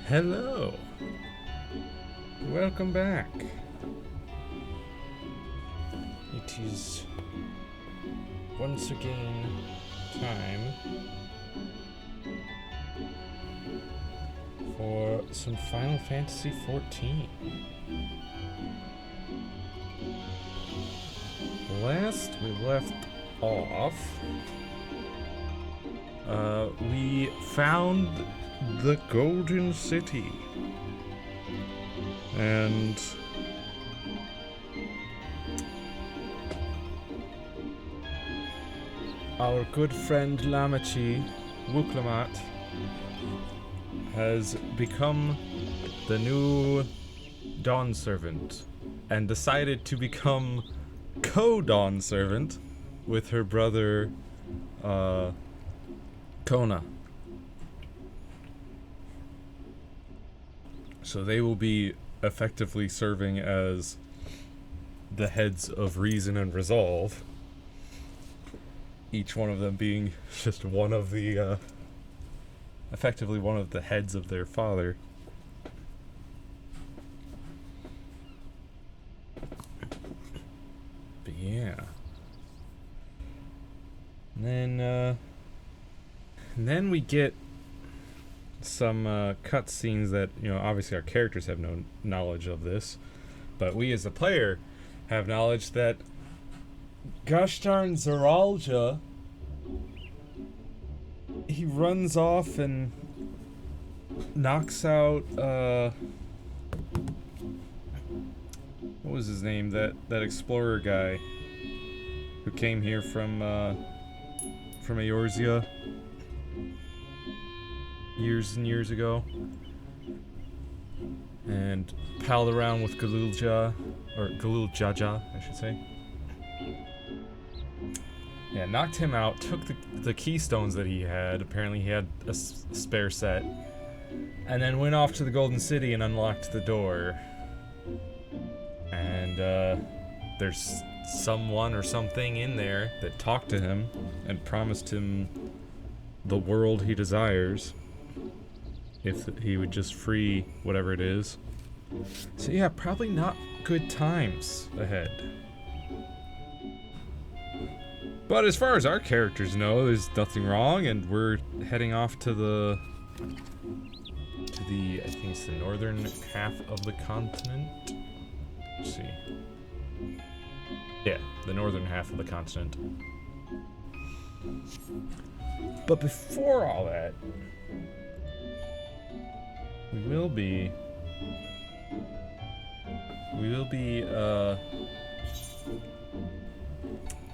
Hello. Welcome back. It is once again time for some Final Fantasy XIV. Last we left off, we found the Golden City, and our good friend Lamachi Wuklamat has become the new Dawn Servant and decided to become co-Dawn Servant with her brother Kona. So they will be effectively serving as the heads of reason and resolve. Each one of them being just one of the, effectively one of the heads of their father. But yeah. And then we get some cutscenes that, obviously our characters have no knowledge of this, but we as a player have knowledge that gosh darn Zoraal Ja, he runs off and knocks out what was his name, that explorer guy who came here from Eorzea years and years ago, and palled around with Galul Jaja, I should say. Yeah, knocked him out, took the keystones that he had. Apparently he had a spare set, and then went off to the Golden City and unlocked the door. And there's someone or something in there that talked to him and promised him the world he desires if he would just free whatever it is. So yeah, probably not good times ahead. But as far as our characters know, there's nothing wrong, and we're heading off to the I think it's the northern half of the continent. Let's see. Yeah, the northern half of the continent. But before all that, we will be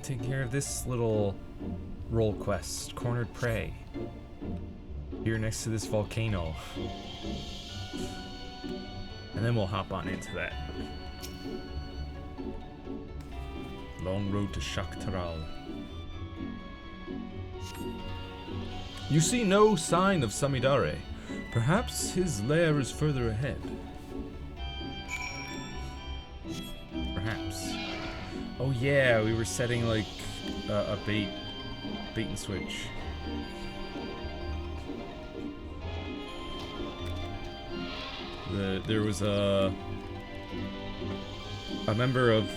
taking care of this little role quest, Cornered Prey, here next to this volcano. And then we'll hop on into that. Long road to Shaktaral. You see no sign of Samidare. Perhaps his lair is further ahead. Perhaps. Oh yeah, we were setting like a bait and switch. There was a member of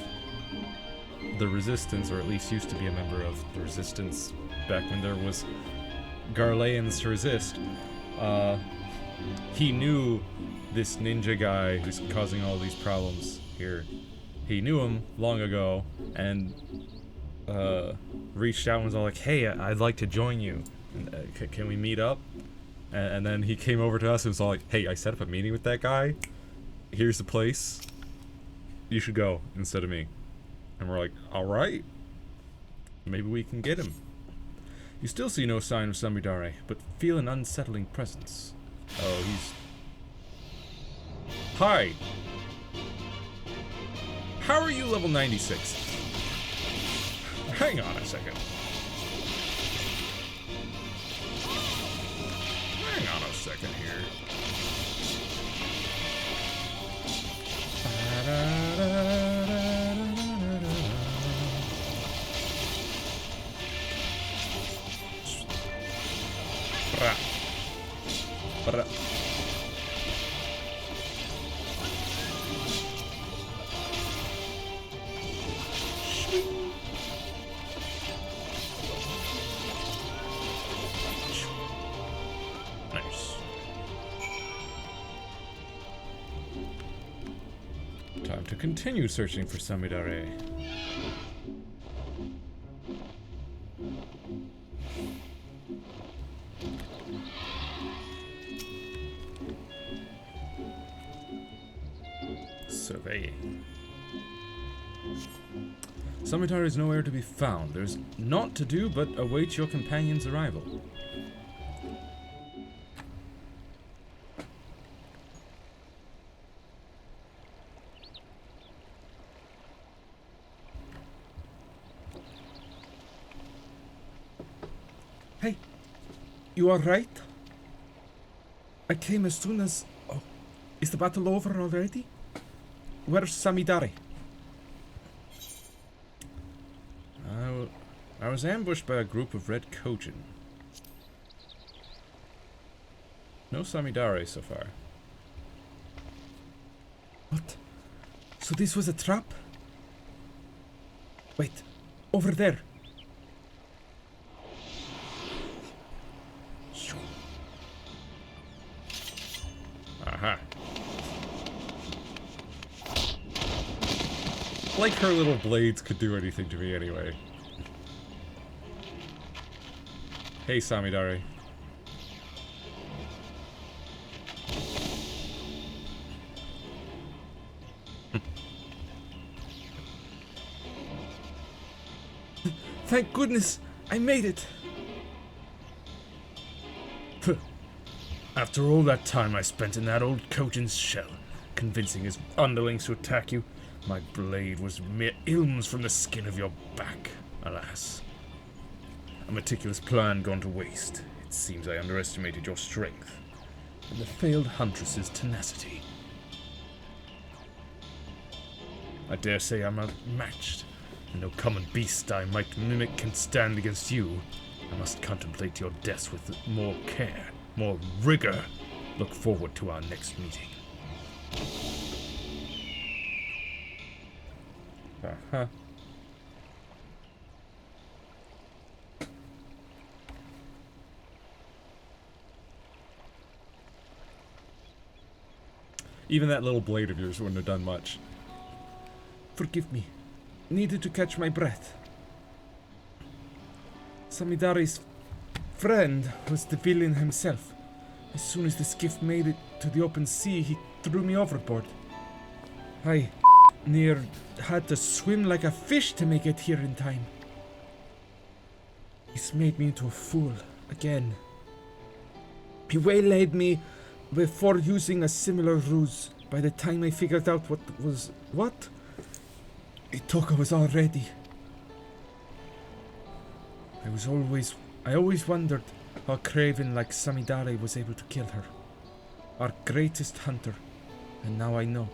the Resistance, or at least used to be a member of the Resistance back when there was Garleans to resist. He knew this ninja guy who's causing all these problems here. He knew him long ago and reached out and was all like, "Hey, I'd like to join you. Can we meet up?" And then he came over to us and was all like, "Hey, I set up a meeting with that guy. Here's the place. You should go instead of me." And we're like, "All right. Maybe we can get him." You still see no sign of Samidare, but feel an unsettling presence. Oh, he's... Hi! How are you level 96? Hang on a second. Hang on a second here. Nice. Time to continue searching for Samidare. Surveying. Samidare is nowhere to be found. There's naught to do but await your companion's arrival. Hey, you alright? I came as soon as... Oh, is the battle over already? Where's Samidare? I was ambushed by a group of Red Kojin. No Samidare so far. What? So this was a trap? Wait, over there. Aha. Like her little blades could do anything to me anyway. Hey, Samidare. Thank goodness, I made it. After all that time I spent in that old Kojin's shell, convincing his underlings to attack you, my blade was mere ilms from the skin of your back, alas. A meticulous plan gone to waste. It seems I underestimated your strength, and the failed huntress's tenacity. I dare say I'm outmatched, and no common beast I might mimic can stand against you. I must contemplate your deaths with more care, more rigor. Look forward to our next meeting. Uh-huh. Even that little blade of yours wouldn't have done much. Forgive me. Needed to catch my breath. Samidare's friend was the villain himself. As soon as the skiff made it to the open sea, he threw me overboard. I near had to swim like a fish to make it here in time. He's made me into a fool again. He waylaid me before using a similar ruse. By the time I figured out what, Itoka was already. I always wondered how a craven like Samidare was able to kill her. Our greatest hunter, and now I know.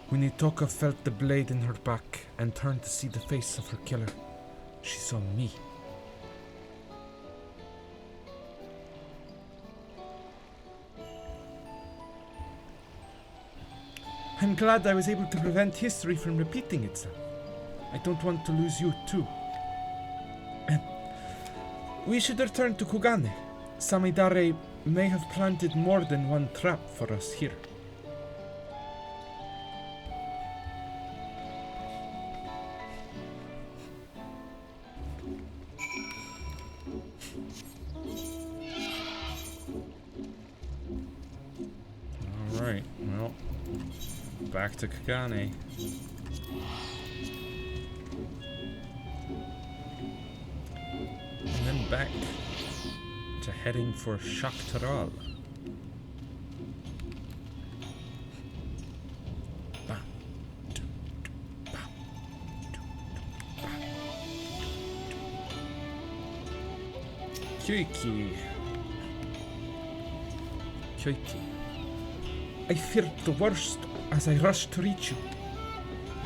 When Itoka felt the blade in her back and turned to see the face of her killer, she saw me. I'm glad I was able to prevent history from repeating itself. I don't want to lose you too. We should return to Kugane. Samidare may have planted more than one trap for us here. Alright, well, back to Kagane. And then back to heading for Shaktaral. Kyoiki. I feared the worst as I rushed to reach you.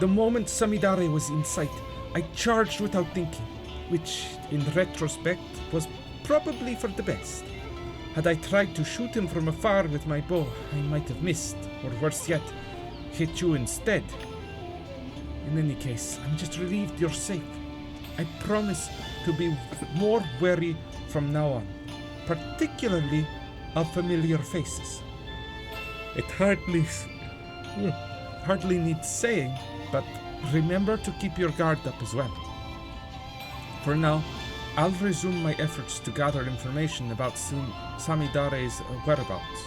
The moment Samidare was in sight, I charged without thinking, which, in retrospect, was probably for the best. Had I tried to shoot him from afar with my bow, I might have missed, or worse yet, hit you instead. In any case, I'm just relieved you're safe. I promise to be more wary from now on, particularly of familiar faces. It hardly needs saying, but remember to keep your guard up as well. For now, I'll resume my efforts to gather information about Samidare's whereabouts.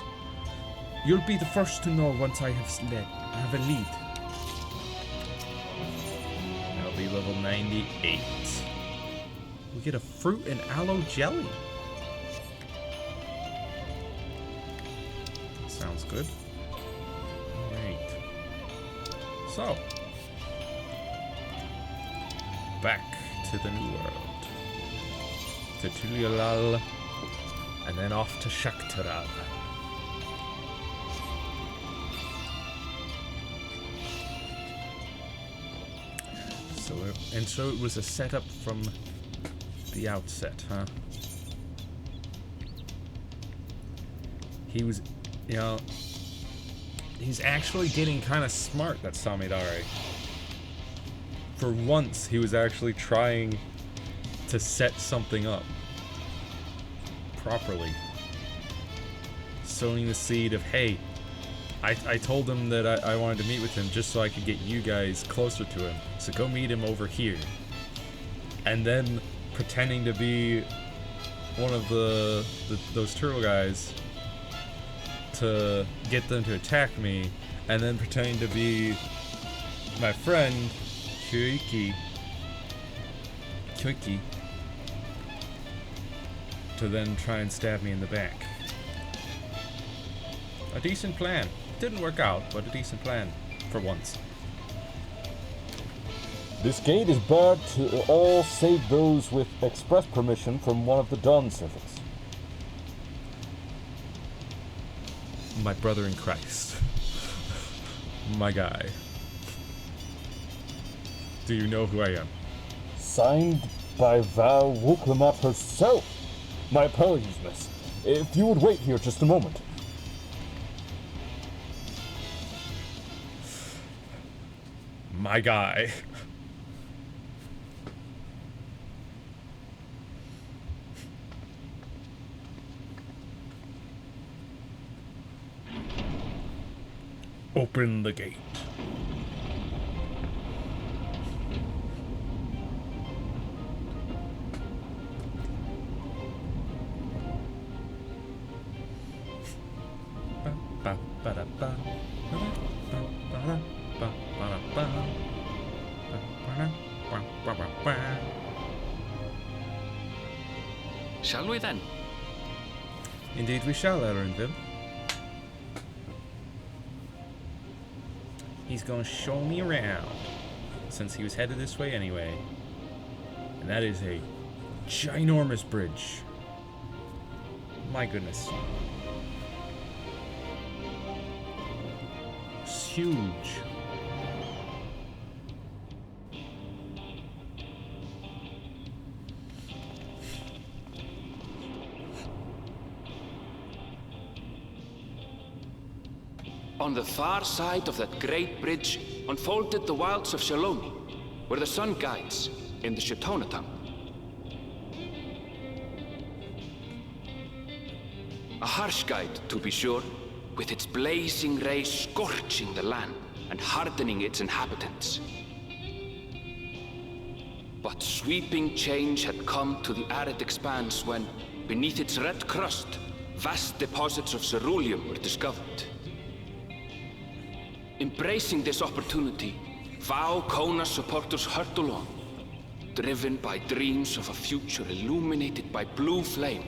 You'll be the first to know once I have a lead. I'll be level 98. We get a fruit and aloe jelly. Sounds good. Alright. So, back to the New World. To Tulialal, and then off to Shaktaral. So it was a setup from the outset, huh? He was, he's actually getting kind of smart, that Samidare. For once, he was actually trying to set something up properly. Sowing the seed of, hey, I told him that I wanted to meet with him just so I could get you guys closer to him. So go meet him over here. And then pretending to be one of those turtle guys to get them to attack me, and then pretending to be my friend Kyuiki to then try and stab me in the back. A decent plan. Didn't work out, but a decent plan for once. This gate is barred to all save those with express permission from one of the Dawn servants. My brother in Christ. My guy. Do you know who I am? Signed by Val Wuklamat herself. My apologies, miss. If you would wait here just a moment. My guy. Open the gate. Shall we then? Indeed we shall, Erinville. He's gonna show me around, since he was headed this way anyway. And that is a ginormous bridge. My goodness. It's huge. On the far side of that great bridge unfolded the wilds of Shaloni, where the sun guides in the Shatonatam. A harsh guide, to be sure, with its blazing rays scorching the land and hardening its inhabitants. But sweeping change had come to the arid expanse when, beneath its red crust, vast deposits of ceruleum were discovered. Embracing this opportunity, Vau Kona supporters hurtle on, driven by dreams of a future illuminated by blue flame.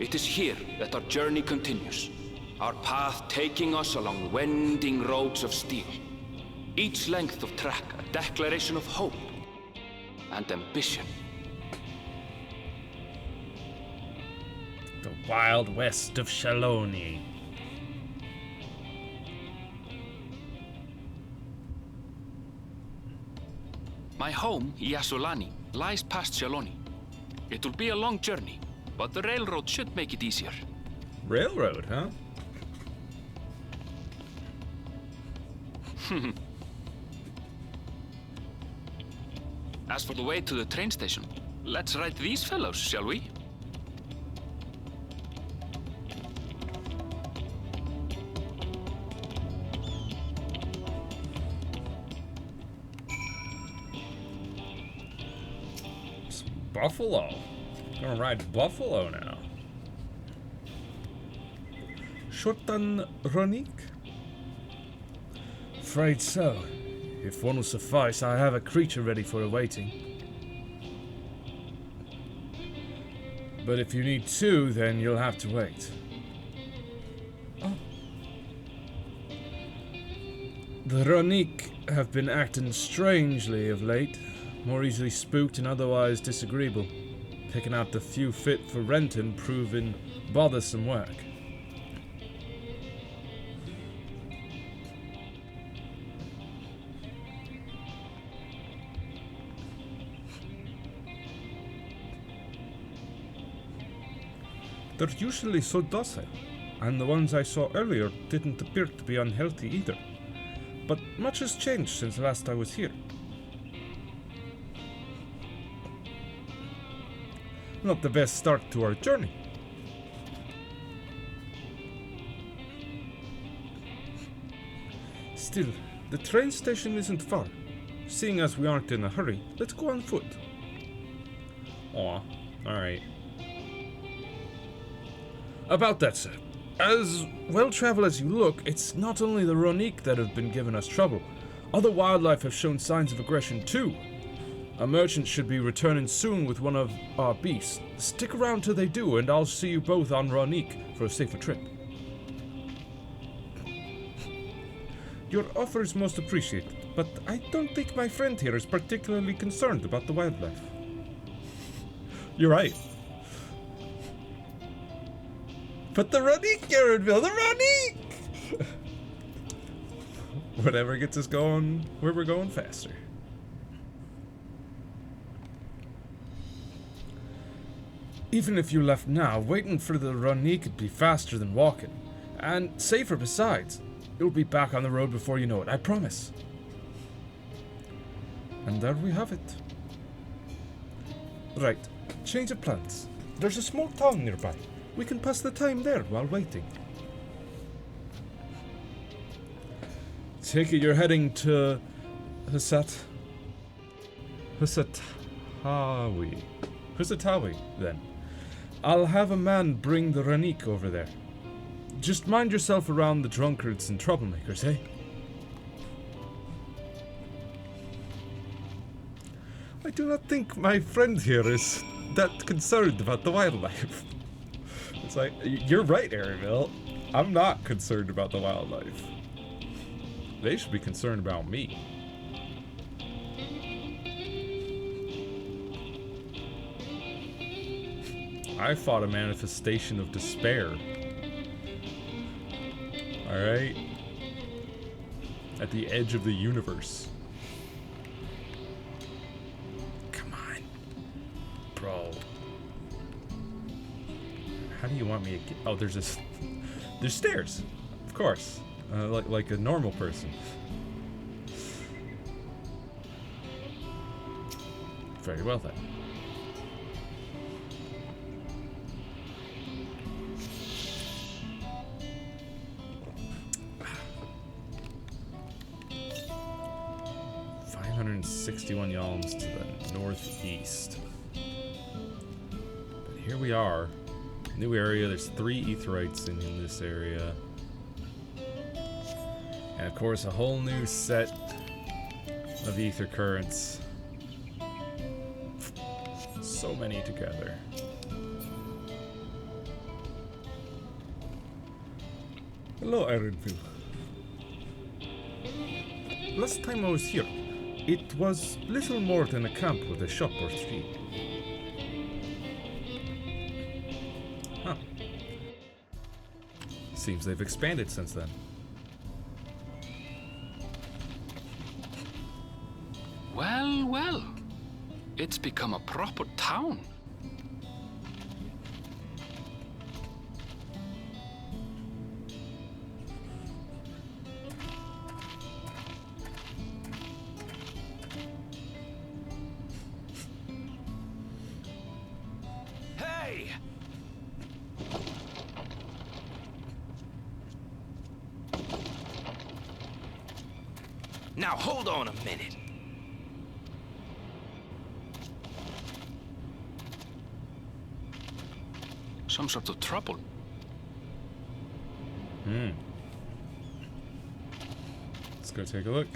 It is here that our journey continues, our path taking us along winding roads of steel. Each length of track a declaration of hope and ambition. The Wild West of Shaloni. My home, Yasolani, lies past Shaloni. It will be a long journey, but the railroad should make it easier. Railroad, huh? As for the way to the train station, let's ride these fellows, shall we? Buffalo. Gonna ride Buffalo now. Shortan Ronik? Afraid so. If one will suffice, I have a creature ready for awaiting. But if you need two, then you'll have to wait. Oh. The Ronik have been acting strangely of late, more easily spooked and otherwise disagreeable. Picking out the few fit for renting proving bothersome work. They're usually so docile, and the ones I saw earlier didn't appear to be unhealthy either. But much has changed since last I was here. Not the best start to our journey. Still, the train station isn't far. Seeing as we aren't in a hurry, let's go on foot. Aw, alright. About that, sir. As well-traveled as you look, it's not only the Ronik that have been giving us trouble. Other wildlife have shown signs of aggression too. A merchant should be returning soon with one of our beasts. Stick around till they do, and I'll see you both on Ronik for a safer trip. Your offer is most appreciated, but I don't think my friend here is particularly concerned about the wildlife. You're right. But the Ronik, Garenville, the Ronik! Whatever gets us going where we're going faster. Even if you left now, waiting for the Ronik would be faster than walking. And safer besides. You'll be back on the road before you know it, I promise. And there we have it. Right, change of plans. There's a small town nearby. We can pass the time there while waiting. Take it you're heading to Husatawi, then. I'll have a man bring the Ronik over there. Just mind yourself around the drunkards and troublemakers, eh? I do not think my friend here is that concerned about the wildlife. It's like, you're right, Arenville. I'm not concerned about the wildlife. They should be concerned about me. I fought a manifestation of despair. Alright? At the edge of the universe. Come on. Bro. How do you want me to get... Oh, there's stairs. Of course. Like a normal person. Very well then. $561 yalms to the northeast. But here we are. New area. There's 3 Aetherites in this area. And of course a whole new set of ether currents. So many together. Hello, Ironville. Last time I was here, it was little more than a camp with a shop or 3. Huh. Seems they've expanded since then. Well, well. It's become a proper town. Now hold on a minute. Some sort of trouble. Let's go take a look.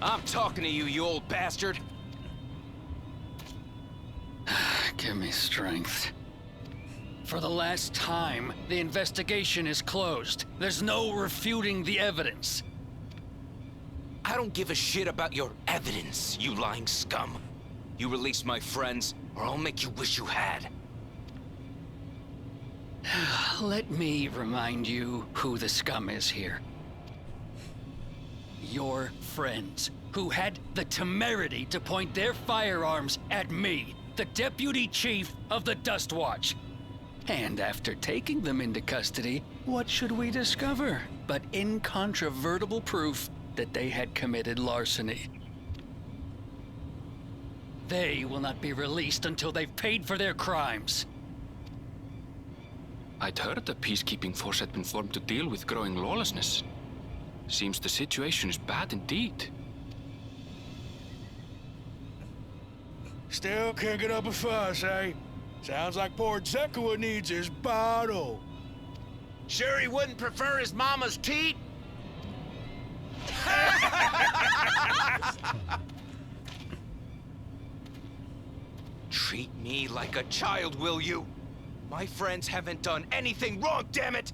I'm talking to you, you old bastard. Give me strength. For the last time, the investigation is closed. There's no refuting the evidence. I don't give a shit about your evidence, you lying scum. You release my friends, or I'll make you wish you had. Let me remind you who the scum is here. Your friends, who had the temerity to point their firearms at me, the deputy chief of the Dust Watch. And after taking them into custody, what should we discover but incontrovertible proof that they had committed larceny? They will not be released until they've paid for their crimes. I'd heard the peacekeeping force had been formed to deal with growing lawlessness. Seems the situation is bad indeed. Still can't get up a fuss, eh? Sounds like poor Zekua needs his bottle. Sure he wouldn't prefer his mama's teat? Treat me like a child, will you? My friends haven't done anything wrong, damn it!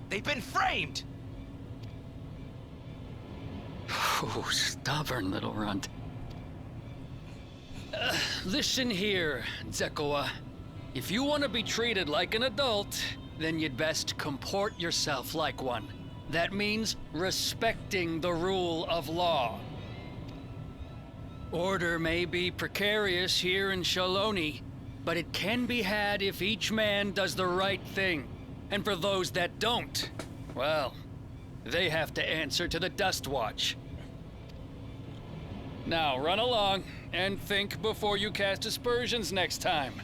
They've been framed! Oh, stubborn little runt. Listen here, Zekua. If you want to be treated like an adult, then you'd best comport yourself like one. That means respecting the rule of law. Order may be precarious here in Shaloni, but it can be had if each man does the right thing. And for those that don't, well, they have to answer to the Dust Watch. Now run along and think before you cast aspersions next time.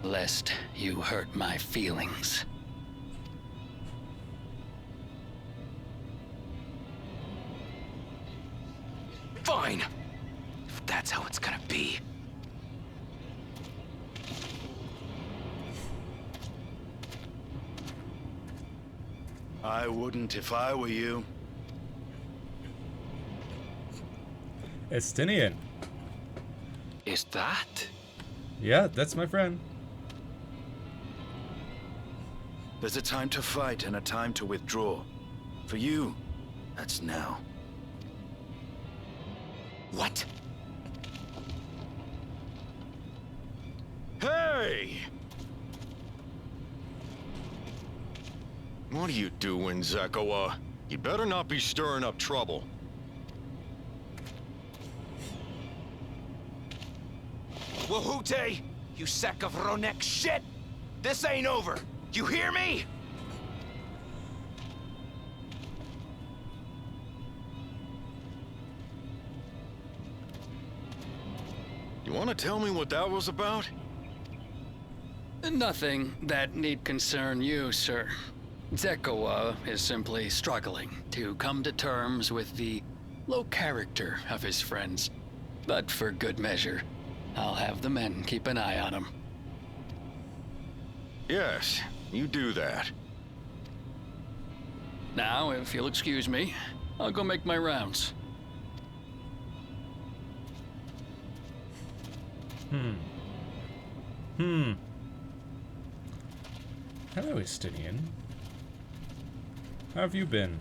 Lest you hurt my feelings. Fine! If that's how it's gonna be. I wouldn't if I were you. Estinian. Is that? Yeah, that's my friend. There's a time to fight and a time to withdraw. For you, that's now. What? Hey! What are you doing, Zekua? You better not be stirring up trouble. Wahute! You sack of Ronek shit! This ain't over! You hear me? You want to tell me what that was about? Nothing that need concern you, sir. Zekua is simply struggling to come to terms with the low character of his friends. But for good measure, I'll have the men keep an eye on him. Yes, you do that. Now, if you'll excuse me, I'll go make my rounds. Hello, Estinian. How have you been?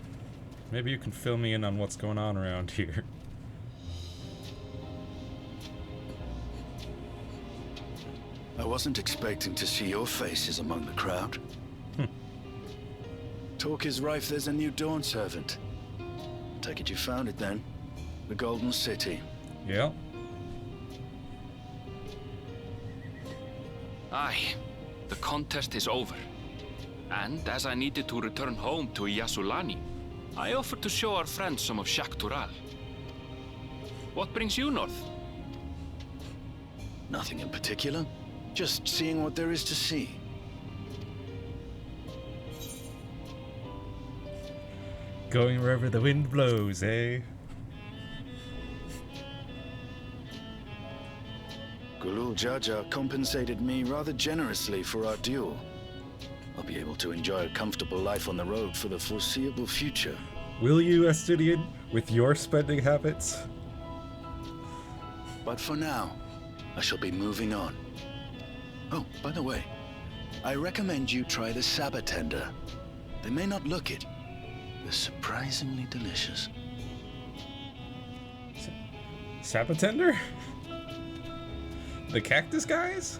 Maybe you can fill me in on what's going on around here. I wasn't expecting to see your faces among the crowd. Talk is rife there's a new Dawn servant. Take it you found it then. The Golden City. Yeah. Aye, the contest is over. And as I needed to return home to Yasulani, I offered to show our friends some of Shak Tural. What brings you north? Nothing in particular. Just seeing what there is to see. Going wherever the wind blows, eh? Zoraal Ja compensated me rather generously for our duel. I'll be able to enjoy a comfortable life on the road for the foreseeable future. Will you, Estinian, with your spending habits? But for now, I shall be moving on. Oh, by the way, I recommend you try the Sabatender. They may not look it. They're surprisingly delicious. Sapatender? The cactus guys?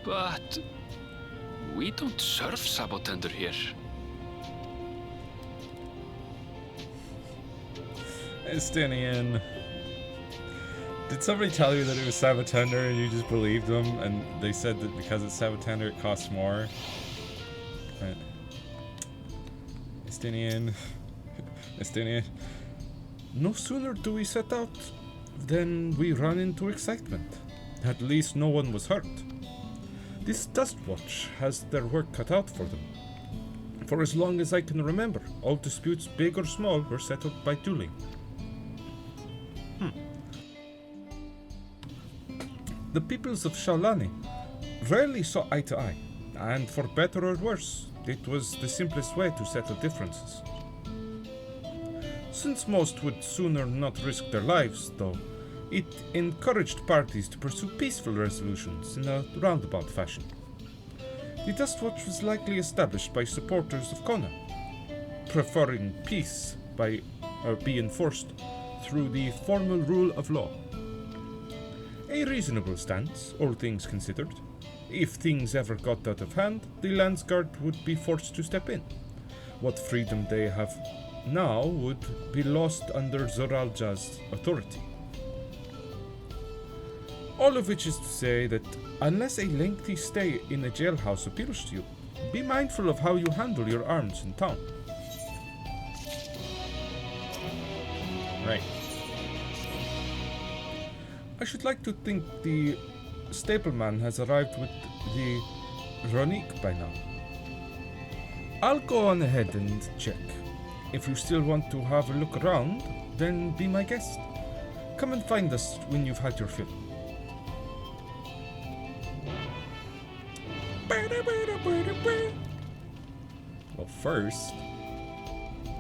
But we don't serve Sabotender here. Estinian. Did somebody tell you that it was Sabatender and you just believed them and they said that because it's Sabatender it costs more? Right. Estinian. Estinian. No sooner do we set out than we run into excitement. At least no one was hurt. This Dustwatch has their work cut out for them. For as long as I can remember, all disputes, big or small, were settled by dueling. The peoples of Shaolani rarely saw eye to eye, and for better or worse, it was the simplest way to settle differences. Since most would sooner not risk their lives, though, it encouraged parties to pursue peaceful resolutions in a roundabout fashion. The Dustwatch was likely established by supporters of Kona, preferring peace be enforced through the formal rule of law. A reasonable stance, all things considered. If things ever got out of hand, the Landsguard would be forced to step in. What freedom they have now would be lost under Zoraal Ja's authority. All of which is to say that unless a lengthy stay in a jailhouse appeals to you, be mindful of how you handle your arms in town. Right. I should like to think the stableman has arrived with the Ronique by now. I'll go on ahead and check. If you still want to have a look around, then be my guest. Come and find us when you've had your fill. Well, first,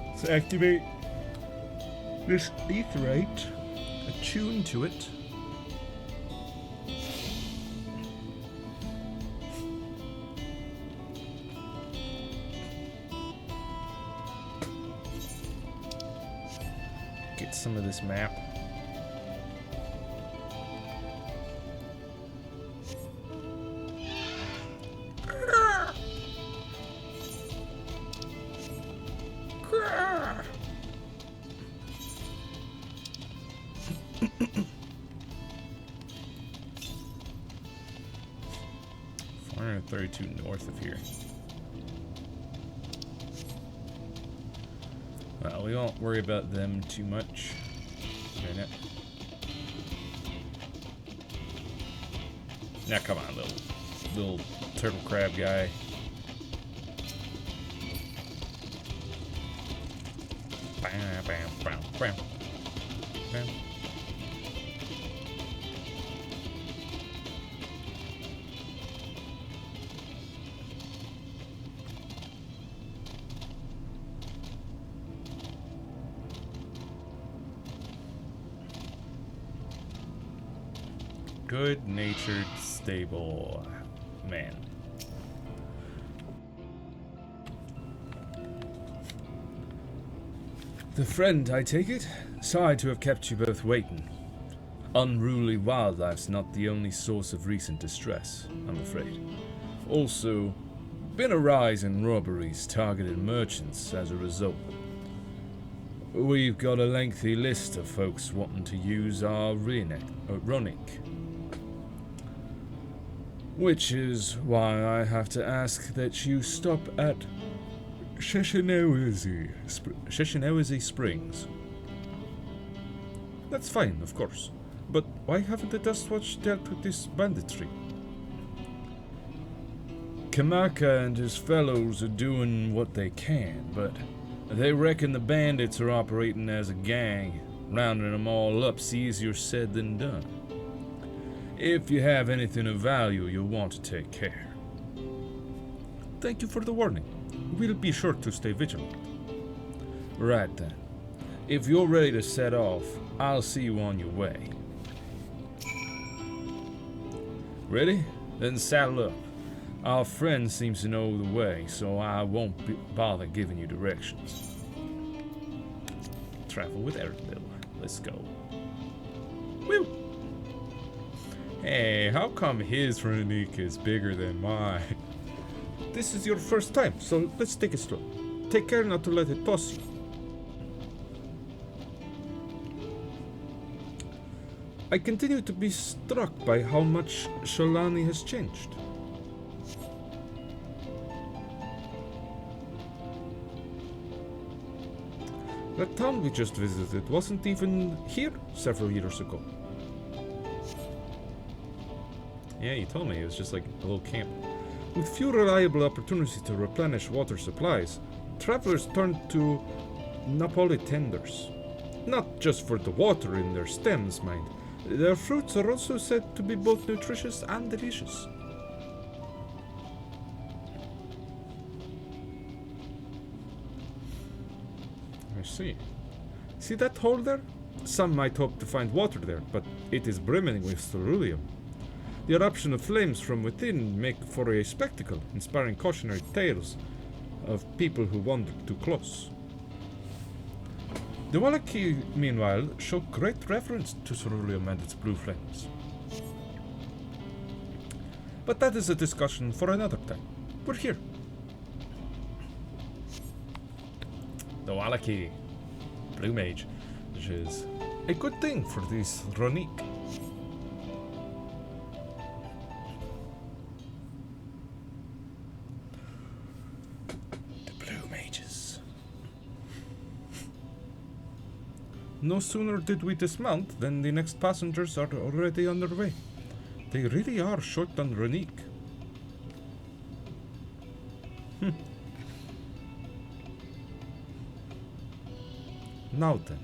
let's activate this aetheryte, attune to it. Get some of this map. North of here. Well, we won't worry about them too much. Now, come on, little turtle crab guy. Bam, bam, bam, bam, bam. Good-natured, stable man. The friend, I take it? Sorry to have kept you both waiting. Unruly wildlife's not the only source of recent distress, I'm afraid. Also, been a rise in robberies targeting merchants as a result. We've got a lengthy list of folks wanting to use our Ronic. Which is why I have to ask that you stop at Sheshinewezi Springs. That's fine, of course. But why haven't the Dustwatch dealt with this banditry? Kamaka and his fellows are doing what they can, but they reckon the bandits are operating as a gang. Rounding them all up's easier said than done. If you have anything of value, you'll want to take care. Thank you for the warning. We'll be sure to stay vigilant. Right then. If you're ready to set off, I'll see you on your way. Ready? Then saddle up. Our friend seems to know the way, so I won't bother giving you directions. Travel with Eric-Bill. Let's go. Woo! Hey, how come his Runique is bigger than mine? This is your first time, so let's take it slow. Take care not to let it toss you. I continue to be struck by how much Shalani has changed. That town we just visited wasn't even here several years ago. Yeah, you told me it was just like a little camp. With few reliable opportunities to replenish water supplies, travelers turned to Napoli tenders. Not just for the water in their stems, mind. Their fruits are also said to be both nutritious and delicious. I see. See that hole there? Some might hope to find water there, but it is brimming with ceruleum. The eruption of flames from within make for a spectacle, inspiring cautionary tales of people who wandered too close. The Wallaki, meanwhile, show great reverence to ceruleum and its blue flames. But that is a discussion for another time. We're here. The Wallaki. Blue Mage. Which is a good thing for this Ronique. the Blue Mages. No sooner did we dismount than the next passengers are already on their way. They really are short on Ronique. Now then.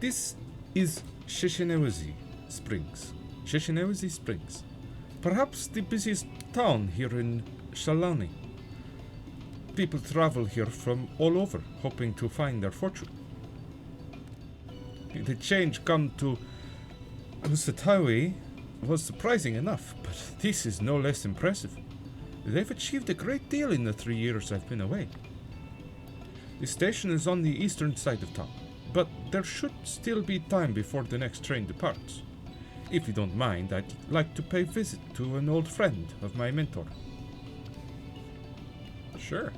This is Shishinewezi Springs. Shishinewezi Springs. Perhaps the busiest town here in Shalani. People travel here from all over, hoping to find their fortune. The change come to Usatawi was surprising enough, but this is no less impressive. They've achieved a great deal in the 3 years I've been away. The station is on the eastern side of town, but there should still be time before the next train departs. If you don't mind, I'd like to pay a visit to an old friend of my mentor. Sure.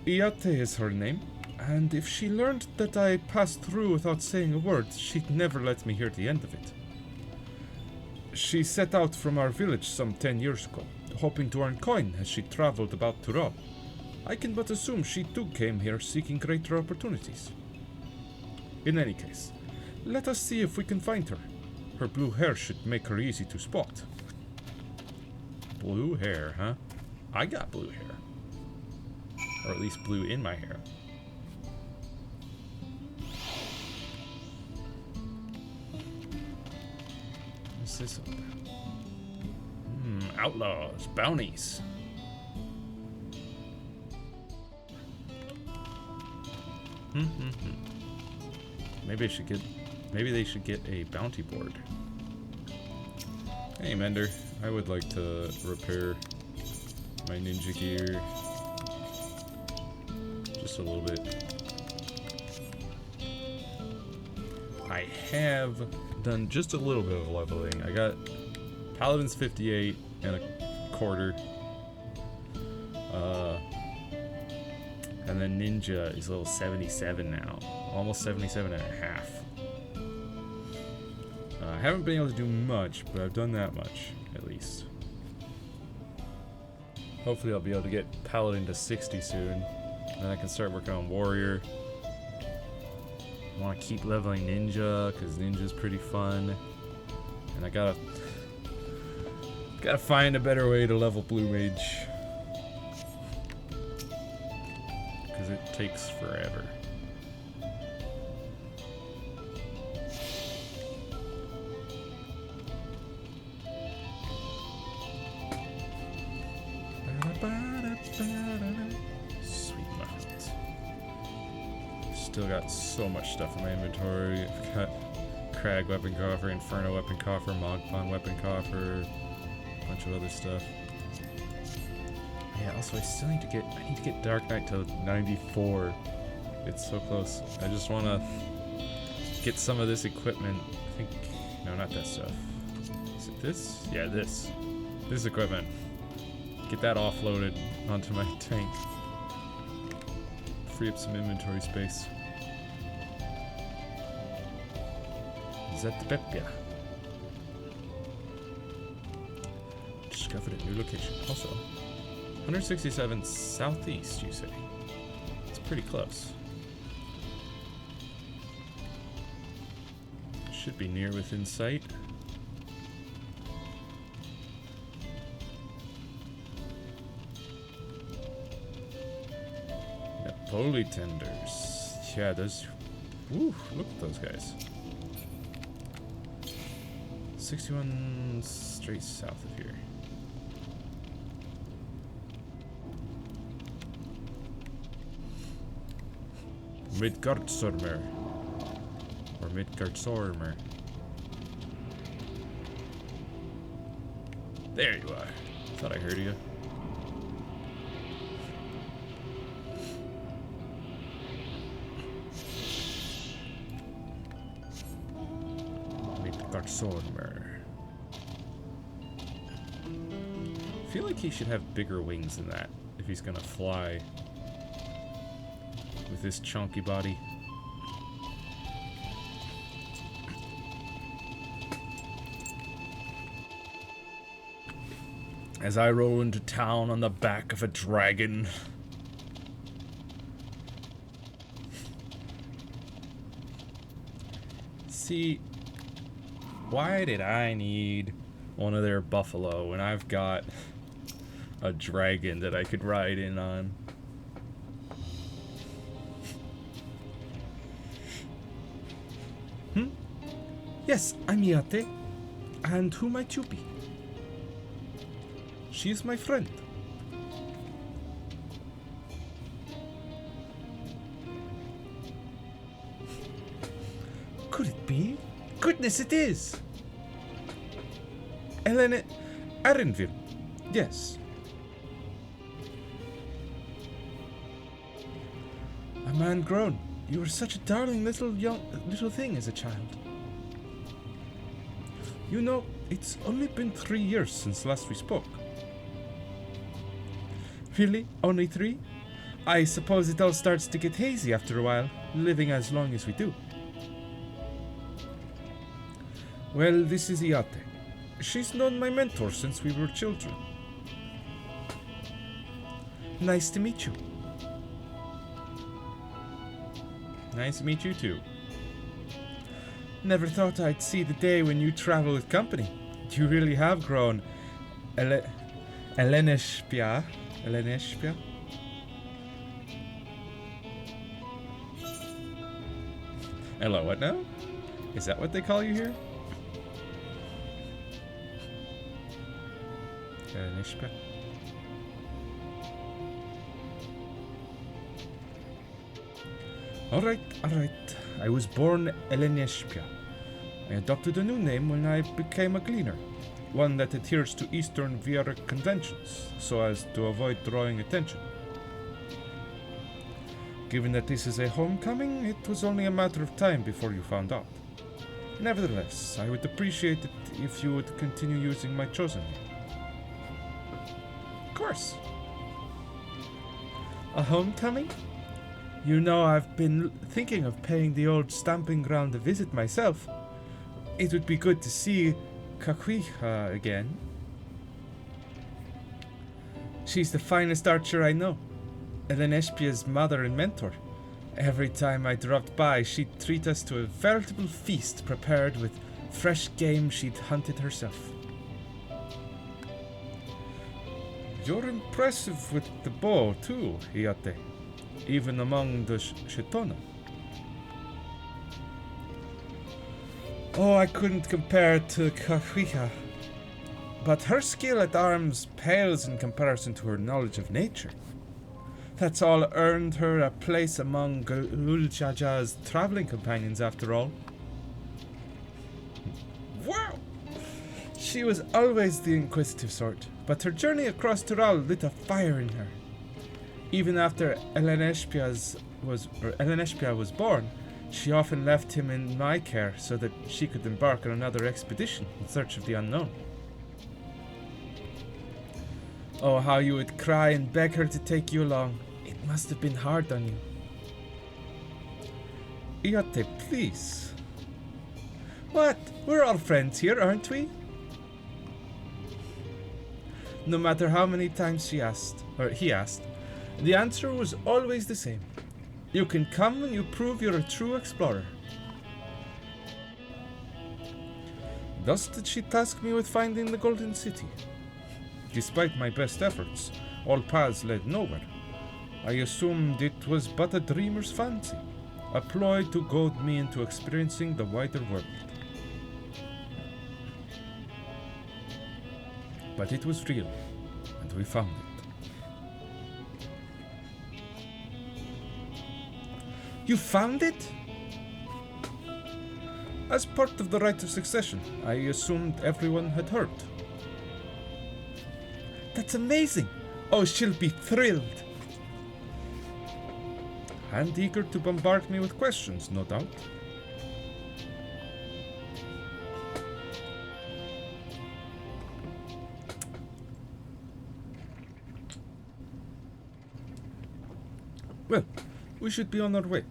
Iate is her name, and if she learned that I passed through without saying a word, she'd never let me hear the end of it. She set out from our village some 10 years ago, hoping to earn coin as she traveled about to rob. I can but assume she too came here seeking greater opportunities. In any case, let us see if we can find her. Her blue hair should make her easy to spot. Blue hair, huh? I got blue hair. Or at least blue in my hair. What's this up? Outlaws, bounties. Maybe they should get a bounty board. Hey, Mender, I would like to repair my ninja gear just a little bit. I have done just a little bit of leveling. I got Paladin's 58 and a quarter. And then Ninja is level 77 now. Almost 77 and a half. I haven't been able to do much, but I've done that much, at least. Hopefully I'll be able to get Paladin to 60 soon. Then I can start working on Warrior. I want to keep leveling Ninja, because Ninja's pretty fun. And I gotta find a better way to level Blue Mage. Because it takes forever. Sweet muffins. Still got so much stuff in my inventory. I've got Crag weapon coffer, Inferno weapon coffer, Mogpon weapon coffer, a bunch of other stuff. Yeah, also I need to get Dark Knight to 94. It's so close. I just want to get some of this equipment. I think, no, not that stuff. Is it this? Yeah, this equipment. Get that offloaded onto my tank. Free up some inventory space. Zetpepia. Discovered a new location. Also, 167 southeast, you say? It's pretty close. Should be near within sight. Napoli tenders. Yeah, those. Woo, look at those guys. 61 straight south of here. Midgardsormer. Or Midgardsormer. There you are. Thought I heard you. Midgardsormer. I feel like he should have bigger wings than that if he's gonna fly with this chunky body. As I roll into town on the back of a dragon. See, why did I need one of their buffalo when I've got a dragon that I could ride in on? Yes, I'm Yate. And who might you be? She is my friend. Could it be? Goodness, it is! Elena Arenville. Yes. A man grown. You were such a darling little thing as a child. You know, it's only been 3 years since last we spoke. Really? Only 3? I suppose it all starts to get hazy after a while, living as long as we do. Well, this is Iate. She's known my mentor since we were children. Nice to meet you. Nice to meet you too. Never thought I'd see the day when you travel with company. You really have grown. Eleneshpia. Eleneshpia? Hello, what now? Is that what they call you here? Eleneshpia? Alright. I was born Eleneshpia. I adopted a new name when I became a gleaner, one that adheres to Eastern Viera conventions, so as to avoid drawing attention. Given that this is a homecoming, it was only a matter of time before you found out. Nevertheless, I would appreciate it if you would continue using my chosen name. Of course. A homecoming? You know, I've been thinking of paying the old stamping ground a visit myself. It would be good to see Kakuiha again. She's the finest archer I know. Eleneshpia's mother and mentor. Every time I dropped by, she'd treat us to a veritable feast prepared with fresh game she'd hunted herself. You're impressive with the bow, too, Iate, even among the Shetona. Oh, I couldn't compare to Kahuiha, but her skill at arms pales in comparison to her knowledge of nature. That's all earned her a place among Zoraal Ja's traveling companions, after all. Wow! She was always the inquisitive sort, but her journey across Tural lit a fire in her. Even after Elenespia was born, she often left him in my care so that she could embark on another expedition in search of the unknown. Oh, how you would cry and beg her to take you along. It must have been hard on you. Iate, please. What? We're all friends here, aren't we? No matter how many times he asked, the answer was always the same. You can come when you prove you're a true explorer. Thus did she task me with finding the Golden City. Despite my best efforts, all paths led nowhere. I assumed it was but a dreamer's fancy, a ploy to goad me into experiencing the wider world. But it was real, and we found it. You found it? As part of the rite of succession, I assumed everyone had heard. That's amazing! Oh, she'll be thrilled! And eager to bombard me with questions, no doubt. Well, we should be on our way.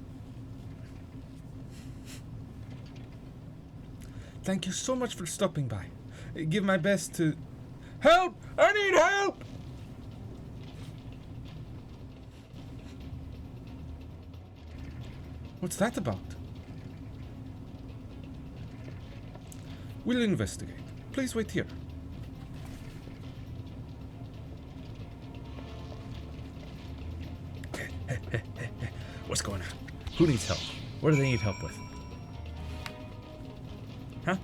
Thank you so much for stopping by. Give my best to... Help! I need help! What's that about? We'll investigate. Please wait here. What's going on? Who needs help? What do they need help with? Huh?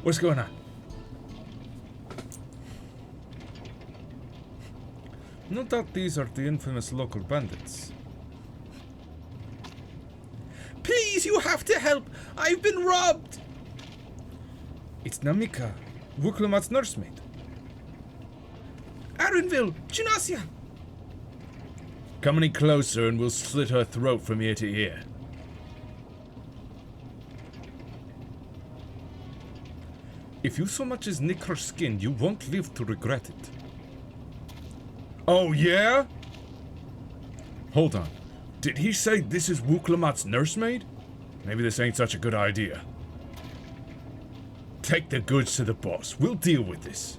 What's going on? No doubt these are the infamous local bandits. Please, you have to help! I've been robbed! It's Namika, Wuklumat's nursemaid. Arenville, Gymnasia! Come any closer and we'll slit her throat from ear to ear. If you so much as nick her skin, you won't live to regret it. Oh, yeah? Hold on. Did he say this is Wuklumat's nursemaid? Maybe this ain't such a good idea. Take the goods to the boss. We'll deal with this.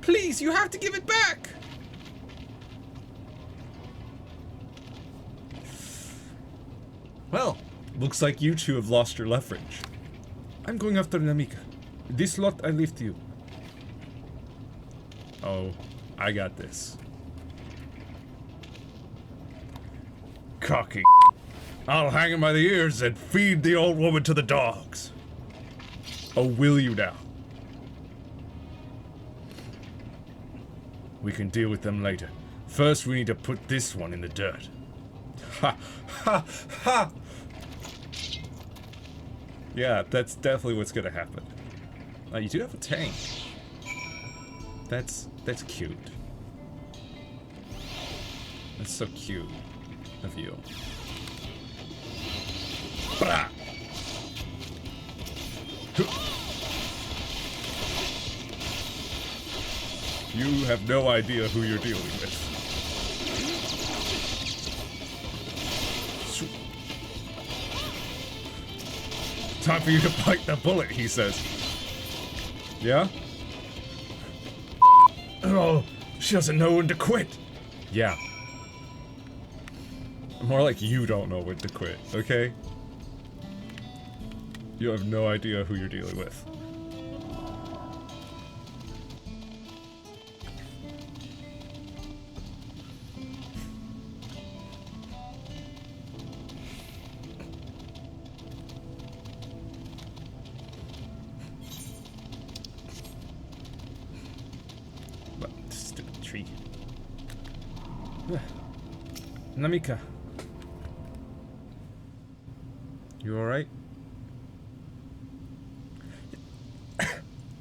Please, you have to give it back! Well, looks like you two have lost your leverage. I'm going after Namika. This lot I leave to you. Oh, I got this. Cocky. I'll hang him by the ears and feed the old woman to the dogs. Oh, will you now? We can deal with them later. First, we need to put this one in the dirt. Ha! Ha! Ha! Yeah, that's definitely what's gonna happen. You do have a tank. That's cute. That's so cute of you. Blah! You have no idea who you're dealing with. Time for you to bite the bullet, he says. Yeah? Oh, she doesn't know when to quit. Yeah. More like you don't know when to quit, okay? You have no idea who you're dealing with. What stupid tree. Namika, You alright?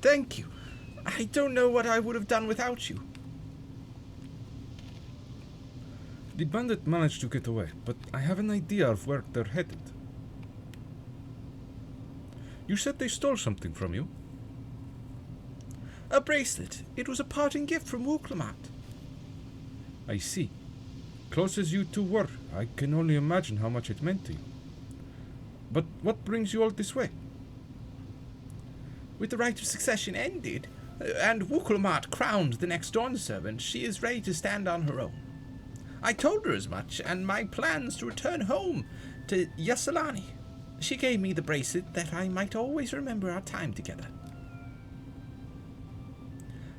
thank you. I don't know what I would have done without you. The bandit managed to get away, but I have an idea of where they're headed. You said they stole something from you? A bracelet. It was a parting gift from Wuklamat. I see. Close as you two were, I can only imagine how much it meant to you. But what brings you all this way? With the right of succession ended, and Wuklamat crowned the next dawn servant, she is ready to stand on her own. I told her as much, and my plans to return home to Yasalani. She gave me the bracelet that I might always remember our time together.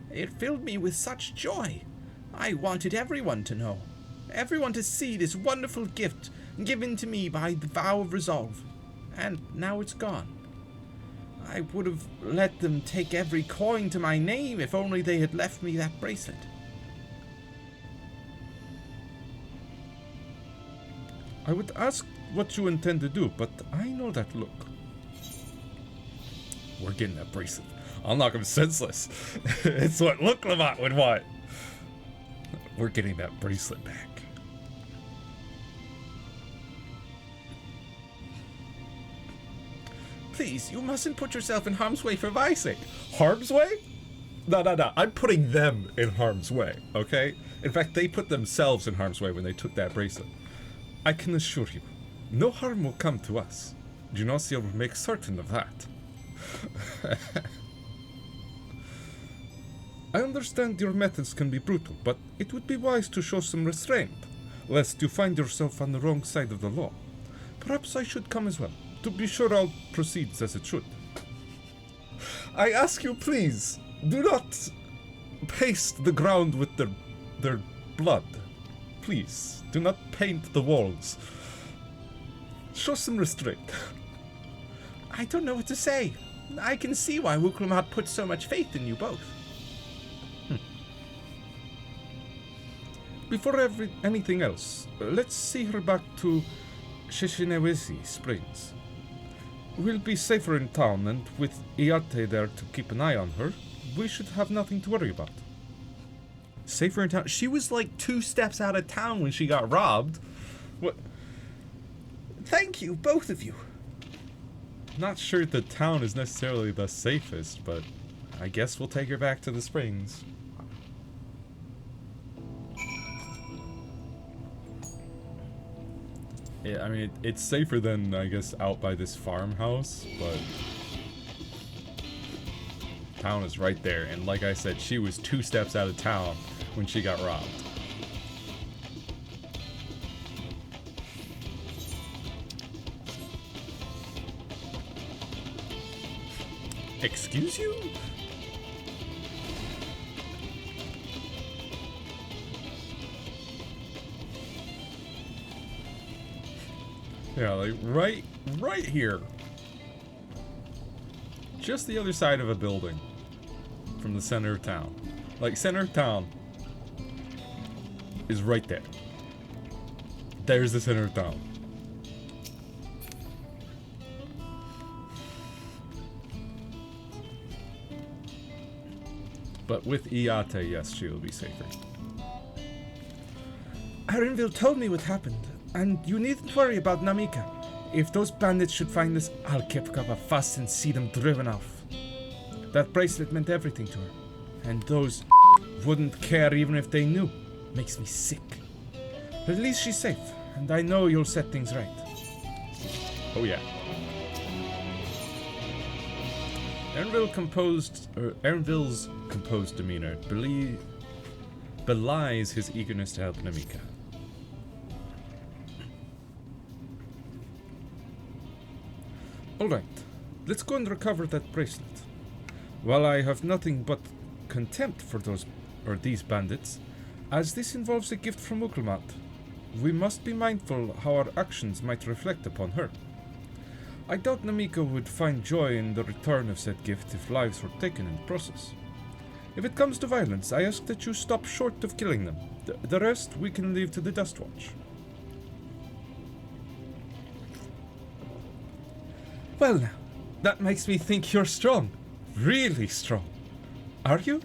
It filled me with such joy. I wanted everyone to know. Everyone to see this wonderful gift given to me by the vow of resolve. And now it's gone. I would have let them take every coin to my name if only they had left me that bracelet. I would ask what you intend to do, but I know that look. We're getting that bracelet. I'll knock him senseless. It's what Wuklamat would want. We're getting that bracelet back. Please, you mustn't put yourself in harm's way for my sake. Harm's way? No. I'm putting them in harm's way, okay? In fact, they put themselves in harm's way when they took that bracelet. I can assure you, no harm will come to us. Genossia will make certain of that. I understand your methods can be brutal, but it would be wise to show some restraint, lest you find yourself on the wrong side of the law. Perhaps I should come as well, to be sure all proceeds as it should. I ask you, please, do not paste the ground with their blood. Please, do not paint the walls. Show some restraint. I don't know what to say. I can see why Wuklamat put so much faith in you both. Before anything else, let's see her back to Shishinewezi Springs. We'll be safer in town, and with Iate there to keep an eye on her, we should have nothing to worry about. Safer in town? She was like 2 steps out of town when she got robbed. What? Thank you, both of you. Not sure the town is necessarily the safest, but I guess we'll take her back to the springs. Yeah, I mean, it's safer than, I guess, out by this farmhouse, but town is right there. And like I said, she was 2 steps out of town when she got robbed. Excuse you? Yeah, like right here. Just the other side of a building from the center of town. Like, center of town is right there. There's the center of town. But with Iate, yes, she'll be safer. Arenville told me what happened, and you needn't worry about Namika. If those bandits should find us, I'll kick up a fuss and see them driven off. That bracelet meant everything to her, and those wouldn't care even if they knew. Makes me sick. But at least she's safe, and I know you'll set things right. Oh yeah. Ernville's composed demeanor belies his eagerness to help Namika. Alright, let's go and recover that bracelet. While I have nothing but contempt for these bandits, as this involves a gift from Ukulmat, we must be mindful how our actions might reflect upon her. I doubt Namika would find joy in the return of said gift if lives were taken in the process. If it comes to violence, I ask that you stop short of killing them. The rest we can leave to the Dustwatch. Well now, that makes me think you're strong. Really strong. Are you?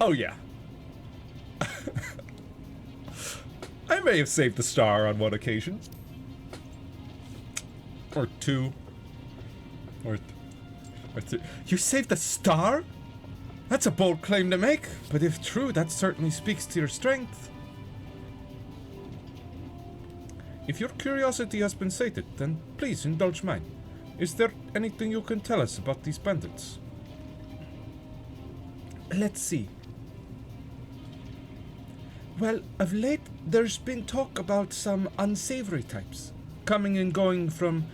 Oh yeah. I may have saved the star on one occasion. Or two. Or three. You saved the star? That's a bold claim to make, but if true, that certainly speaks to your strength. If your curiosity has been sated, then please indulge mine. Is there anything you can tell us about these bandits? Let's see. Well, of late, there's been talk about some unsavory types coming and going from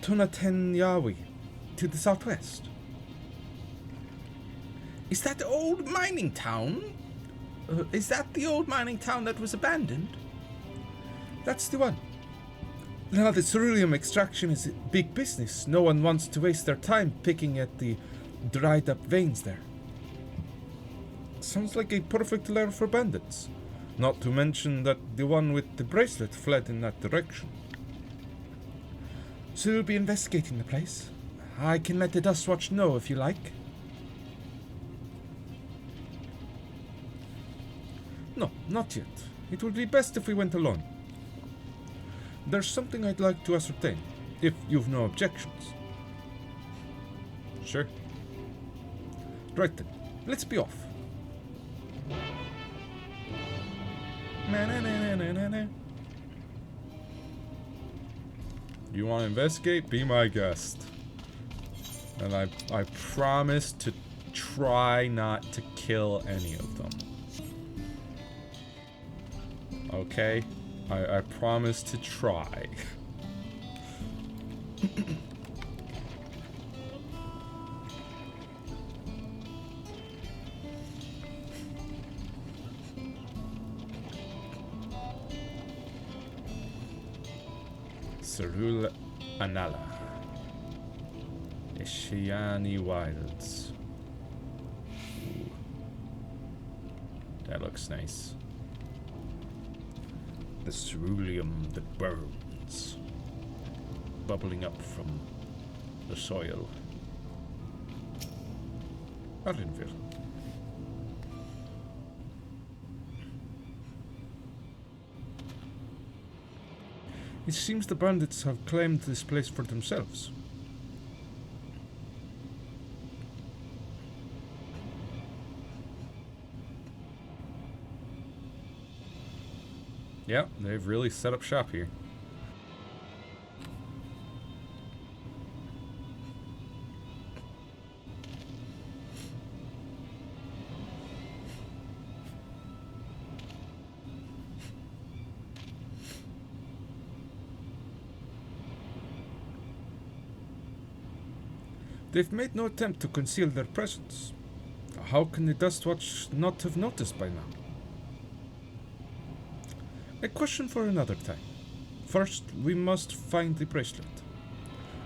Tunatenyawi to the southwest. Is that the old mining town? Is that the old mining town that was abandoned? That's the one. Now, the ceruleum extraction is big business. No one wants to waste their time picking at the dried up veins there. Sounds like a perfect lair for bandits. Not to mention that the one with the bracelet fled in that direction. So you'll be investigating the place. I can let the Dustwatch know if you like. No, not yet. It would be best if we went alone. There's something I'd like to ascertain, if you've no objections. Sure. Right then, let's be off. You want to investigate? Be my guest. And I promise to try not to kill any of them. Okay? I promise to try. Zoraal Anala. Ishiani Wilds. Ooh. That looks nice. The ceruleum that burns, bubbling up from the soil. Ardenville. It seems the bandits have claimed this place for themselves. Yeah, they've really set up shop here. They've made no attempt to conceal their presence. How can the Dustwatch not have noticed by now? A question for another time. First, we must find the bracelet.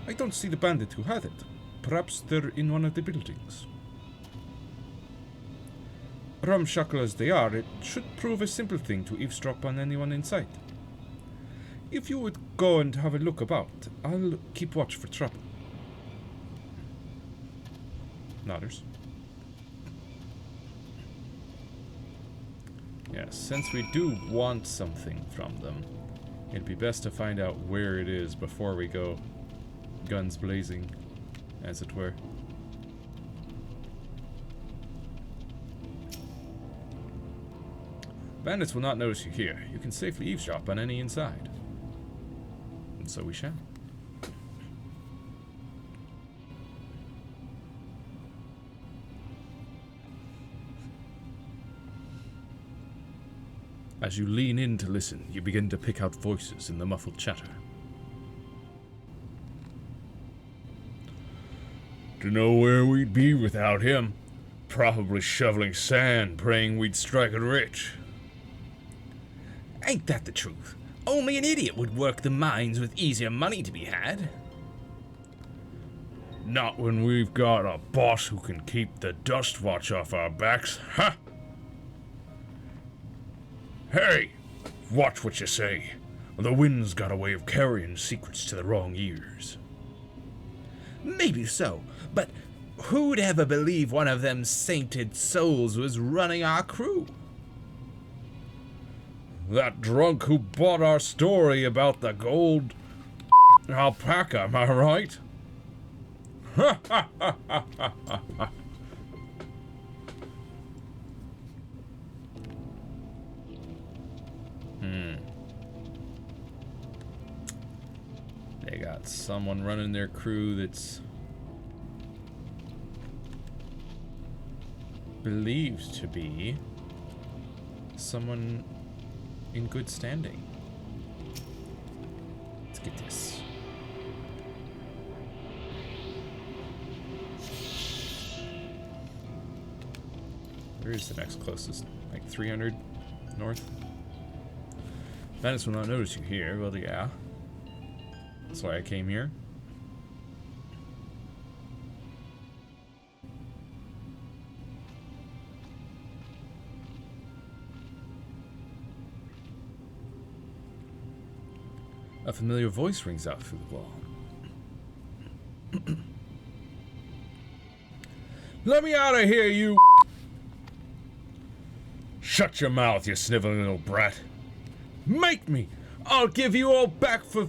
I don't see the bandit who had it. Perhaps they're in one of the buildings. Ramshackle as they are, it should prove a simple thing to eavesdrop on anyone inside. If you would go and have a look about, I'll keep watch for trouble. Nodders. Yeah, since we do want something from them, it'd be best to find out where it is before we go guns blazing, as it were. Bandits will not notice you here. You can safely eavesdrop on any inside. And so we shall. As you lean in to listen, you begin to pick out voices in the muffled chatter. Dunno where we'd be without him. Probably shoveling sand, praying we'd strike it rich. Ain't that the truth? Only an idiot would work the mines with easier money to be had. Not when we've got a boss who can keep the dust watch off our backs, huh? Hey, watch what you say. The wind's got a way of carrying secrets to the wrong ears. Maybe so, but who'd ever believe one of them sainted souls was running our crew? That drunk who bought our story about the gold alpaca, am I right? They got someone running their crew that's believed to be someone in good standing. Let's get this. Where is the next closest? Like 300 north? Venice will not notice you here. Well, yeah. That's why I came here. A familiar voice rings out through the wall. Let me out of here, you... Shut your mouth, you sniveling little brat. Make me! I'll give you all back for...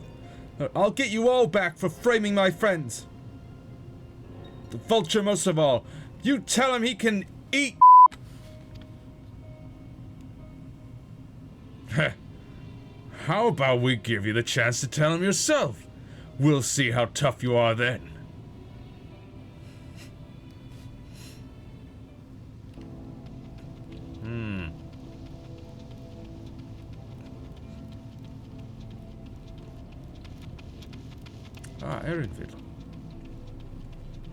I'll get you all back for framing my friends. The vulture most of all. You tell him he can eat... How about we give you the chance to tell him yourself? We'll see how tough you are then. Erinville.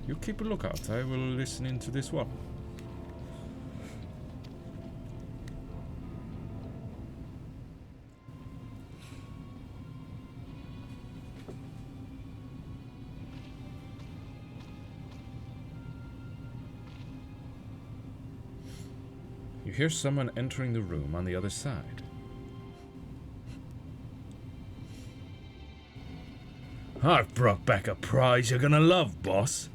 You keep a lookout. I will listen into this one. You hear someone entering the room on the other side. I've brought back a prize you're gonna love, boss.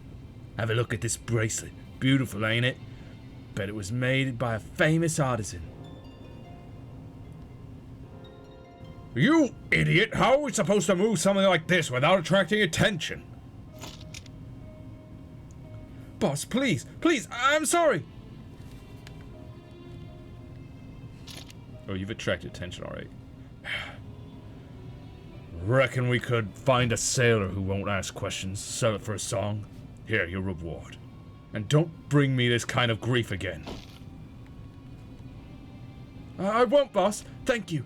Have a look at this bracelet. Beautiful, ain't it? Bet it was made by a famous artisan. You idiot! How are we supposed to move something like this without attracting attention? Boss, please, please, I'm sorry. Oh, you've attracted attention, alright. Reckon we could find a sailor who won't ask questions, sell it for a song. Here, your reward. And don't bring me this kind of grief again. I won't, boss. Thank you.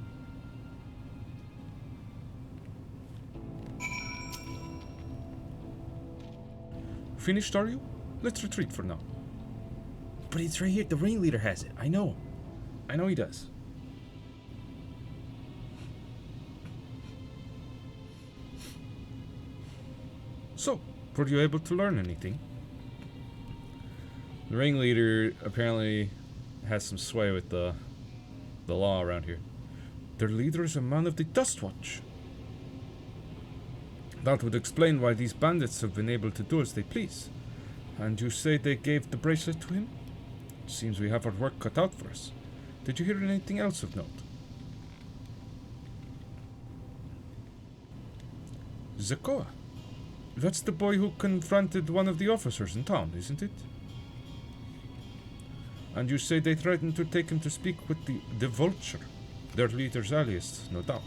Finished, are you? Let's retreat for now. But it's right here. The ringleader has it. I know. I know he does. So, were you able to learn anything? The ringleader apparently has some sway with the law around here. Their leader is a man of the Dust Watch. That would explain why these bandits have been able to do as they please. And you say they gave the bracelet to him? Seems we have our work cut out for us. Did you hear anything else of note? Zakoa. That's the boy who confronted one of the officers in town, isn't it? And you say they threatened to take him to speak with the Vulture, their leader's alias, no doubt.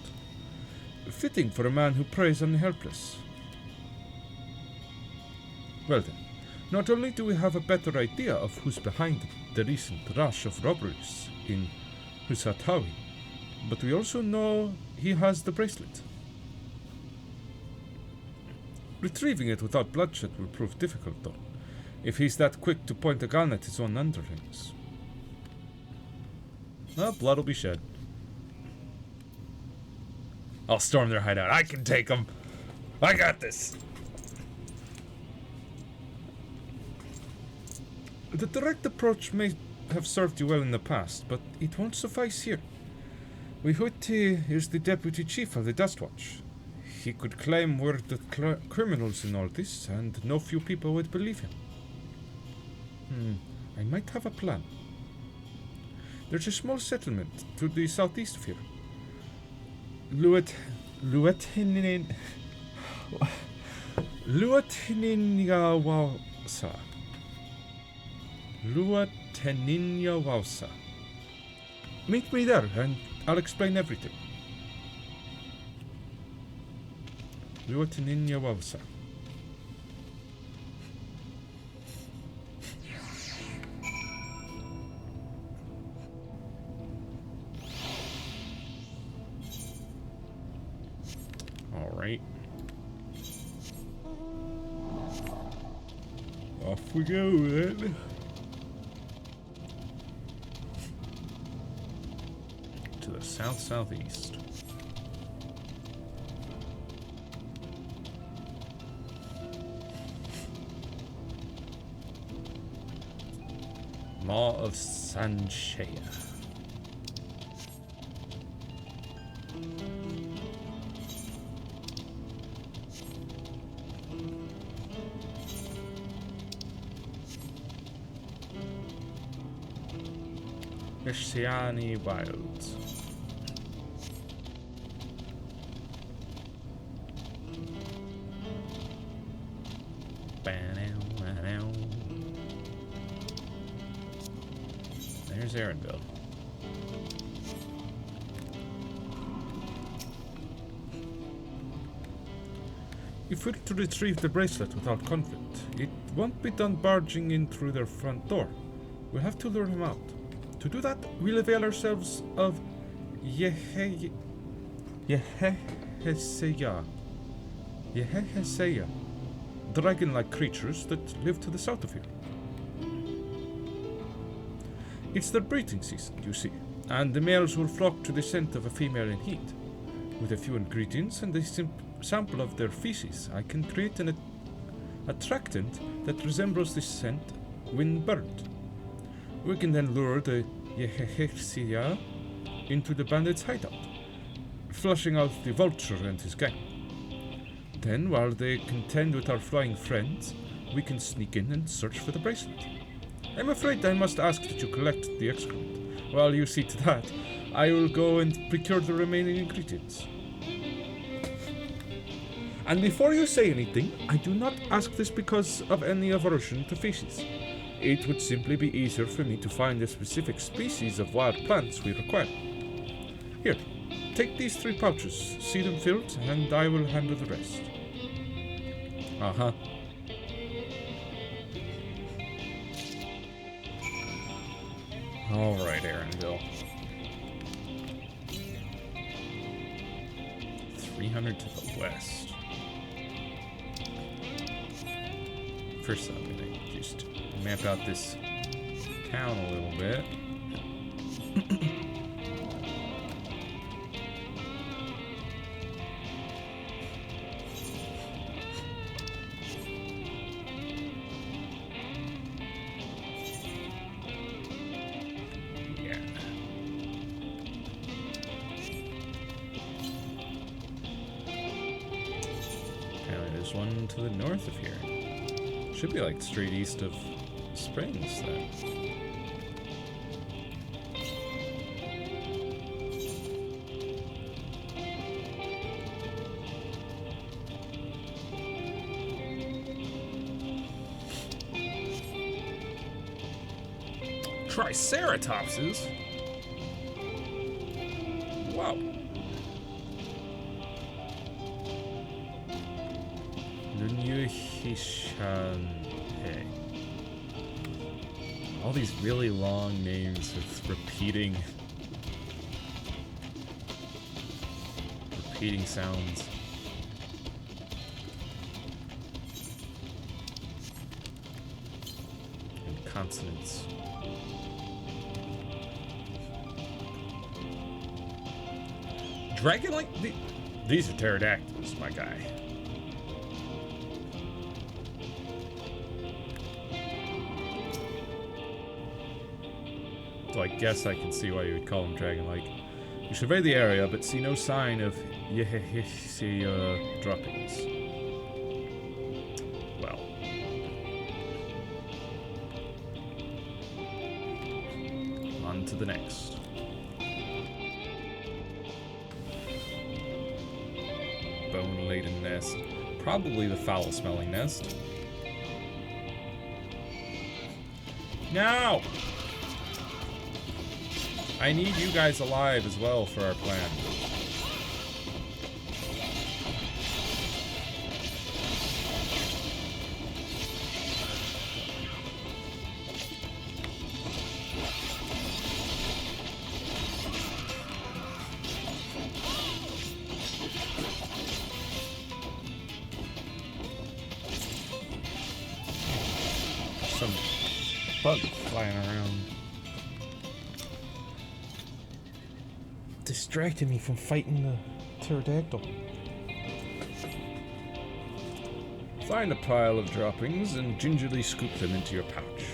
Fitting for a man who preys on the helpless. Well then, not only do we have a better idea of who's behind the recent rush of robberies in Husatawi, But we also know he has the bracelet. Retrieving it without bloodshed will prove difficult, though, if he's that quick to point a gun at his own underlings. Well, blood will be shed. I'll storm their hideout. I can take them. I got this. The direct approach may have served you well in the past, but it won't suffice here. Wihuti is the deputy chief of the Dustwatch. He could claim we're the criminals in all this, and no few people would believe him. I might have a plan. There's a small settlement to the southeast of here. Luateninyawasa. Meet me there, and I'll explain everything. Luateninyawasa. Alright. Off we go then. To the south-southeast. Maw of Sanshaya. Ishiani Wilds. There's Aaronville. If we're to retrieve the bracelet without conflict, it won't be done barging in through their front door. We'll have to lure him out. To do that, we'll avail ourselves of Yeheseya, dragon-like creatures that live to the south of here. It's their breeding season, you see, and the males will flock to the scent of a female in heat. With a few ingredients and a sample of their feces, I can create an attractant that resembles the scent when burned. We can then lure the Yeheseya into the bandits' hideout, flushing out the vulture and his gang. Then, while they contend with our flying friends, we can sneak in and search for the bracelet. I'm afraid I must ask that you collect the excrement. While you see to that, I will go and procure the remaining ingredients. And before you say anything, I do not ask this because of any aversion to feces. It would simply be easier for me to find the specific species of wild plants we require. Here, take these 3 pouches, see them filled, and I will handle the rest. Uh-huh. Alright, Aaronville. 300 to the west. First, I'm gonna just map out this town a little bit. One to the north of here. Should be like straight east of Springs then. Triceratopses? Wow. All these really long names with repeating eating sounds. And consonants. Dragon-like? These are pterodactyls, my guy. So I guess I can see why you would call them dragon-like. You survey the area, but see no sign of Yehehesea droppings. Well. On to the next. Bone-laden nest. Probably the foul-smelling nest. No! I need you guys alive as well for our plan. Some bugs flying around. Distracted me from fighting the pterodactyl. Find a pile of droppings and gingerly scoop them into your pouch.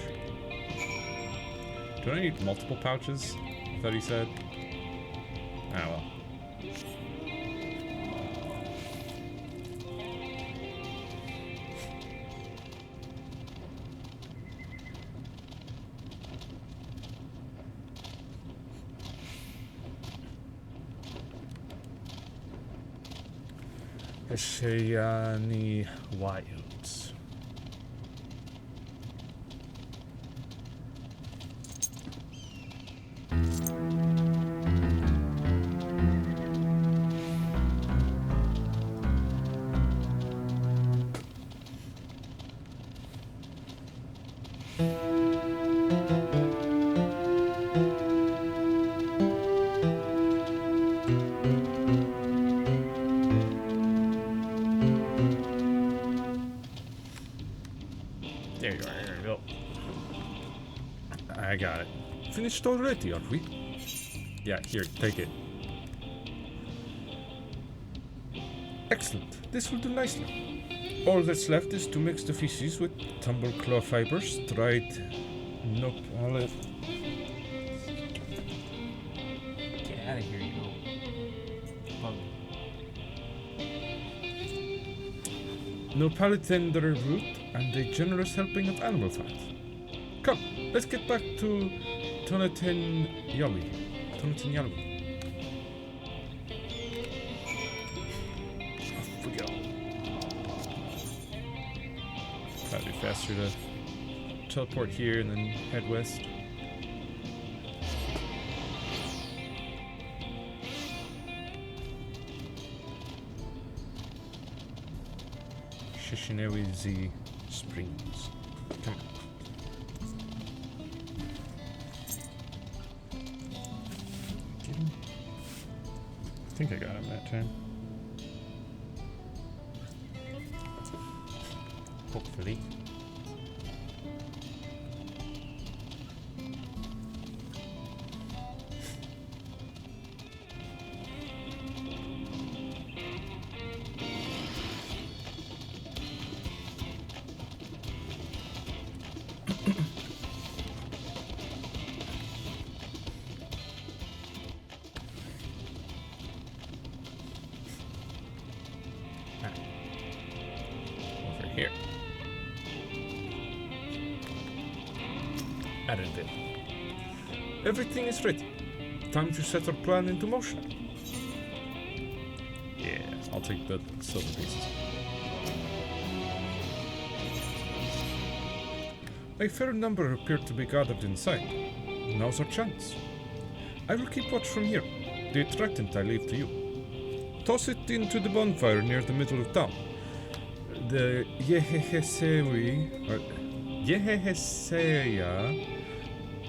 Do I need multiple pouches? I thought he said. Ah, well. Oceani Wilds. There you are, there you go. I got it. Finished already, aren't we? Yeah, here, take it. Excellent. This will do nicely. All that's left is to mix the feces with tumble claw fibers, dried nopal. Get out of here, you bug. Nopalitender root and a generous helping of animal fat. Come, let's get back to Tonaten Yawi. Off we go. Probably faster to teleport here and then head west. Shishinewizi Springs. Come on. Get him. I think I got him that time. Hopefully. Over here. Added it. Everything is ready. Time to set our plan into motion. Yeah, I'll take the silver pieces. A fair number appear to be gathered inside. Now's our chance. I will keep watch from here. The attractant I leave to you. Toss it into the bonfire near the middle of town. The Yehehesea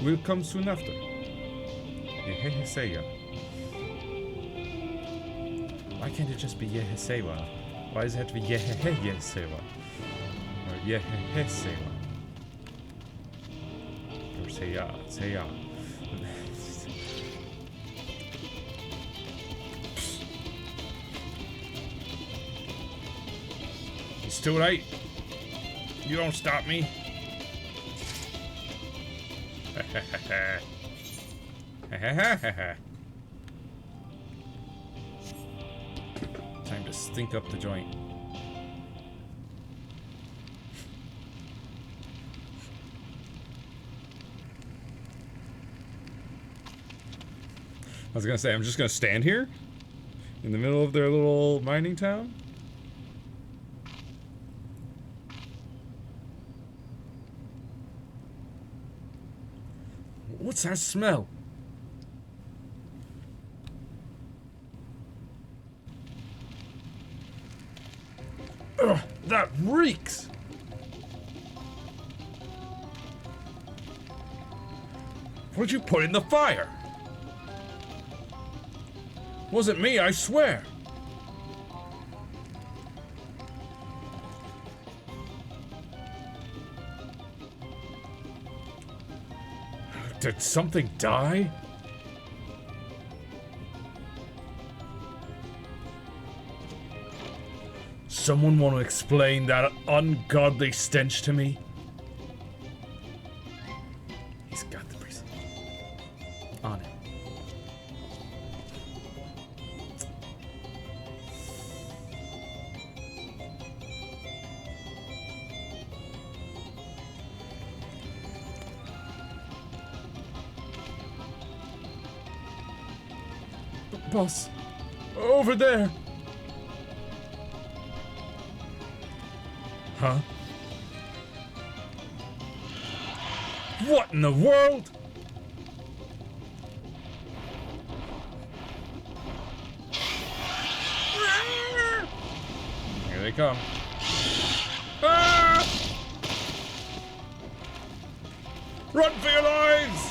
will come soon after. Yehehesea. I Why can't it just be Yehesewa? Why does it have to be Yehesewa? Or Yehesewa? Or Seya. It's too late. You don't stop me. Time to stink up the joint. I was gonna say, I'm just gonna stand here in the middle of their little mining town. What's that smell? Ugh, that reeks! What'd you put in the fire? Wasn't me, I swear. Did something die? Someone want to explain that ungodly stench to me? He's got the bracelet. On it. Boss, over there. Huh? What in the world? Here they come. Ah! Run for your lives!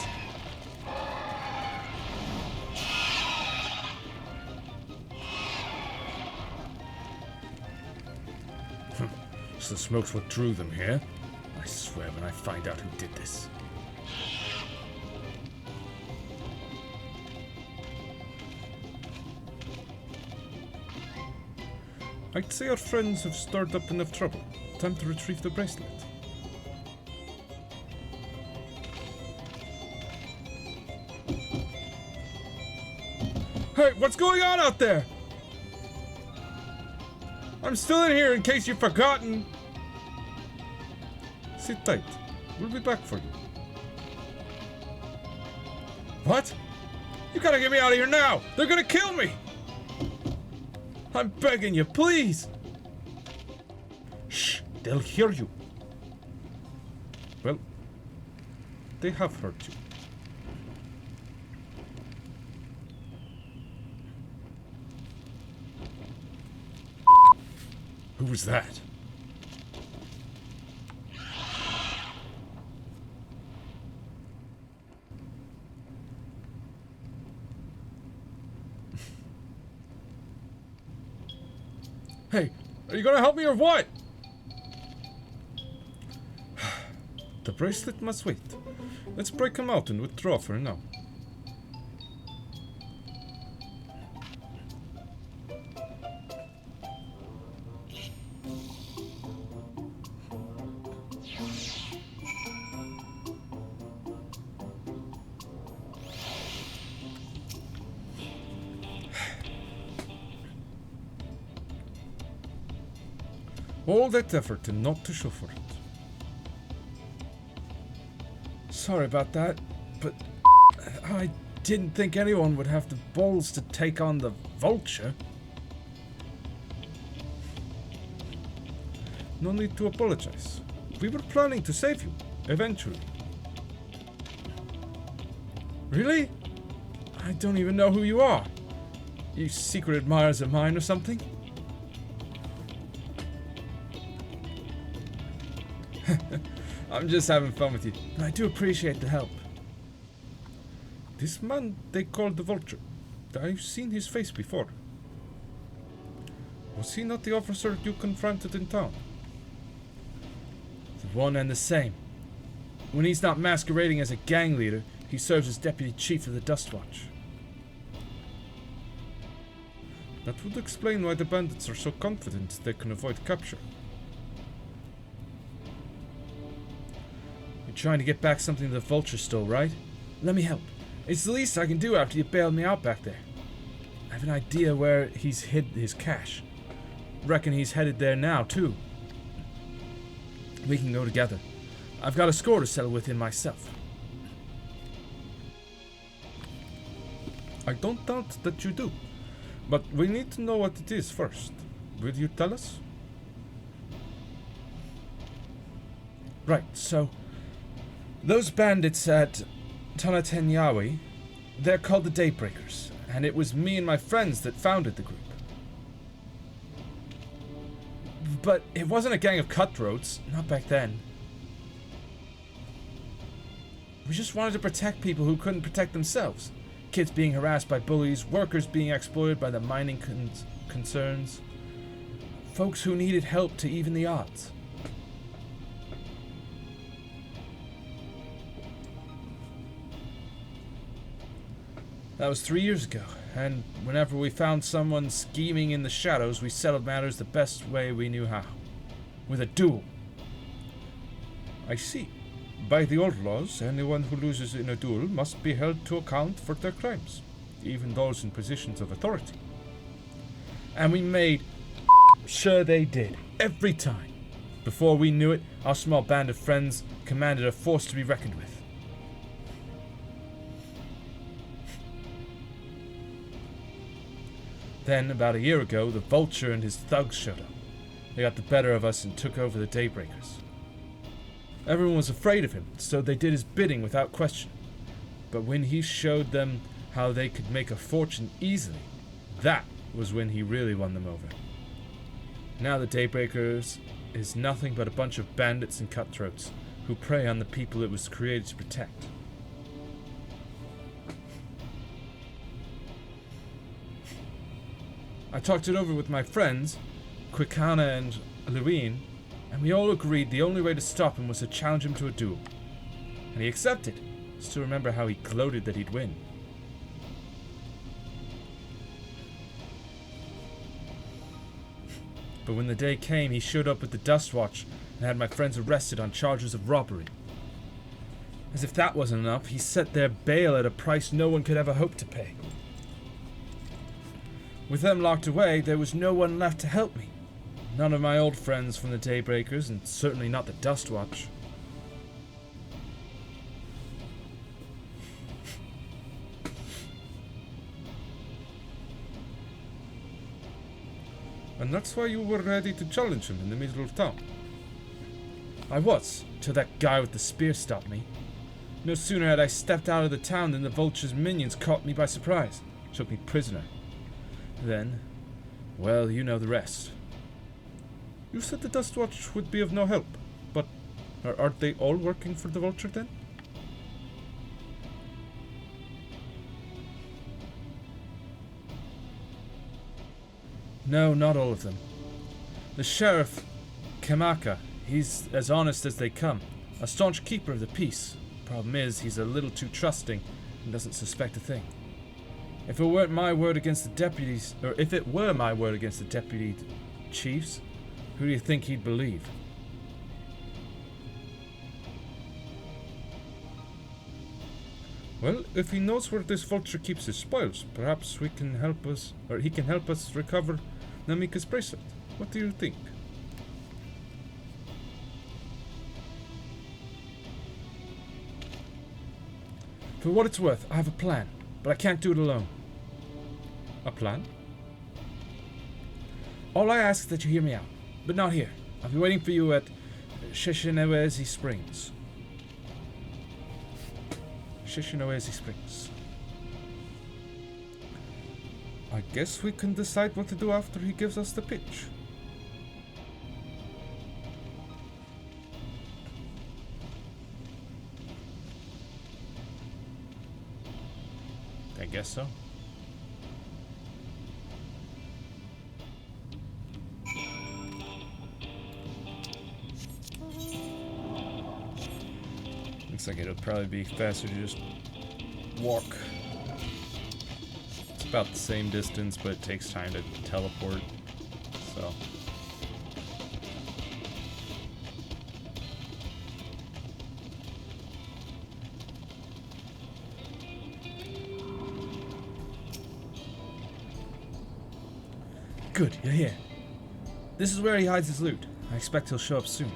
So the smoke's what drew them here? I swear when I find out who did this. I'd say our friends have stirred up enough trouble. Time to retrieve the bracelet. Hey, what's going on out there? I'm still in here in case you've forgotten. Sit tight. We'll be back for you. What? You gotta get me out of here now! They're gonna kill me! I'm begging you, please! Shh, they'll hear you. Well, they have heard you. Who was that? Hey, are you gonna help me or what? The bracelet must wait. Let's break him out and withdraw for now. All that effort and not to show for it. Sorry about that, but I didn't think anyone would have the balls to take on the vulture. No need to apologize. We were planning to save you, eventually. Really? I don't even know who you are. You secret admirers of mine or something? I'm just having fun with you, but I do appreciate the help. This man they call the Vulture. I've seen his face before. Was he not the officer you confronted in town? The one and the same. When he's not masquerading as a gang leader, he serves as deputy chief of the Dustwatch. That would explain why the bandits are so confident they can avoid capture. You're trying to get back something the Vulture stole, right? Let me help. It's the least I can do after you bailed me out back there. I have an idea where he's hid his cash. Reckon he's headed there now, too. We can go together. I've got a score to settle with him myself. I don't doubt that you do. But we need to know what it is first. Will you tell us? Right, so those bandits at Tanatenyawi, they're called the Daybreakers, and it was me and my friends that founded the group. But it wasn't a gang of cutthroats, not back then. We just wanted to protect people who couldn't protect themselves. Kids being harassed by bullies, workers being exploited by the mining concerns, folks who needed help to even the odds. That was 3 years ago, and whenever we found someone scheming in the shadows, we settled matters the best way we knew how. With a duel. I see. By the old laws, anyone who loses in a duel must be held to account for their crimes, even those in positions of authority. And we made sure they did, every time. Before we knew it, our small band of friends commanded a force to be reckoned with. Then, about a year ago, the Vulture and his thugs showed up. They got the better of us and took over the Daybreakers. Everyone was afraid of him, so they did his bidding without question. But when he showed them how they could make a fortune easily, that was when he really won them over. Now the Daybreakers is nothing but a bunch of bandits and cutthroats who prey on the people it was created to protect. I talked it over with my friends, Quicana and Lewin, and we all agreed the only way to stop him was to challenge him to a duel. And he accepted. Still remember how he gloated that he'd win. But when the day came, he showed up with the Dustwatch and had my friends arrested on charges of robbery. As if that wasn't enough, he set their bail at a price no one could ever hope to pay. With them locked away, there was no one left to help me. None of my old friends from the Daybreakers, and certainly not the Dustwatch. And that's why you were ready to challenge him in the middle of town. I was, till that guy with the spear stopped me. No sooner had I stepped out of the town than the Vulture's minions caught me by surprise, took me prisoner. Then, well, you know the rest. You said the Dustwatch would be of no help, but aren't they all working for the Vulture then? No, not all of them. The sheriff, Kamaka, he's as honest as they come, a staunch keeper of the peace. Problem is, he's a little too trusting and doesn't suspect a thing. If it weren't my word against the deputies, or if it were my word against the deputy chiefs, who do you think he'd believe? Well, if he knows where this Vulture keeps his spoils, perhaps we can help us, or he can help us recover Namika's bracelet. What do you think? For what it's worth, I have a plan, but I can't do it alone. A plan? All I ask is that you hear me out, but not here. I'll be waiting for you at Shishinawezi Springs. Shishinawezi Springs. I guess we can decide what to do after he gives us the pitch. I guess so. Looks like it'll probably be faster to just walk. It's about the same distance, but it takes time to teleport. So. Good, you're here. This is where he hides his loot. I expect he'll show up soon.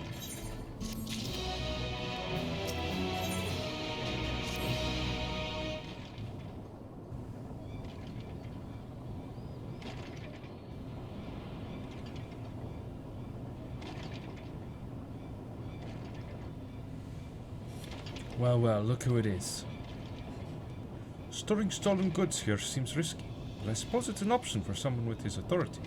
Well, well, look who it is. Storing stolen goods here seems risky, but I suppose it's an option for someone with his authority.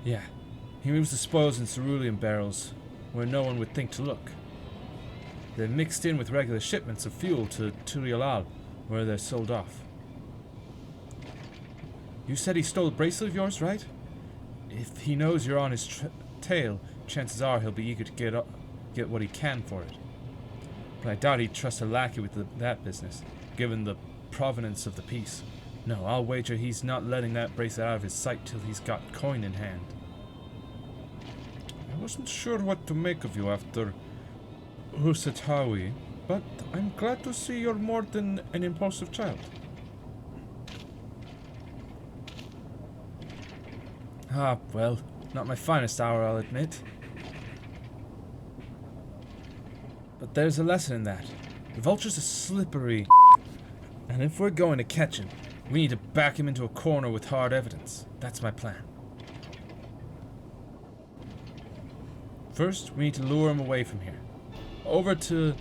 Yeah, he moves the spoils in cerulean barrels where no one would think to look. They're mixed in with regular shipments of fuel to Turialal, where they're sold off. You said he stole a bracelet of yours, right? If he knows you're on his tail, chances are he'll be eager to get what he can for it. But I doubt he'd trust a lackey with that business, given the provenance of the piece. No, I'll wager he's not letting that bracelet out of his sight till he's got coin in hand. I wasn't sure what to make of you after Husatawi, but I'm glad to see you're more than an impulsive child. Ah, well, not my finest hour, I'll admit. But there's a lesson in that. The vulture's a slippery, and if we're going to catch him, we need to back him into a corner with hard evidence. That's my plan. First, we need to lure him away from here. Over to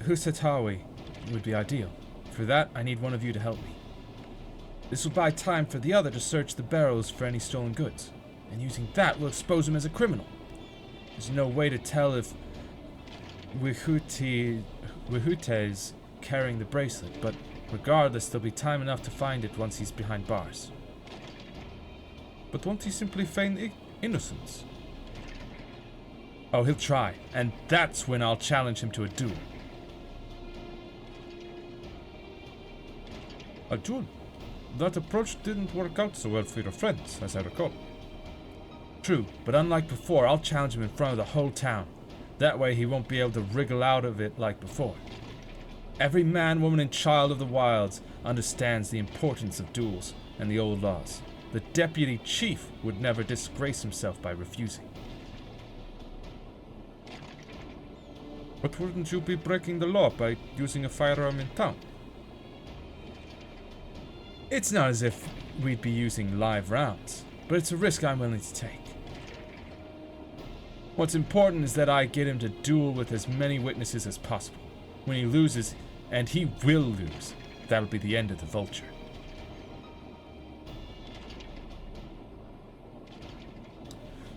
Husatawi would be ideal. For that, I need one of you to help me. This will buy time for the other to search the barrels for any stolen goods, and using that will expose him as a criminal. There's no way to tell if Wihute's carrying the bracelet, but regardless, there'll be time enough to find it once he's behind bars. But won't he simply feign innocence? Oh, he'll try, and that's when I'll challenge him to a duel. A duel? That approach didn't work out so well for your friends, as I recall. True, but unlike before, I'll challenge him in front of the whole town. That way he won't be able to wriggle out of it like before. Every man, woman, and child of the wilds understands the importance of duels and the old laws. The deputy chief would never disgrace himself by refusing. But wouldn't you be breaking the law by using a firearm in town? It's not as if we'd be using live rounds, but it's a risk I'm willing to take. What's important is that I get him to duel with as many witnesses as possible. When he loses, and he will lose, that'll be the end of the vulture.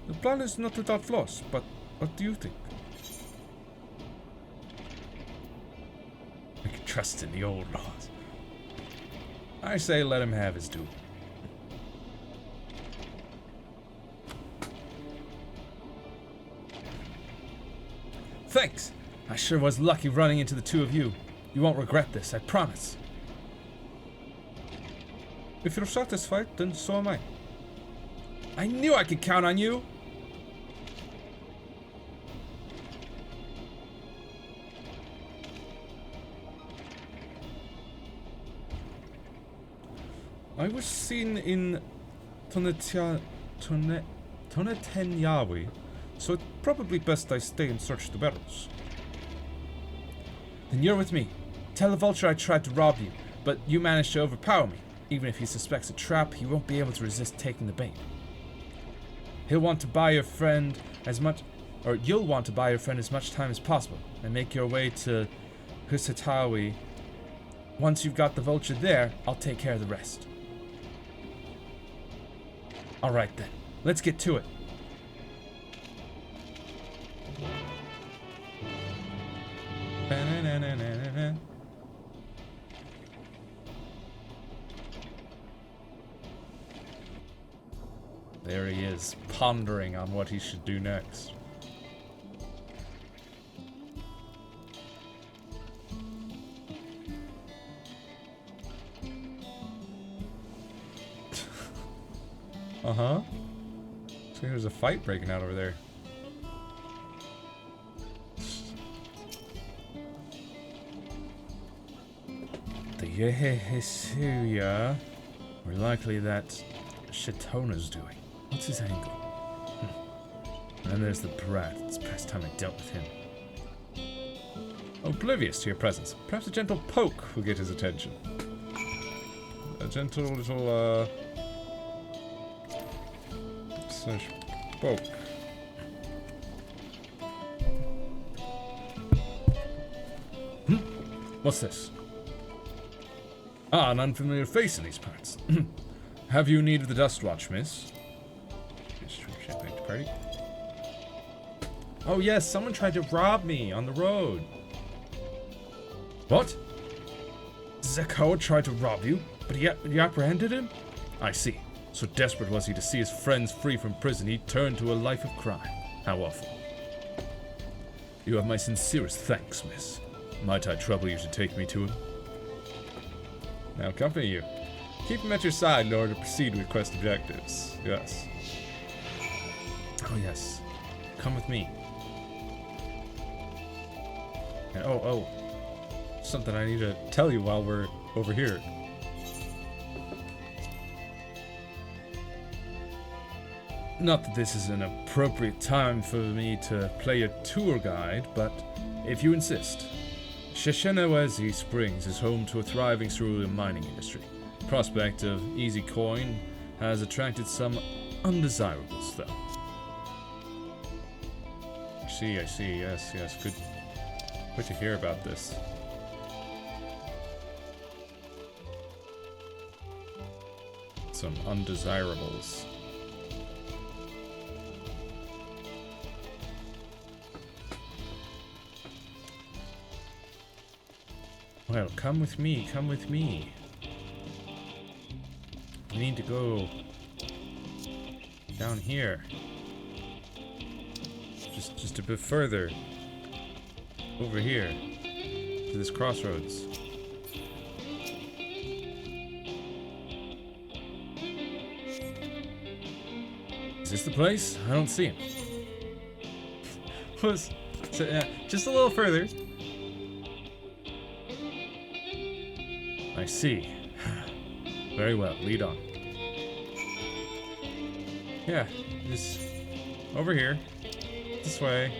The plan is not without flaws, but what do you think? I can trust in the old laws. I say let him have his duel. Thanks! I sure was lucky running into the two of you. You won't regret this, I promise. If you're satisfied, then so am I. I knew I could count on you! I was seen in Tonetenyawi, so it's probably best I stay and search the barrels. Then you're with me. Tell the vulture I tried to rob you, but you managed to overpower me. Even if he suspects a trap, he won't be able to resist taking the bait. He'll want to buy your friend as much, or you'll want to buy your friend as much time as possible, and make your way to Husatawi. Once you've got the vulture there, I'll take care of the rest. Alright then, let's get to it. There he is, pondering on what he should do next. Uh-huh. So there's a fight breaking out over there. The Yehesuya were likely that Shatona's doing. What's his angle? And then there's the brat. It's past time I dealt with him. Oblivious to your presence. Perhaps a gentle poke will get his attention. A gentle little, slash poke. What's this? Ah, an unfamiliar face in these parts. Have you need of the Dust Watch, miss? Champagne to party. Oh yes, someone tried to rob me on the road. What? Zakawa tried to rob you, but you apprehended him? I see. So desperate was he to see his friends free from prison, he turned to a life of crime. How awful. You have my sincerest thanks, miss. Might I trouble you to take me to him? Now accompany you. Keep him at your side in order to proceed with quest objectives. Yes. Oh yes. Come with me. And oh. Something I need to tell you while we're over here. Not that this is an appropriate time for me to play a tour guide, but if you insist. Sheshenawezi Springs is home to a thriving cerulean mining industry. Prospect of easy coin has attracted some undesirables, though. I see, yes, good to hear about this. Some undesirables. Well, come with me. We need to go down here. Just a bit further. Over here. To this crossroads. Is this the place? I don't see him. Just a little further. I see. Very well, lead on. Yeah, just over here. This way.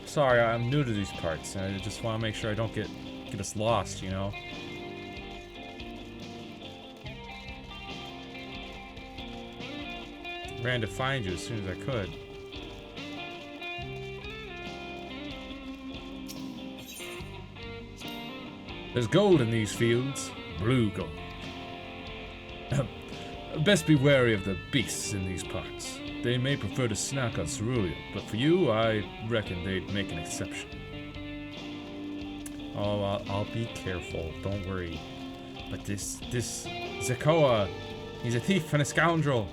Sorry, I'm new to these parts. I just want to make sure I don't get us lost, you know? Ran to find you as soon as I could. There's gold in these fields. Blue gold. Best be wary of the beasts in these parts. They may prefer to snack on cerulean, but for you, I reckon they'd make an exception. Oh, I'll be careful. Don't worry. But this Zakawa, he's a thief and a scoundrel.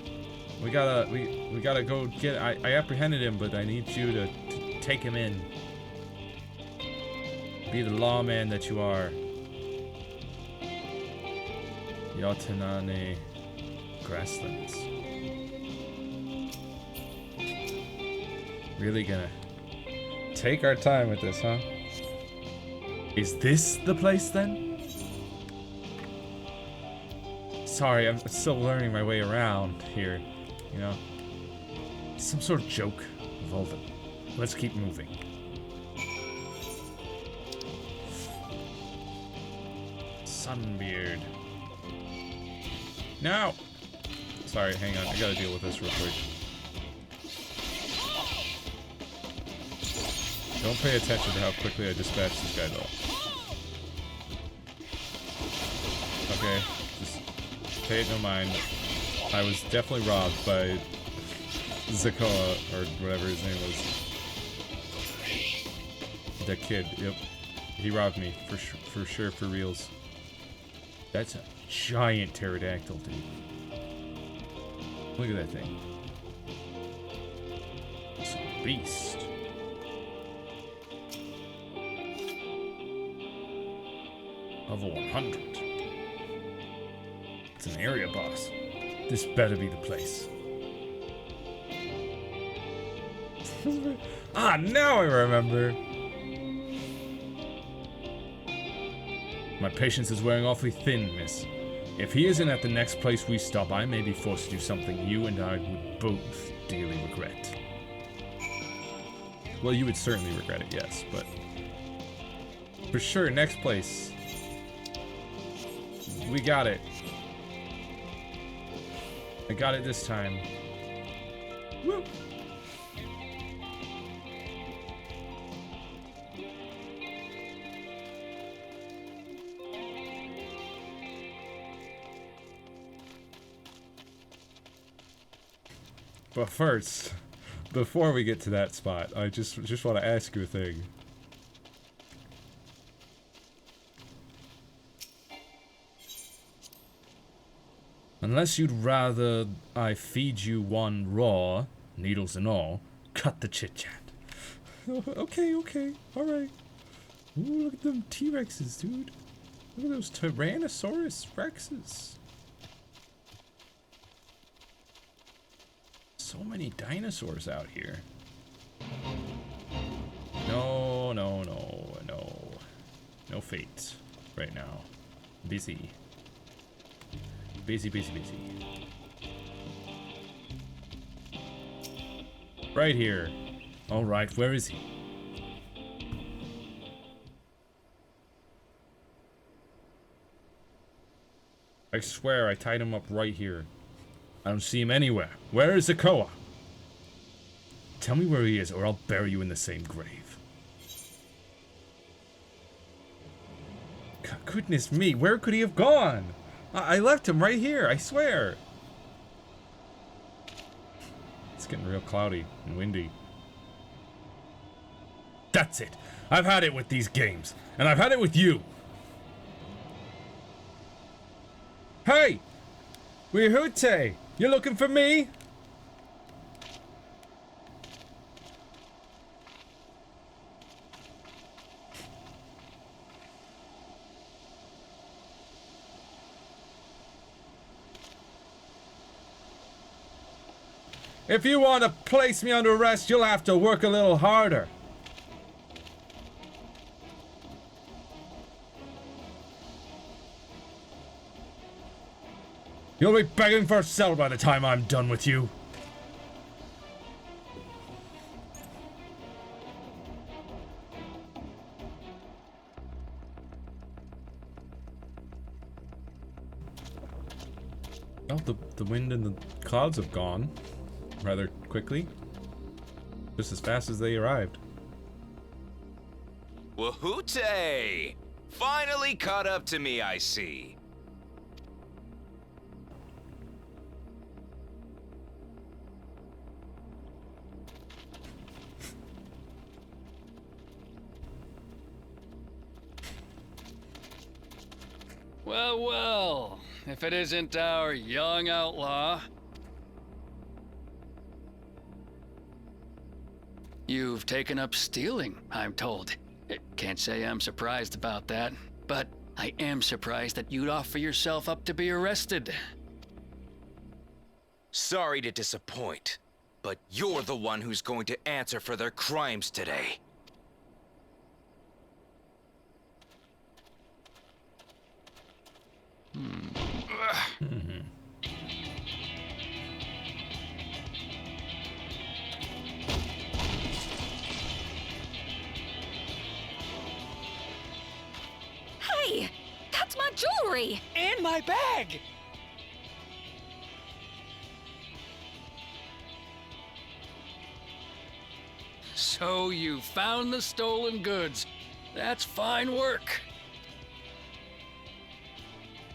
We gotta go get. I apprehended him, but I need you to take him in. Be the lawman that you are. Yatanane Grasslands. Really gonna take our time with this, huh? is this the place then? Sorry, I'm still learning my way around here, you know? Some sort of joke. Volvin. Let's keep moving. Sunbeard. No! Sorry, hang on. I gotta deal with this real quick. Don't pay attention to how quickly I dispatch this guy, though. Okay, just pay it no mind. I was definitely robbed by Zakoa, or whatever his name was. That kid, yep. He robbed me, for sure, for reals. That's a giant pterodactyl, dude. Look at that thing. It's a beast. Level 100. It's an area boss. This better be the place. Now I remember. My patience is wearing awfully thin, miss. If he isn't at the next place we stop, I may be forced to do something you and I would both dearly regret. Well, you would certainly regret it, yes, but for sure, next place. We got it. I got it this time. Woo! But first, before we get to that spot, I just want to ask you a thing. Unless you'd rather I feed you one raw, needles and all, cut the chit-chat. Okay, alright. Ooh, look at them T-Rexes, dude. Look at those Tyrannosaurus Rexes. So many dinosaurs out here. No. No fate right now. Busy. Busy. Right here. Alright, where is he? I swear I tied him up right here. I don't see him anywhere. Where is Zakoa? Tell me where he is, or I'll bury you in the same grave. Goodness me, where could he have gone? I left him right here, I swear. It's getting real cloudy and windy. That's it. I've had it with these games, and I've had it with you. Hey! Wihute! You looking for me? If you want to place me under arrest, you'll have to work a little harder. You'll be begging for a cell by the time I'm done with you. Oh, the wind and the clouds have gone rather quickly. Just as fast as they arrived. Wahoote! Finally caught up to me, I see. Well, if it isn't our young outlaw. You've taken up stealing, I'm told. Can't say I'm surprised about that, but I am surprised that you'd offer yourself up to be arrested. Sorry to disappoint, but you're the one who's going to answer for their crimes today. Hey, that's my jewelry! And my bag! So you found the stolen goods. That's fine work.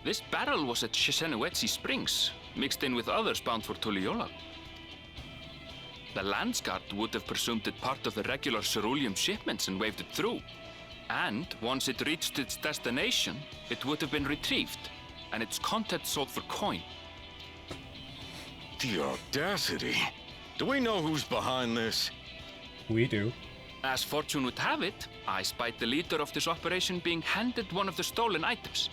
This barrel was at Shisenuetsi Springs, mixed in with others bound for Tuliyola. The Landsguard would have presumed it part of the regular ceruleum shipments and waved it through. And once it reached its destination, it would have been retrieved, and its contents sold for coin. The audacity. Do we know who's behind this? We do. As fortune would have it, I spied the leader of this operation being handed one of the stolen items.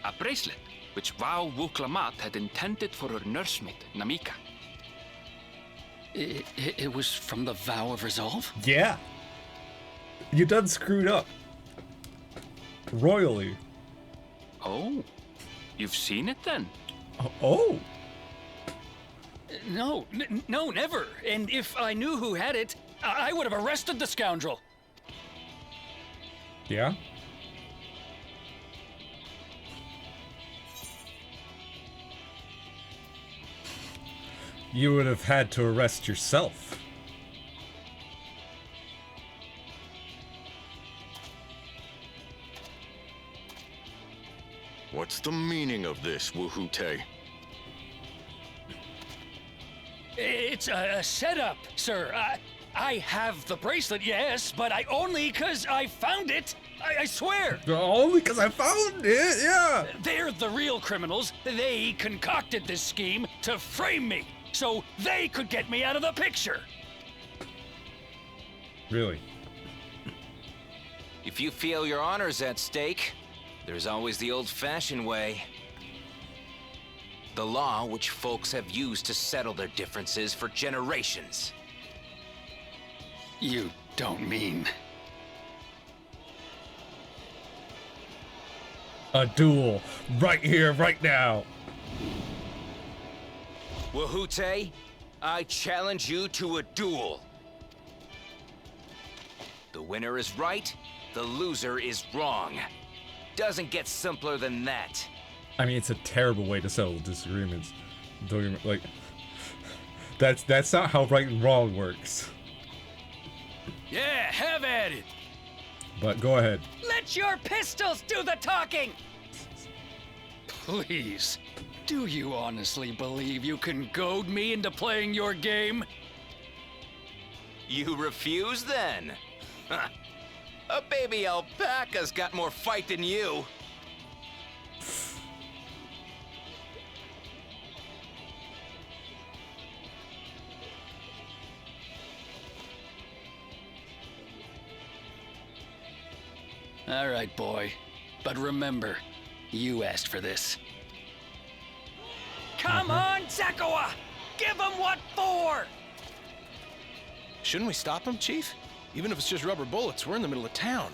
A bracelet which Vau Wuklamat had intended for her nursemaid, Namika. It was from the Vow of Resolve? Yeah. You done screwed up. Royally. Oh, you've seen it then? Oh. No, no, never. And if I knew who had it, I would have arrested the scoundrel. Yeah? You would have had to arrest yourself. What's the meaning of this, Wuhute? It's a setup, sir. I have the bracelet, yes, but I only because I found it. I swear. Only because I found it, yeah. They're the real criminals. They concocted this scheme to frame me, so they could get me out of the picture. Really? If you feel your honor's at stake, there's always the old-fashioned way. The law which folks have used to settle their differences for generations. You don't mean... A duel. Right here, right now. Wuhute, I challenge you to a duel. The winner is right, the loser is wrong. Doesn't get simpler than that. I mean, it's a terrible way to settle disagreements. Don't you, like, that's not how right and wrong works. Yeah, have at it. But go ahead. Let your pistols do the talking! Please, do you honestly believe you can goad me into playing your game? You refuse then? Huh. A baby alpaca's got more fight than you. All right, boy. But remember, you asked for this. Come on, Zakawa! Give him what for! Shouldn't we stop him, Chief? Even if it's just rubber bullets, we're in the middle of town.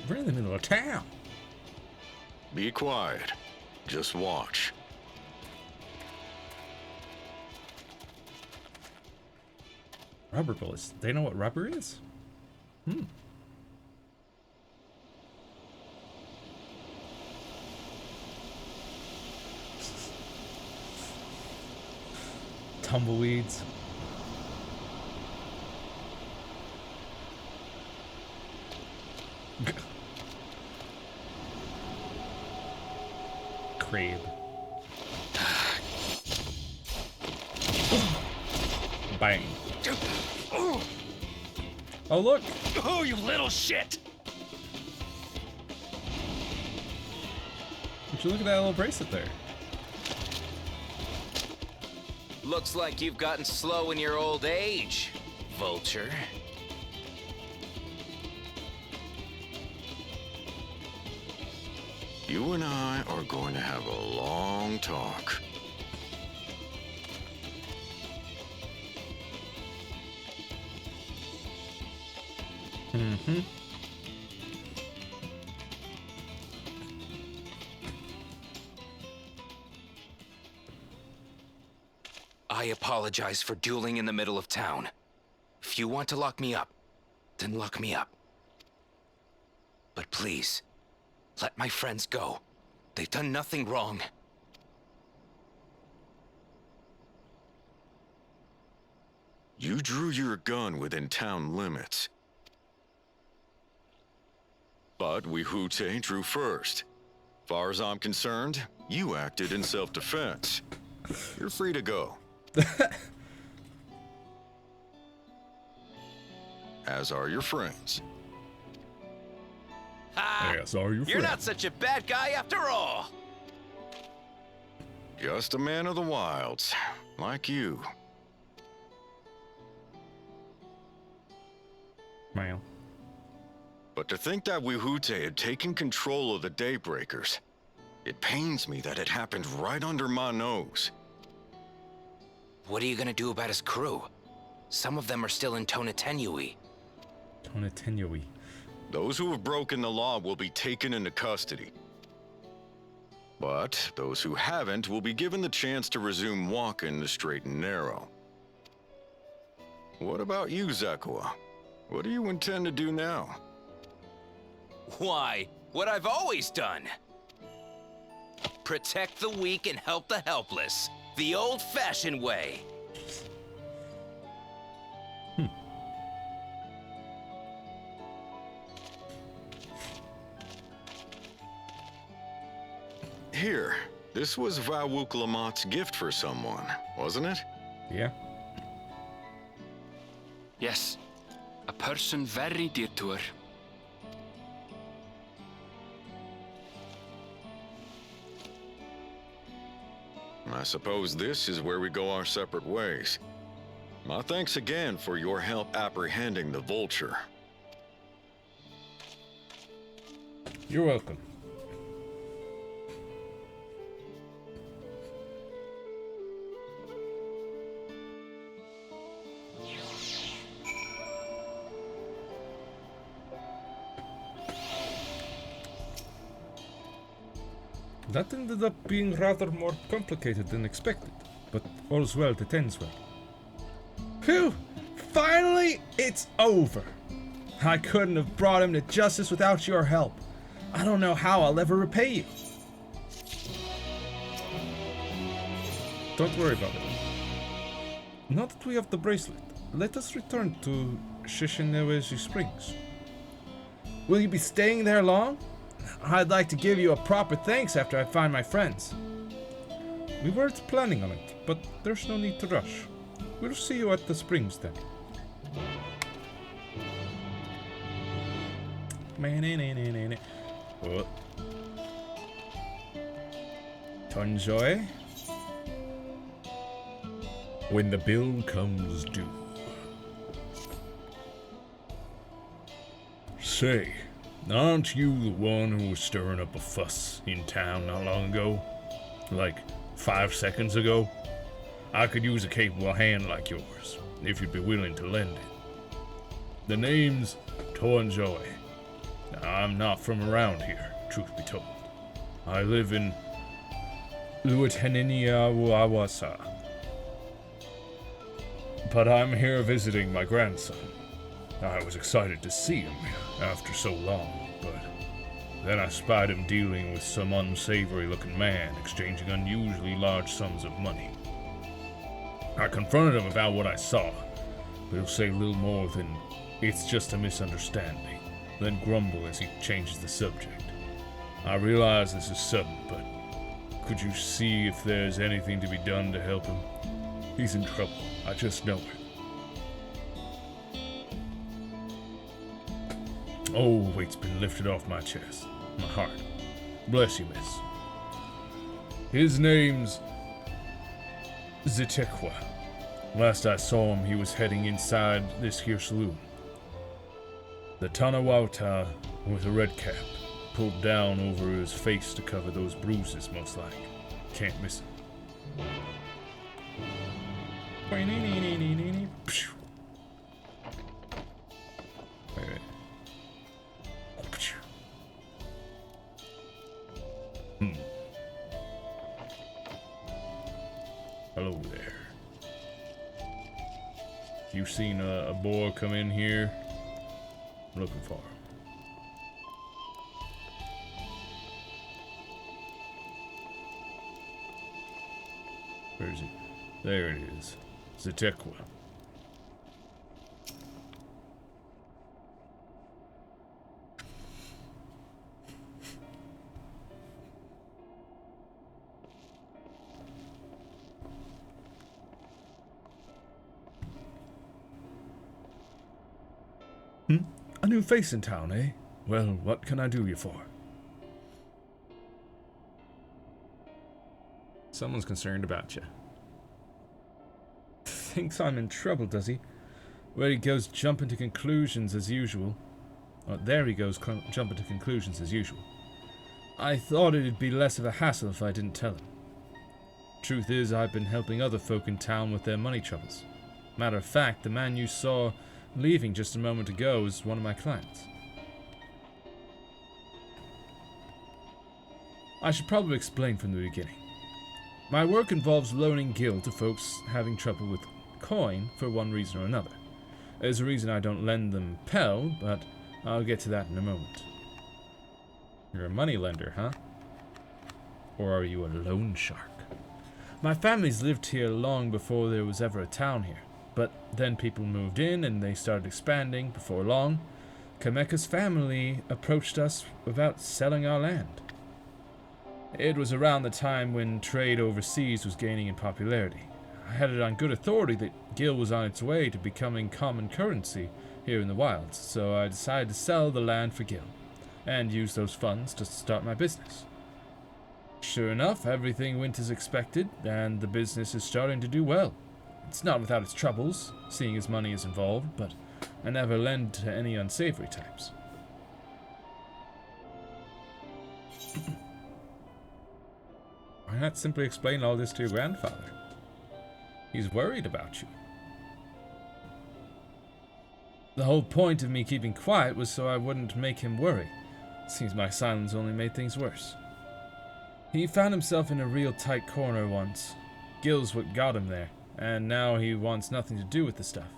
We're in the middle of town. Be quiet. Just watch. Rubber bullets. They know what rubber is? Hmm. Tumbleweeds. Crave. Bang. Oh, look. Oh, you little shit! Would you look at that little bracelet there? Looks like you've gotten slow in your old age, Vulture. You and I are going to have a long talk. Mm-hmm. I apologize for dueling in the middle of town. If you want to lock me up, then lock me up. But please, let my friends go. They've done nothing wrong. You drew your gun within town limits. But Wuhute drew first. Far as I'm concerned, you acted in self-defense. You're free to go. As are your friends. Ha! Yes, are you You're friends? not such a bad guy after all. Just a man of the wilds, like you. Wow. But to think that Wuhute had taken control of the Daybreakers, It pains me that it happened right under my nose. What are you gonna do about his crew? Some of them are still in Tonatenui. Tonatenui. Those who have broken the law will be taken into custody. But those who haven't will be given the chance to resume walking the straight and narrow. What about you, Zekua? What do you intend to do now? Why, what I've always done. Protect the weak and help the helpless. The old-fashioned way. Here, this was Vawuk Lamott's gift for someone, wasn't it? Yeah. Yes, a person very dear to her. I suppose this is where we go our separate ways. My thanks again for your help apprehending the vulture. You're welcome. That ended up being rather more complicated than expected, but all's well that ends well. Phew! Finally, it's over! I couldn't have brought him to justice without your help. I don't know how I'll ever repay you. Don't worry about it. Now that we have the bracelet, let us return to Shishineweji Springs. Will you be staying there long? I'd like to give you a proper thanks after I find my friends. We weren't planning on it, but there's no need to rush. We'll see you at the springs then. What? Tonjoy? When the bill comes due. Say, aren't you the one who was stirring up a fuss in town not long ago? Like 5 seconds ago? I could use a capable hand like yours, if you'd be willing to lend it. The name's Tonjoy. I'm not from around here, truth be told. I live in Luateniawawasa. But I'm here visiting my grandson. I was excited to see him after so long, but then I spied him dealing with some unsavory-looking man, exchanging unusually large sums of money. I confronted him about what I saw, but he'll say little more than, "It's just a misunderstanding," then grumble as he changes the subject. I realize this is sudden, but could you see if there's anything to be done to help him? He's in trouble, I just know it. Oh, weight's been lifted off my chest, my heart. Bless you, miss. His name's Zetekwa. Last I saw him, he was heading inside this here saloon. The Tanawauta with a red cap, pulled down over his face to cover those bruises, most like. Can't miss him. Wait. Hello there. You seen a boy come in here? I'm looking for him. Where is he? There it is. Zetekwa. A new face in town, eh? Well, what can I do you for? Someone's concerned about you. Thinks I'm in trouble, does he? Where he goes jumping to conclusions as usual. Oh, there he goes jumping to conclusions as usual. I thought it'd be less of a hassle if I didn't tell him. Truth is, I've been helping other folk in town with their money troubles. Matter of fact, the man you saw leaving just a moment ago is one of my clients. I should probably explain from the beginning. My work involves loaning gil to folks having trouble with coin for one reason or another. There's a reason I don't lend them Pell, but I'll get to that in a moment. You're a money lender, huh? Or are you a loan shark? My family's lived here long before there was ever a town here, but then people moved in and they started expanding. Before long, Kameka's family approached us about selling our land. It was around the time when trade overseas was gaining in popularity. I had it on good authority that gil was on its way to becoming common currency here in the wilds, so I decided to sell the land for gil and use those funds to start my business. Sure enough, everything went as expected, and the business is starting to do well. It's not without its troubles, seeing as money is involved, but I never lend to any unsavory types. Why not simply explain all this to your grandfather? He's worried about you. The whole point of me keeping quiet was so I wouldn't make him worry. Seems my silence only made things worse. He found himself in a real tight corner once. Gil's what got him there, and now he wants nothing to do with the stuff.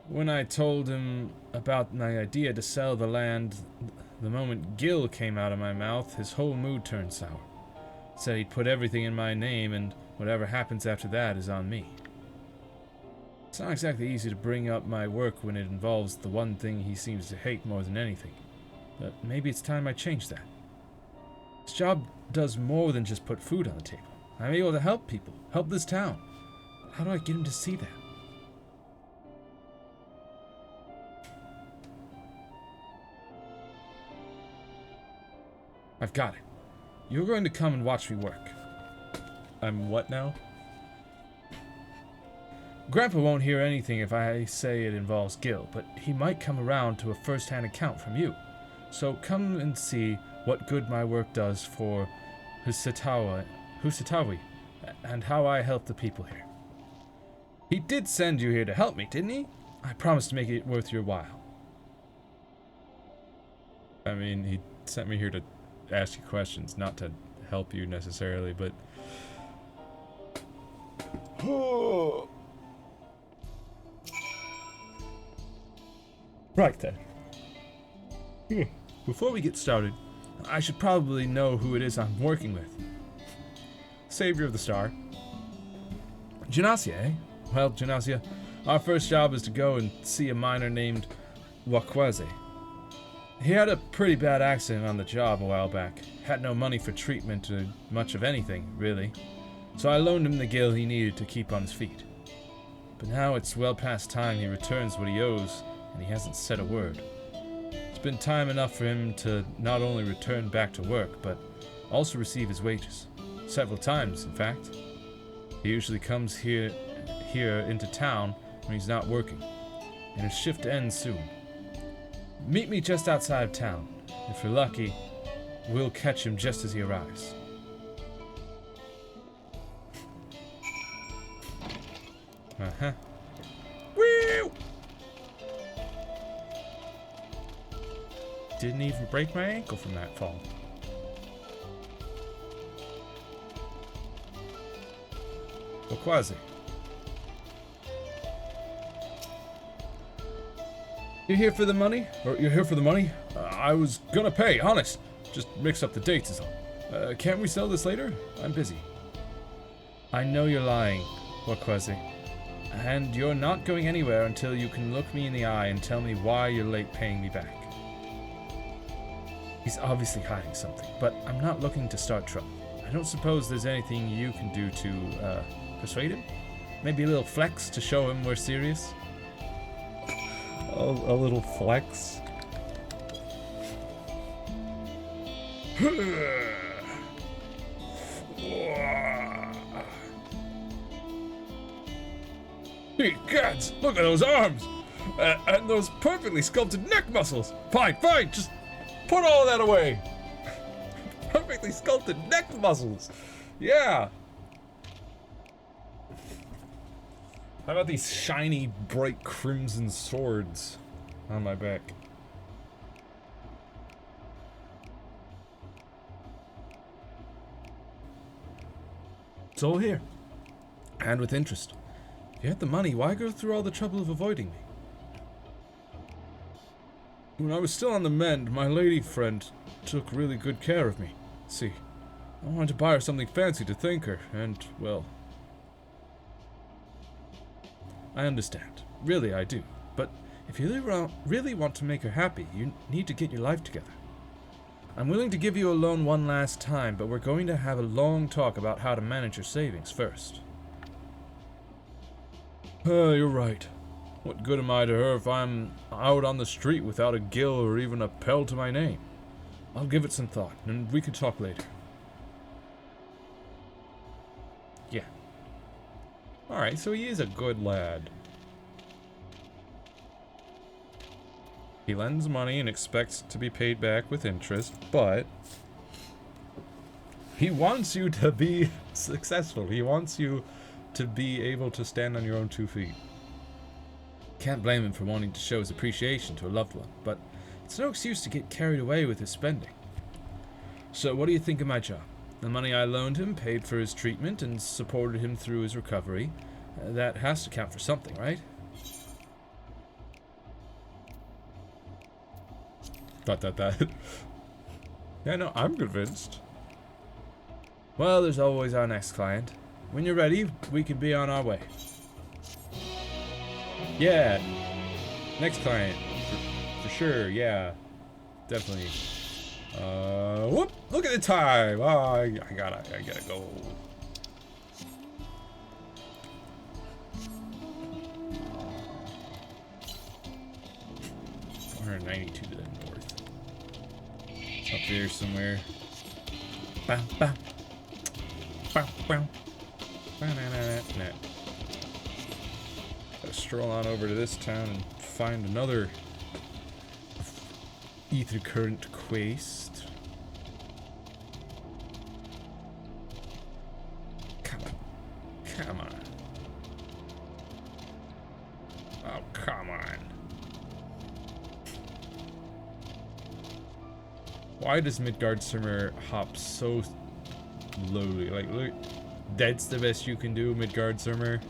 When I told him about my idea to sell the land, the moment Gil came out of my mouth, his whole mood turned sour. Said he'd put everything in my name, and whatever happens after that is on me. It's not exactly easy to bring up my work when it involves the one thing he seems to hate more than anything, but maybe it's time I change that. This job does more than just put food on the table. I'm able to help people, help this town. How do I get him to see that? I've got it. You're going to come and watch me work. I'm what now? Grandpa won't hear anything if I say it involves Gil, but he might come around to a first-hand account from you. So come and see what good my work does for Husatawi, and how I help the people here. He did send you here to help me, didn't he? I promised to make it worth your while. I mean, he sent me here to ask you questions, not to help you necessarily, but... Right then. Before we get started, I should probably know who it is I'm working with. Savior of the Star. Janasia, eh? Well, Janasia, our first job is to go and see a miner named Wakwaze. He had a pretty bad accident on the job a while back. Had no money for treatment or much of anything, really. So I loaned him the gil he needed to keep on his feet. But now it's well past time he returns what he owes, and he hasn't said a word. It's been time enough for him to not only return back to work, but also receive his wages. Several times, in fact. He usually comes here into town when he's not working, and his shift ends soon. Meet me just outside of town. If we're lucky, we'll catch him just as he arrives. Uh-huh. Woo! Didn't even break my ankle from that fall. Wakwaze. You here for the money? Or you're here for the money? I was gonna pay, honest. Just mix up the dates is all. Can't we sell this later? I'm busy. I know you're lying, Wakwaze. And you're not going anywhere until you can look me in the eye and tell me why you're late paying me back. He's obviously hiding something, but I'm not looking to start trouble. I don't suppose there's anything you can do to, persuade him? Maybe a little flex to show him we're serious? A little flex? Hey, cats! Look at those arms! And those perfectly sculpted neck muscles. Fine, fine, just put all that away. Perfectly sculpted neck muscles. Yeah. How about these shiny, bright crimson swords on my back? It's all here. And with interest. If you had the money, why go through all the trouble of avoiding me? When I was still on the mend, my lady friend took really good care of me. See, I wanted to buy her something fancy to thank her, and, well... I understand. Really, I do. But if you really want to make her happy, you need to get your life together. I'm willing to give you a loan one last time, but we're going to have a long talk about how to manage your savings first. You're right. What good am I to her if I'm out on the street without a gill or even a pell to my name? I'll give it some thought, and we can talk later. Yeah. Alright, so he is a good lad. He lends money and expects to be paid back with interest, but he wants you to be successful. He wants you to be able to stand on your own 2 feet. Can't blame him for wanting to show his appreciation to a loved one, but it's no excuse to get carried away with his spending. So what do you think of my job? The money I loaned him paid for his treatment and supported him through his recovery. That has to count for something, right? Dot. Yeah, no, I'm convinced. Well, there's always our next client. When you're ready, we can be on our way. Yeah. Next client. For sure, yeah. Definitely. Whoop! Look at the time! Oh, I gotta go. $492 to the north. It's up there somewhere. Bow, bow. Bow, bow. Nah. Gotta stroll on over to this town and find another ether current quest. Come on. Oh, come on. Why does Midgardsormr hop so slowly? Like, look, that's the best you can do, Midgardsormr.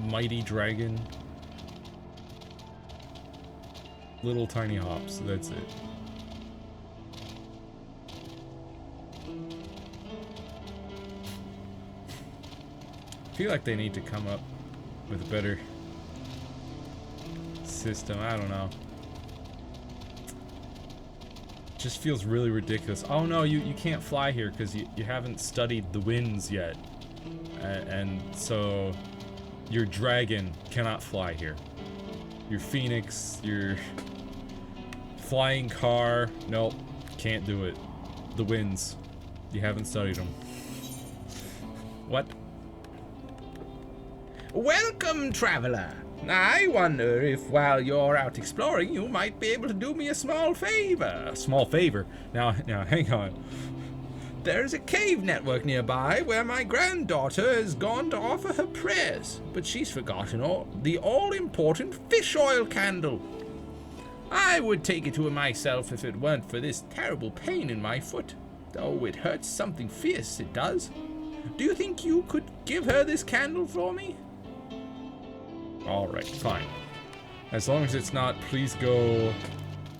Mighty dragon. Little tiny hops, that's it. I feel like they need to come up with a better system, I don't know. Just feels really ridiculous. Oh no, you can't fly here because you haven't studied the winds yet. And so your dragon cannot fly here. Your phoenix, your flying car, nope, can't do it. The winds, you haven't studied them. What? Welcome, traveler. I wonder if while you're out exploring, you might be able to do me a small favor. A small favor? Now, hang on. There's a cave network nearby where my granddaughter has gone to offer her prayers, but she's forgotten the all-important fish oil candle. I would take it to her myself if it weren't for this terrible pain in my foot. Oh, it hurts something fierce, it does. Do you think you could give her this candle for me? Alright, fine. As long as it's not, please go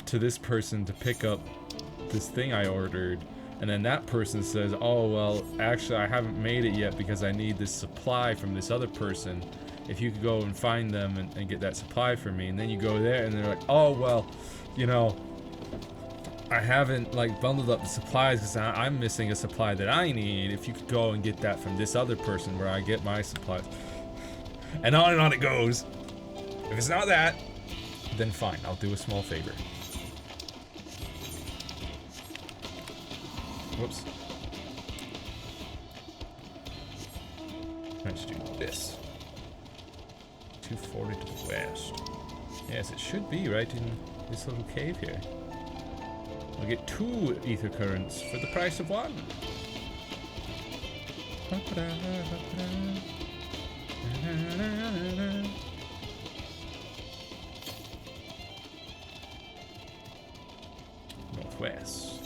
to this person to pick up this thing I ordered, and then that person says, oh, well, actually I haven't made it yet because I need this supply from this other person. If you could go and find them and get that supply for me, and then you go there and they're like, oh, well, you know, I haven't, like, bundled up the supplies because I'm missing a supply that I need. If you could go and get that from this other person where I get my supplies. And on it goes. If it's not that, then fine, I'll do a small favor. Whoops. Let's do this. 240 to the west. Yes, it should be right in this little cave here. We'll get 2 ether currents for the price of 1. Northwest.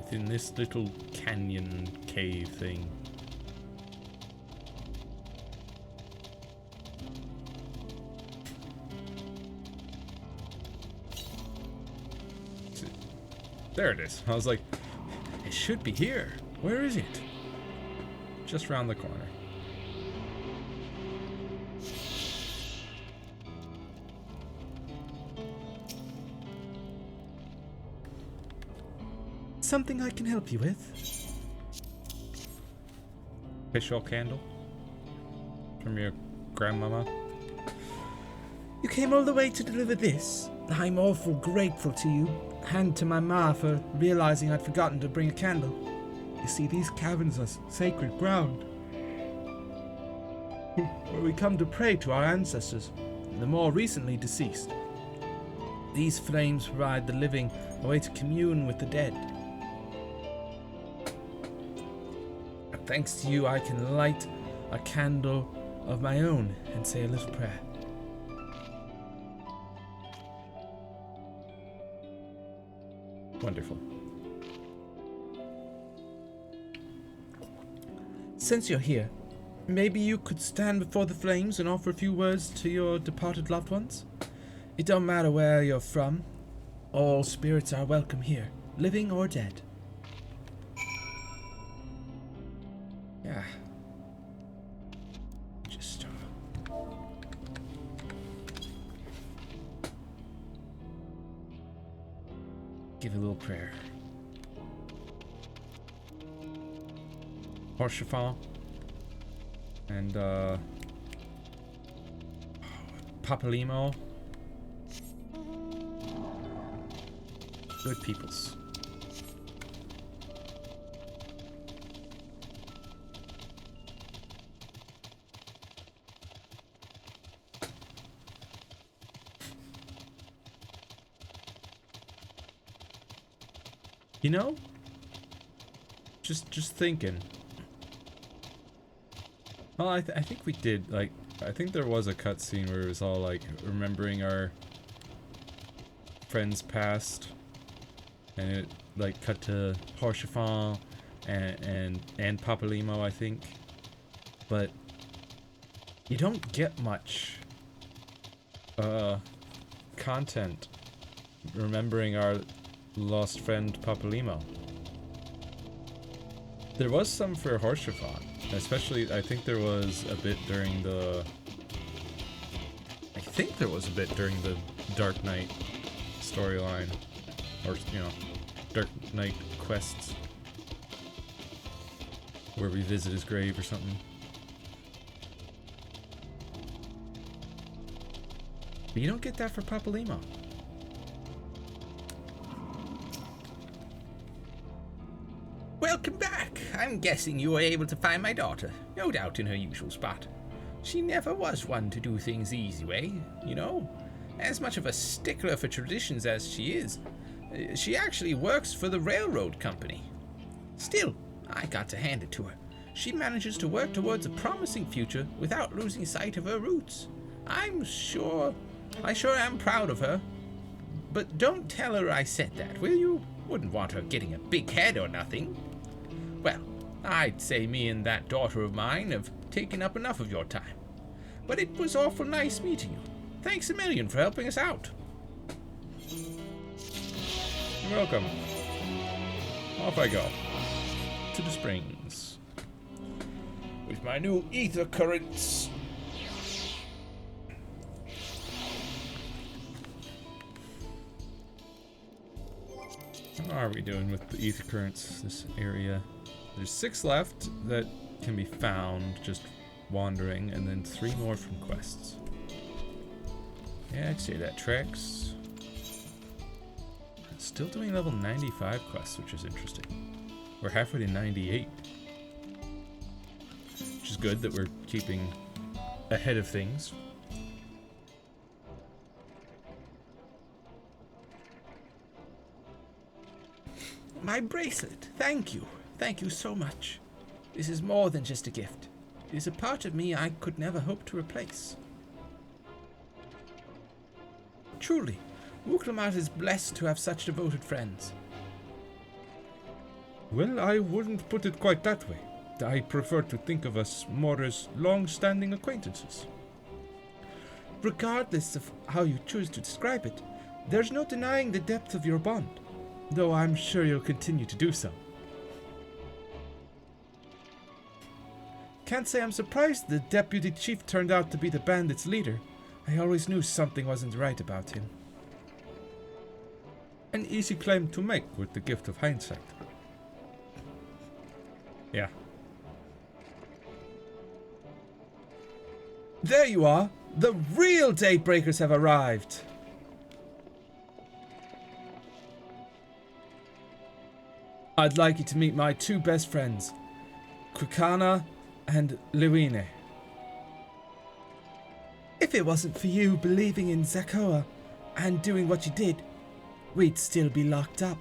Within this little canyon cave thing. There it is. I was like, it should be here. Where is it? Just around the corner. Something I can help you with? Fish oil candle from your grandmama. You came all the way to deliver this. I'm awful grateful to you, and to my ma for realizing I'd forgotten to bring a candle. You see, these caverns are sacred ground, where we come to pray to our ancestors, the more recently deceased. These flames provide the living a way to commune with the dead. Thanks to you, I can light a candle of my own and say a little prayer. Wonderful. Since you're here, maybe you could stand before the flames and offer a few words to your departed loved ones? It don't matter where you're from. All spirits are welcome here, living or dead. Yeah. Just give a little prayer. Horsefall and Papalimo. Good peoples. You know, just thinking. Well, I think we did, like, I think there was a cutscene where it was all, like, remembering our friends past, and it, like, cut to Horsefall and Papalimo, I think, but you don't get much, content remembering our lost friend Papalimo. There was some for Horsefall. Especially, I think there was a bit during the... Dark Knight storyline. Or, you know, Dark Knight quests. Where we visit his grave or something. But you don't get that for Papalimo. Welcome back. I'm guessing you were able to find my daughter. No doubt in her usual spot. She never was one to do things the easy way, you know. As much of a stickler for traditions as she is, she actually works for the railroad company. Still, I got to hand it to her. She manages to work towards a promising future without losing sight of her roots. I sure am proud of her. But don't tell her I said that, will you? Wouldn't want her getting a big head or nothing. Well, I'd say me and that daughter of mine have taken up enough of your time. But it was awful nice meeting you. Thanks a million for helping us out. You're welcome. Off I go. To the springs. With my new ether currents. How are we doing with the ether currents, this area? There's 6 left that can be found just wandering, and then 3 more from quests. Yeah, I'd say that tracks. Still doing level 95 quests, which is interesting. We're halfway to 98. which is good that we're keeping ahead of things. My bracelet. Thank you. Thank you so much. This is more than just a gift. It is a part of me I could never hope to replace. Truly, Wuklamart is blessed to have such devoted friends. Well, I wouldn't put it quite that way. I prefer to think of us more as long-standing acquaintances. Regardless of how you choose to describe it, there's no denying the depth of your bond, though I'm sure you'll continue to do so. Can't say I'm surprised the deputy chief turned out to be the bandits' leader. I always knew something wasn't right about him. An easy claim to make with the gift of hindsight. Yeah. There you are! The real Daybreakers have arrived! I'd like you to meet my two best friends, Quicana and Luine. If it wasn't for you believing in Zakoa and doing what you did, we'd still be locked up.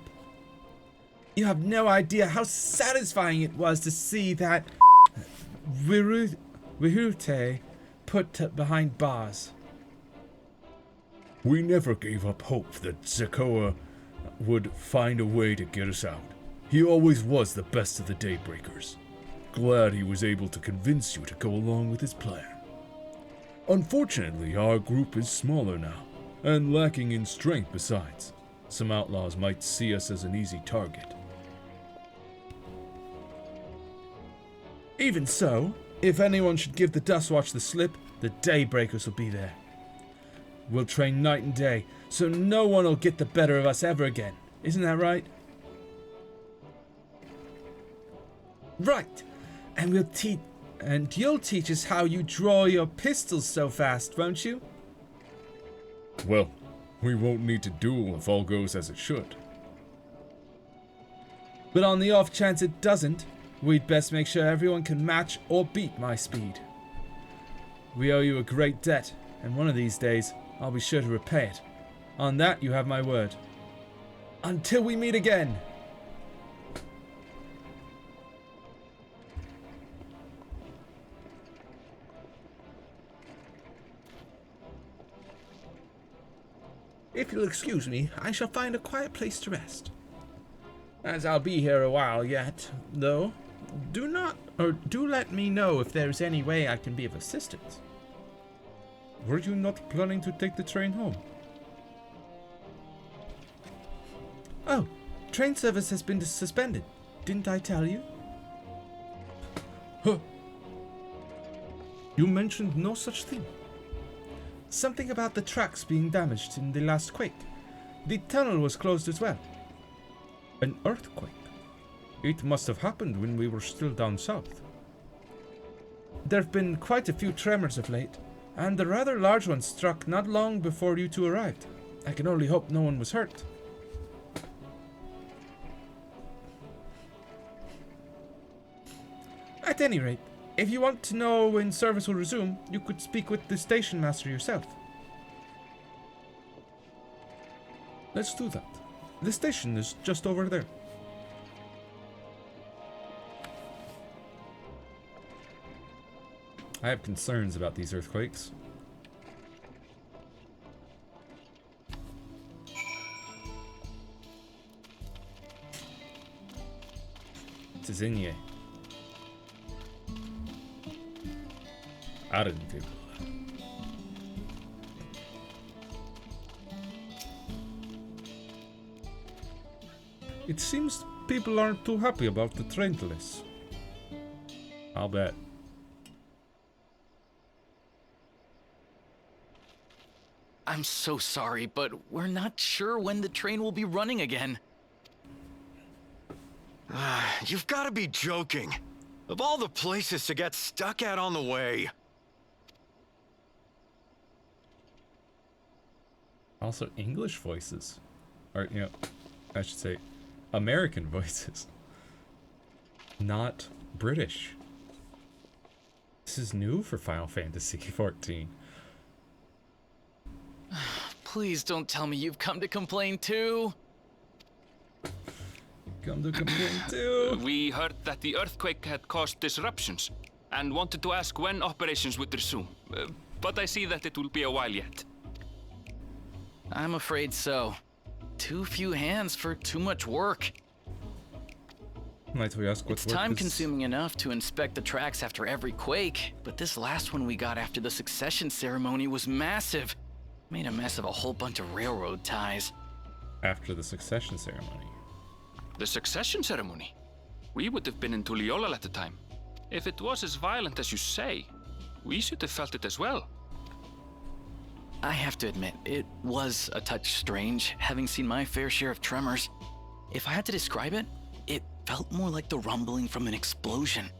You have no idea how satisfying it was to see that Wihute put behind bars. We never gave up hope that Zakoa would find a way to get us out. He always was the best of the Daybreakers. Glad he was able to convince you to go along with his plan. Unfortunately, our group is smaller now, and lacking in strength besides. Some outlaws might see us as an easy target. Even so, if anyone should give the Dustwatch the slip, the Daybreakers will be there. We'll train night and day, so no one will get the better of us ever again. Isn't that right? Right. And you'll teach us how you draw your pistols so fast, won't you? Well, we won't need to duel if all goes as it should. But on the off chance it doesn't, we'd best make sure everyone can match or beat my speed. We owe you a great debt, and one of these days, I'll be sure to repay it. On that, you have my word. Until we meet again! If you'll excuse me, I shall find a quiet place to rest. As I'll be here a while yet, though, do let me know if there's any way I can be of assistance. Were you not planning to take the train home? Oh, train service has been suspended. Didn't I tell you? Huh. You mentioned no such thing. Something about the tracks being damaged in the last quake. The tunnel was closed as well. An earthquake? It must have happened when we were still down south. There have been quite a few tremors of late, and a rather large one struck not long before you two arrived. I can only hope no one was hurt. At any rate, if you want to know when service will resume, you could speak with the station master yourself. Let's do that. The station is just over there. I have concerns about these earthquakes. Tizinye. Arendil. It seems people aren't too happy about the train delays. I'll bet. I'm so sorry, but we're not sure when the train will be running again. You've got to be joking. Of all the places to get stuck at on the way. Also, English voices. Or, you know, I should say, American voices. Not British. This is new for Final Fantasy XIV. Please don't tell me you've come to complain too. Come to complain too. We heard that the earthquake had caused disruptions and wanted to ask when operations would resume. But I see that it will be a while yet. I'm afraid so. Too few hands for too much work. Might we ask what It's work is? time-consuming enough to inspect the tracks after every quake, but this last one we got after the succession ceremony was massive. Made a mess of a whole bunch of railroad ties. After the succession ceremony. The succession ceremony? We would have been in Tuliolal at the time. If it was as violent as you say, we should have felt it as well. I have to admit, it was a touch strange, having seen my fair share of tremors. If I had to describe it, it felt more like the rumbling from an explosion.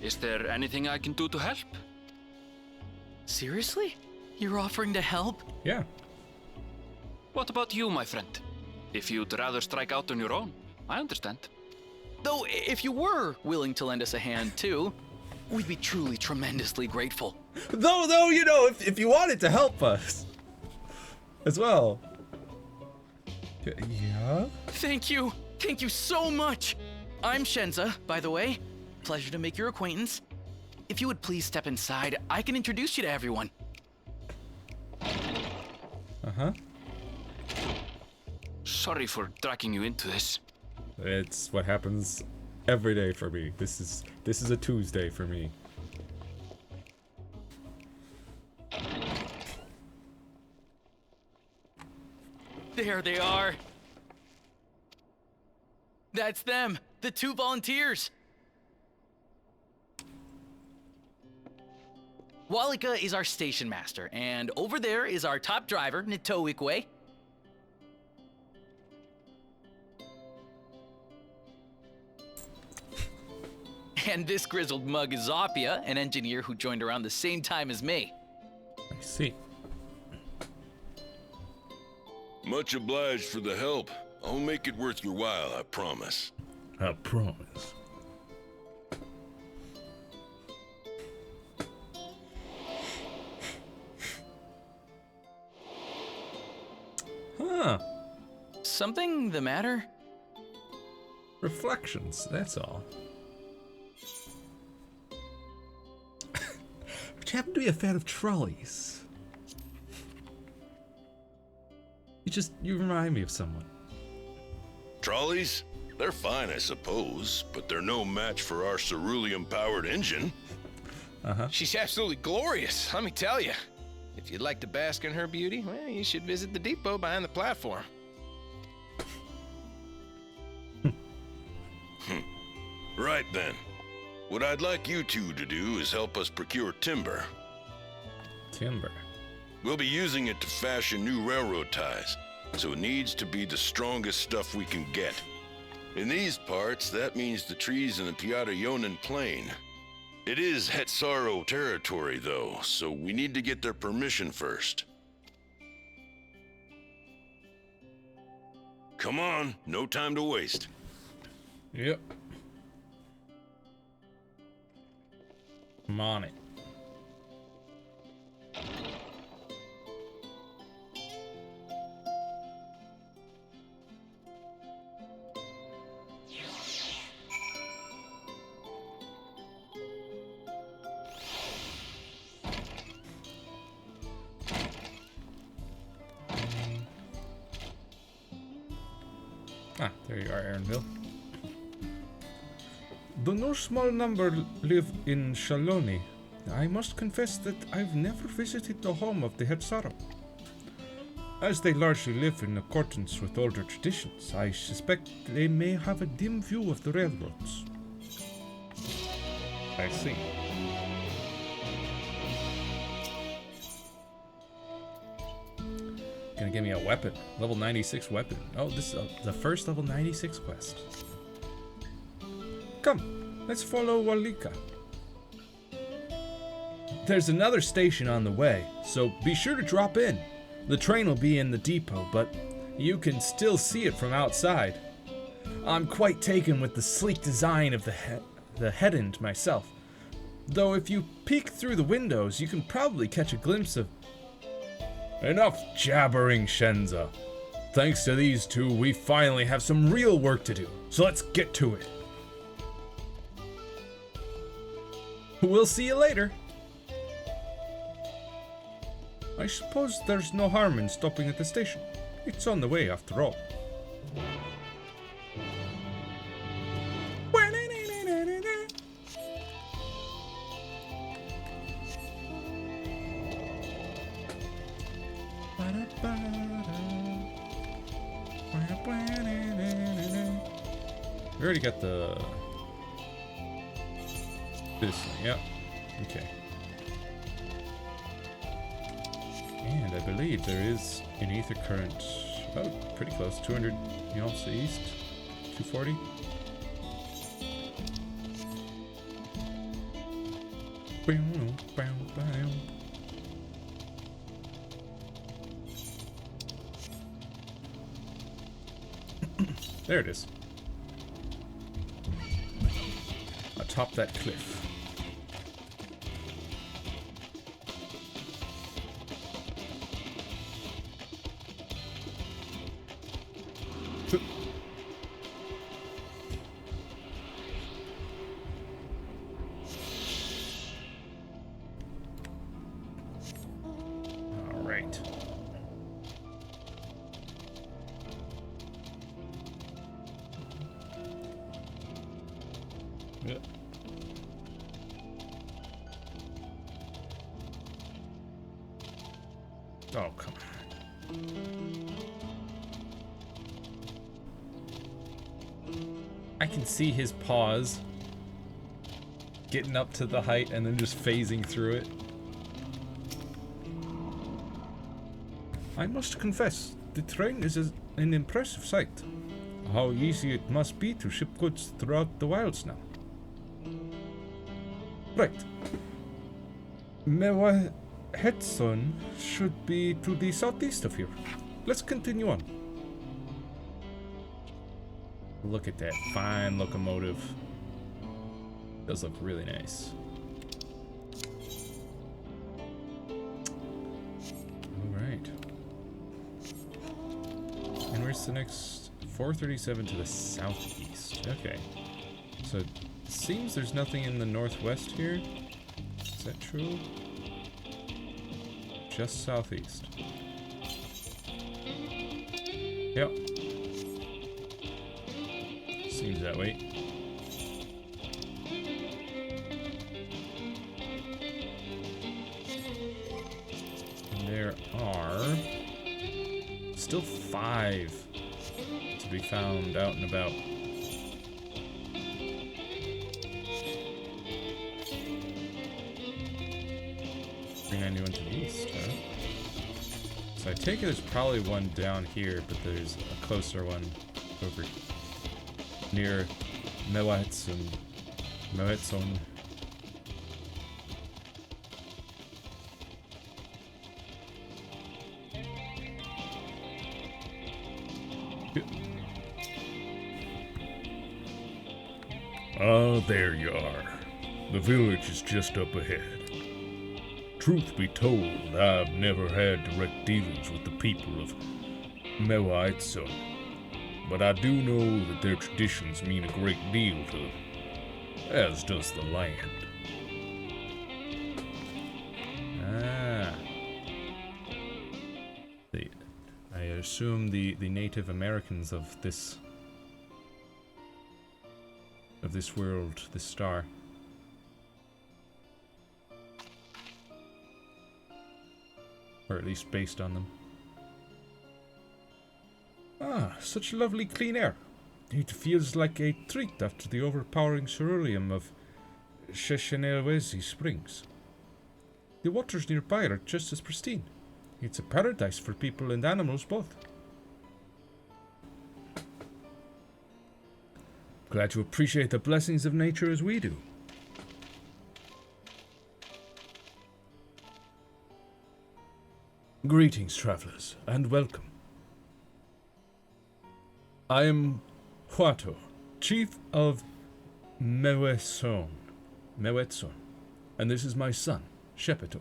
Is there anything I can do to help? Seriously? You're offering to help? Yeah. What about you, my friend? If you'd rather strike out on your own, I understand. Though, if you were willing to lend us a hand too, we'd be truly tremendously grateful. Though, you know, if you wanted to help us as well. Yeah? Thank you so much. I'm Shenza, by the way. Pleasure to make your acquaintance. If you would please step inside, I can introduce you to everyone. Uh-huh. Sorry for dragging you into this. It's what happens every day for me. This is a Tuesday for me. There they are. That's them, the 2 volunteers. Walika is our station master, and over there is our top driver, Nitoikwe. And this grizzled mug is Zapia, an engineer who joined around the same time as me. I see. Much obliged for the help. I'll make it worth your while, I promise. I promise. Huh. Something the matter? Reflections, that's all. But you happen to be a fan of trolleys. You remind me of someone. Trolleys? They're fine, I suppose, but they're no match for our cerulean-powered engine. Uh-huh. She's absolutely glorious, let me tell you. If you'd like to bask in her beauty, well, you should visit the depot behind the platform. Right then. What I'd like you two to do is help us procure timber. Timber. We'll be using it to fashion new railroad ties, so it needs to be the strongest stuff we can get. In these parts, that means the trees in the Piata-Yonan Plain. It is Hetsaro territory, though, so we need to get their permission first. Come on, no time to waste. Yep. I'm on it. Ah, there you are, Aaronville. Though no small number live in Shaloni, I must confess that I've never visited the home of the Hetsaro. As they largely live in accordance with older traditions, I suspect they may have a dim view of the railroads. I see. Gonna give me a weapon. Level 96 weapon. Oh, this is the first level 96 quest. Come, let's follow Walika. There's another station on the way, so be sure to drop in. The train will be in the depot, but you can still see it from outside. I'm quite taken with the sleek design of the head end myself. Though if you peek through the windows, you can probably catch a glimpse of... Enough jabbering, Shenza. Thanks to these two, we finally have some real work to do. So let's get to it. We'll see you later. I suppose there's no harm in stopping at the station. It's on the way after all. We already got the... this thing, yep. Okay. And I believe there is an ether current, pretty close, 200 yards to the east, 240. There it is. Atop that cliff. All right. Yeah. Oh, come on. I can see his paws getting up to the height and then just phasing through it. I must confess, the train is an impressive sight. How easy it must be to ship goods throughout the wilds now. Right. Mewahetson should be to the southeast of here. Let's continue on. Look at that fine locomotive. Does look really nice. Alright. And where's the next? 437 to the southeast. Okay. So it seems there's nothing in the northwest here. Is that true? Just southeast. Yep. Seems that way. And there are still 5 to be found out and about. Anyone to the east, huh? So I take it there's probably one down here, but there's a closer one over near Mewahetson. Ah, there you are. The village is just up ahead. Truth be told, I've never had direct dealings with the people of Mewahetson, but I do know that their traditions mean a great deal to them, as does the land. Ah. I assume the Native Americans of this world, this star. Or at least based on them. Ah, such lovely clean air. It feels like a treat after the overpowering ceruleum of Sheshenelwezi Springs. The waters nearby are just as pristine. It's a paradise for people and animals both. Glad you appreciate the blessings of nature as we do. Greetings, travelers, and welcome. I am Huato, chief of Mewetson, and this is my son, Shepeto.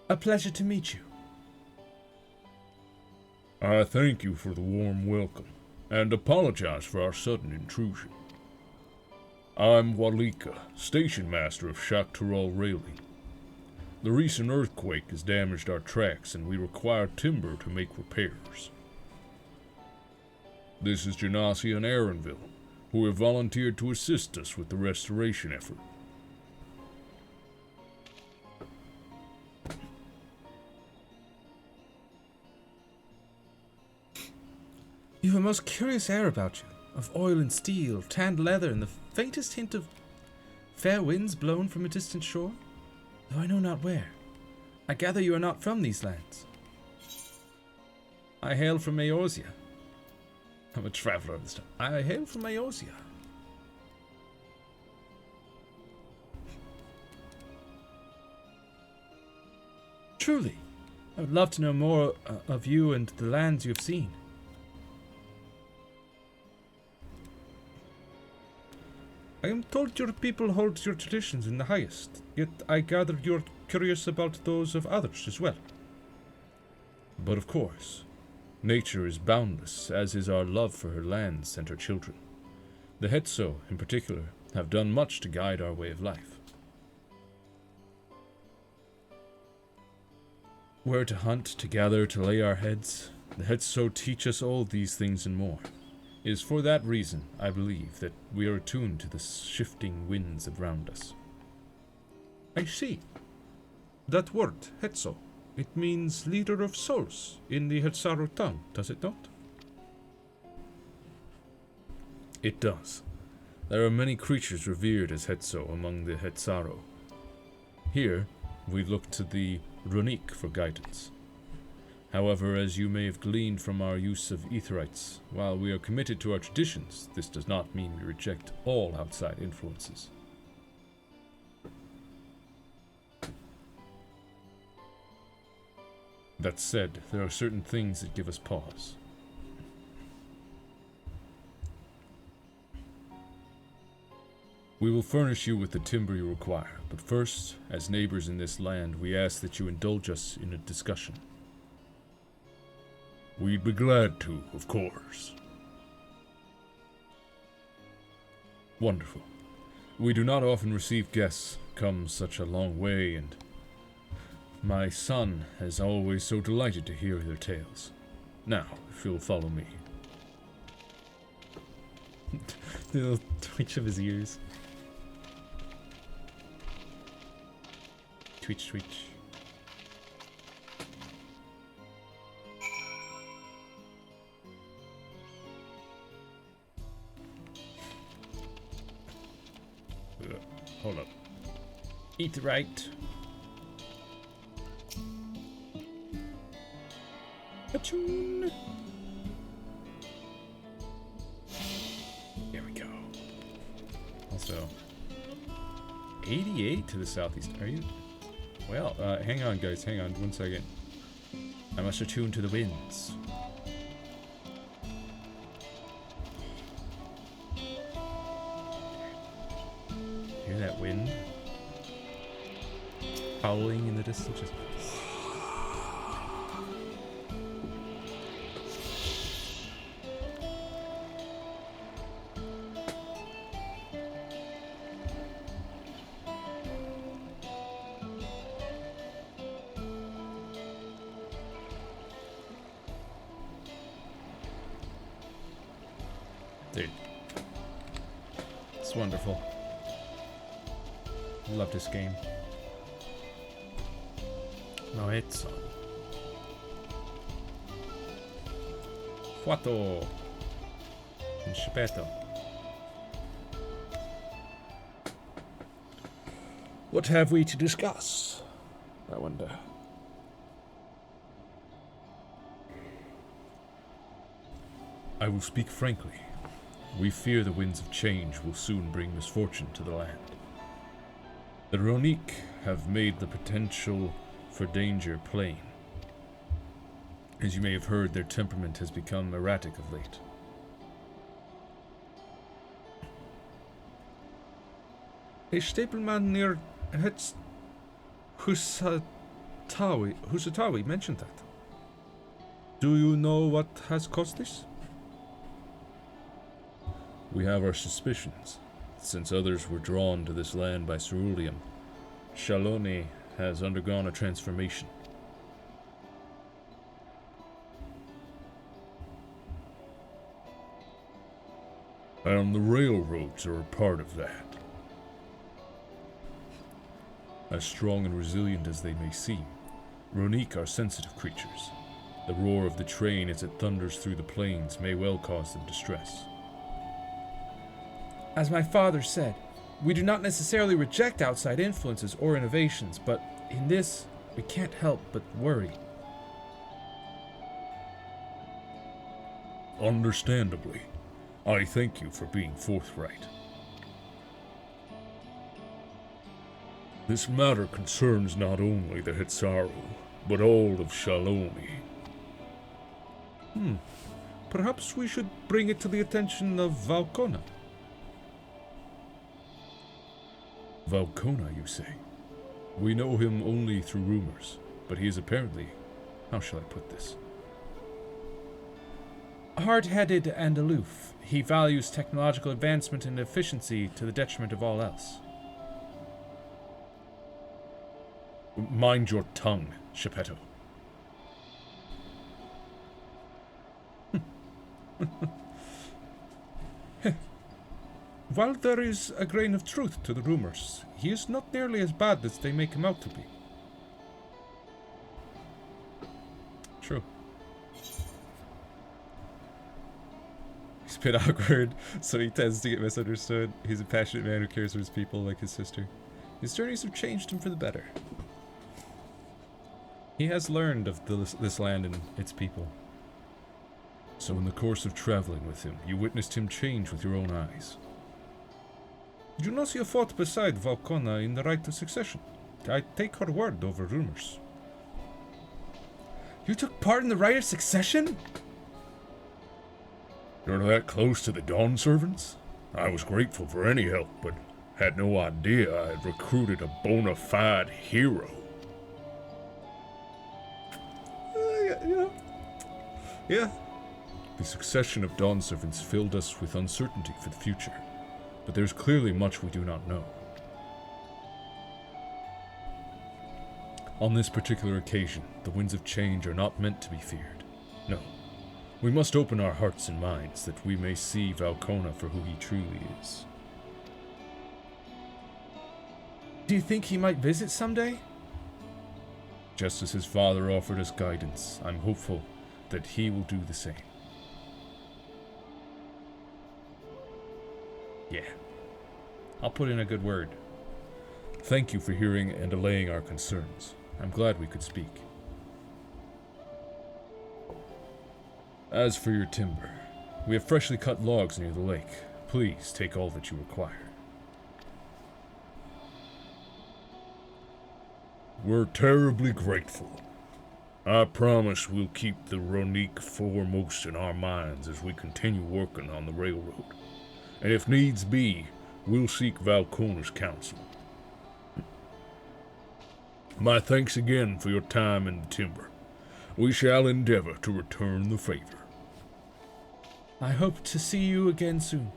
A pleasure to meet you. I thank you for the warm welcome, and apologize for our sudden intrusion. I'm Walika, station master of Shaktural Railing. The recent earthquake has damaged our tracks, and we require timber to make repairs. This is Genasi and Aaronville, who have volunteered to assist us with the restoration effort. You have a most curious air about you, of oil and steel, tanned leather, and the faintest hint of fair winds blown from a distant shore, though I know not where. I gather you are not from these lands. I hail from Eorzea. I'm a traveler of this time. I hail from Eorzea. Truly, I would love to know more of you and the lands you have seen. I am told your people hold your traditions in the highest, yet I gather you're curious about those of others as well. But of course, nature is boundless, as is our love for her lands and her children. The Hetso, in particular, have done much to guide our way of life. Where to hunt, to gather, to lay our heads, the Hetso teach us all these things and more. It is for that reason, I believe, that we are attuned to the shifting winds around us. I see. That word, Hetso, it means leader of souls in the Hetsaro tongue, does it not? It does. There are many creatures revered as Hetso among the Hetsaro. Here, we look to the Runik for guidance. However, as you may have gleaned from our use of Etherites, while we are committed to our traditions, this does not mean we reject all outside influences. That said, there are certain things that give us pause. We will furnish you with the timber you require, but first, as neighbors in this land, we ask that you indulge us in a discussion. We'd be glad to, of course. Wonderful. We do not often receive guests come such a long way, and my son has always so delighted to hear their tales. Now, if you'll follow me. The little twitch of his ears. Twitch, twitch. Hold up. Eat right. Achoo. There we go. Also, 88 to the southeast. Are you? Well, hang on, guys. Hang on 1 second. I must attune to the winds. Hear that wind? Howling in the distance. Just... Dude. It's wonderful. Love this game. No, it's on. Huato. And Shepeto. What have we to discuss? I wonder. I will speak frankly. We fear the winds of change will soon bring misfortune to the land. The Ronik have made the potential for danger plain. As you may have heard, their temperament has become erratic of late. A stableman near Husatawi mentioned that. Do you know what has caused this? We have our suspicions. Since others were drawn to this land by ceruleum, Shaloni has undergone a transformation. And the railroads are a part of that. As strong and resilient as they may seem, Ronique are sensitive creatures. The roar of the train as it thunders through the plains may well cause them distress. As my father said, we do not necessarily reject outside influences or innovations, but in this, we can't help but worry. Understandably, I thank you for being forthright. This matter concerns not only the Hitsaru, but all of Shaloni. Perhaps we should bring it to the attention of Valkona. Valkona, you say? We know him only through rumors, but he is apparently, how shall I put this? Hard-headed and aloof, he values technological advancement and efficiency to the detriment of all else. Mind your tongue, Geppetto. While there is a grain of truth to the rumors, he is not nearly as bad as they make him out to be. True. He's a bit awkward, so he tends to get misunderstood. He's a passionate man who cares for his people like his sister. His journeys have changed him for the better. He has learned of this land and its people. So in the course of traveling with him, you witnessed him change with your own eyes. Junosia fought beside Valkona in the right of succession. I take her word over rumors. You took part in the right of succession? You're that close to the Dawn Servants? I was grateful for any help, but had no idea I had recruited a bona fide hero. Yeah. The succession of Dawn Servants filled us with uncertainty for the future, but there's clearly much we do not know. On this particular occasion, the winds of change are not meant to be feared. No. We must open our hearts and minds that we may see Valkona for who he truly is. Do you think he might visit someday? Just as his father offered us guidance, I'm hopeful that he will do the same. Yeah. I'll put in a good word. Thank you for hearing and allaying our concerns. I'm glad we could speak. As for your timber, we have freshly cut logs near the lake. Please take all that you require. We're terribly grateful. I promise we'll keep the Ronique foremost in our minds as we continue working on the railroad. And if needs be, we'll seek Valkona's counsel. My thanks again for your time in the timber. We shall endeavor to return the favor. I hope to see you again soon.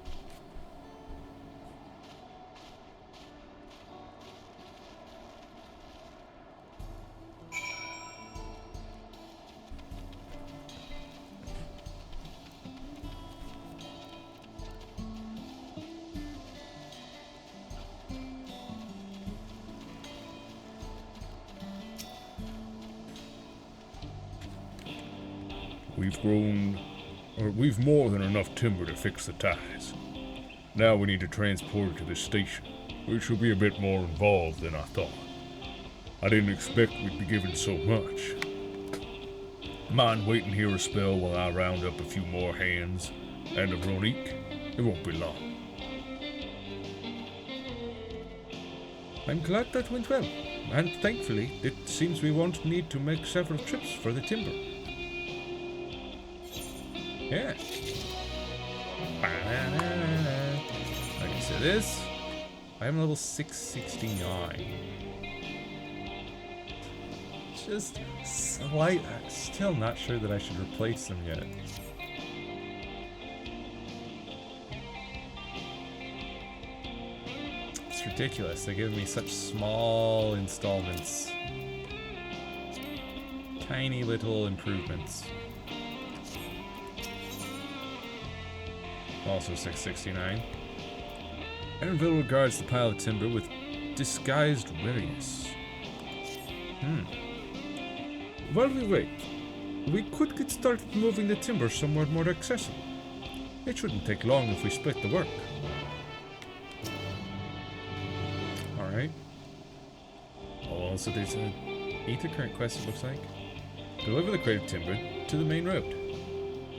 We've more than enough timber to fix the ties. Now we need to transport it to this station, which will be a bit more involved than I thought. I didn't expect we'd be given so much. Mind waiting here a spell while I round up a few more hands, and of Ronique, it won't be long. I'm glad that went well, and thankfully, it seems we won't need to make several trips for the timber. Yeah. Okay, so this... I am level 669. Just slight... Still not sure that I should replace them yet. It's ridiculous. They give me such small installments. Tiny little improvements. Also 669. Aaronville regards the pile of timber with disguised wariness. While we wait, we could get started moving the timber somewhere more accessible. It shouldn't take long if we split the work. Alright. Oh, so there's an Ether Current quest, it looks like. Deliver the crate of timber to the main road.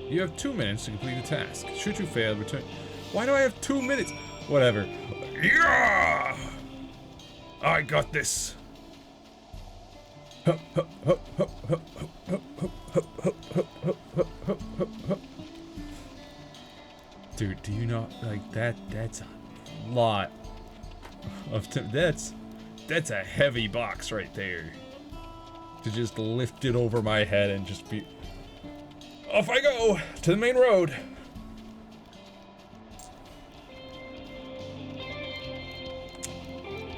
You have 2 minutes to complete the task. Should you fail, return... Why do I have 2 minutes? Whatever. Yeah! I got this. Dude, do you not... Like, that's a lot of... That's a heavy box right there. To just lift it over my head and just be... Off I go! To the main road!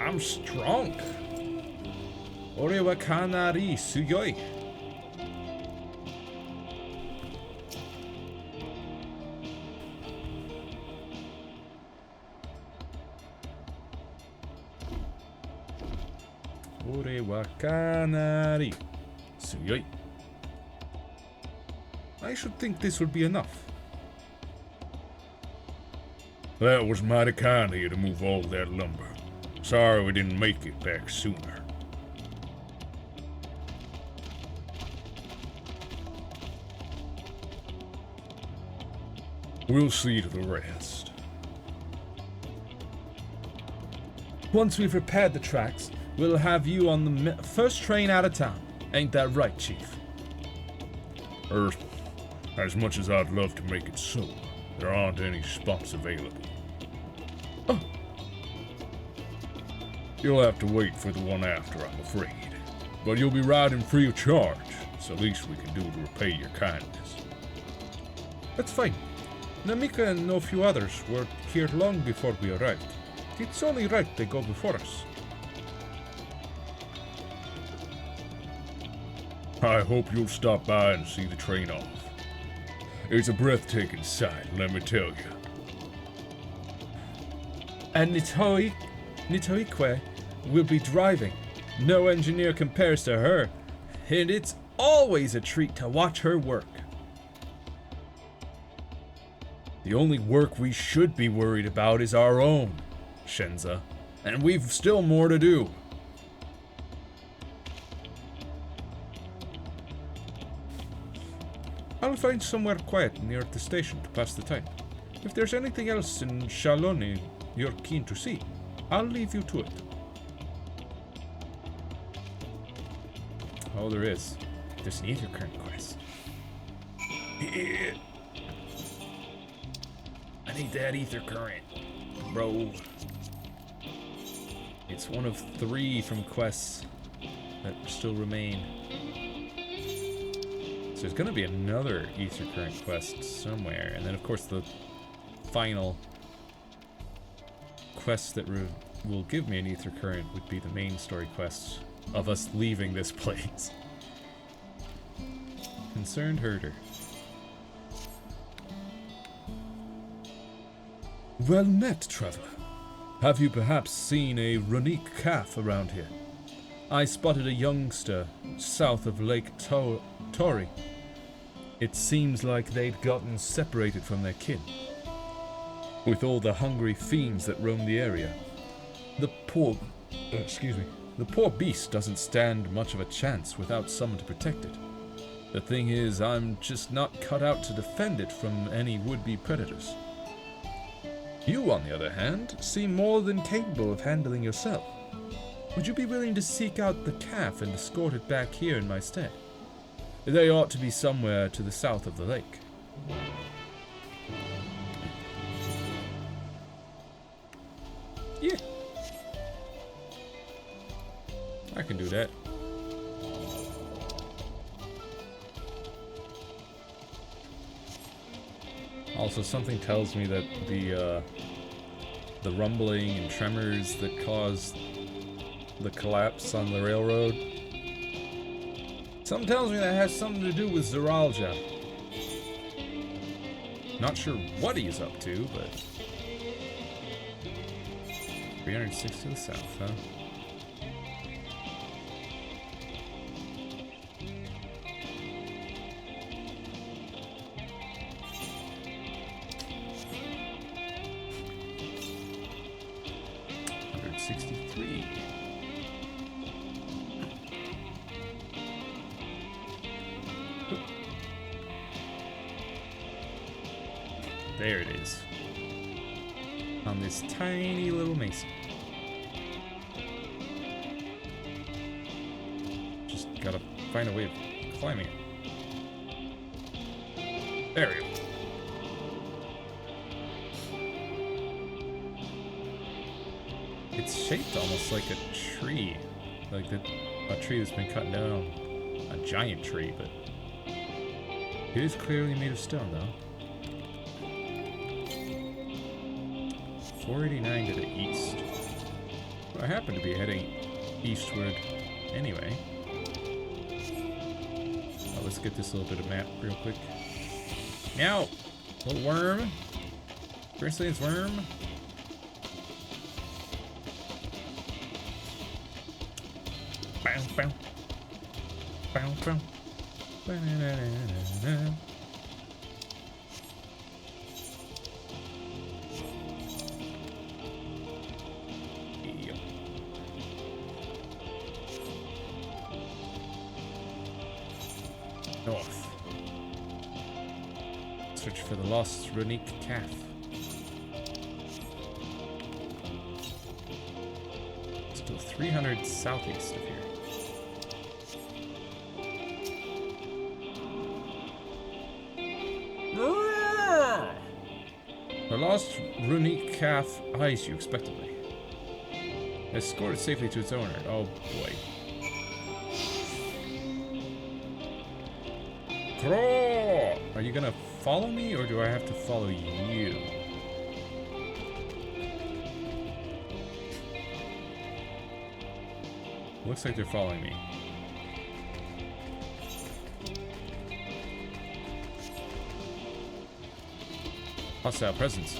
I'm strong! Ore wa kanari sugoi! Ore wa kanari sugoi! I should think this will be enough. That was mighty kind of you to move all that lumber. Sorry we didn't make it back sooner. We'll see to the rest. Once we've repaired the tracks, we'll have you on the first train out of town. Ain't that right, Chief? Earth, as much as I'd love to make it so, there aren't any spots available. Oh. You'll have to wait for the one after, I'm afraid. But you'll be riding free of charge, so least we can do to repay your kindness. That's fine. Namika and a few others were here long before we arrived. It's only right they go before us. I hope you'll stop by and see the train off. It's a breathtaking sight, let me tell you. And Nitoikwe will be driving. No engineer compares to her. And it's always a treat to watch her work. The only work we should be worried about is our own, Shenza. And we've still more to do. I'll find somewhere quiet near the station to pass the time. If there's anything else in Shaloni you're keen to see, I'll leave you to it. Oh, there is. There's an Ether Current quest. Yeah. I need that Ether Current, bro. It's one of 3 from quests that still remain. So there's gonna be another Ether Current quest somewhere, and then of course the final quest that will give me an Ether Current would be the main story quests of us leaving this place. Concerned herder. Well met, traveler. Have you perhaps seen a Runique calf around here? I spotted a youngster south of Lake Tori. It seems like they'd gotten separated from their kin. With all the hungry fiends that roam the area, the poor beast doesn't stand much of a chance without someone to protect it. The thing is, I'm just not cut out to defend it from any would-be predators. You, on the other hand, seem more than capable of handling yourself. Would you be willing to seek out the calf and escort it back here in my stead? They ought to be somewhere to the south of the lake. Yeah. I can do that. Also, something tells me that the rumbling and tremors that caused the collapse on the railroad, something tells me that has something to do with Zoraal Ja. Not sure what he's up to, but 306 to the south, huh? There it is. On this tiny little mesa. Just gotta find a way of climbing it. There we go. It's shaped almost like a tree. Like a tree that's been cut down. A giant tree, but it is clearly made of stone, though. 489 to the east. Well, I happen to be heading eastward anyway. Let's get this little bit of map real quick. Now, little worm. First name's worm. Bow, bow. Bow, bow. Ba-na-na-na-na-na. North. Search for the lost runic calf. Still 300 southeast of here. The lost runic calf eyes you expectantly. Escorted safely to its owner. Oh boy. Crawl! Are you gonna follow me, or do I have to follow you? Looks like they're following me. Hostile presence.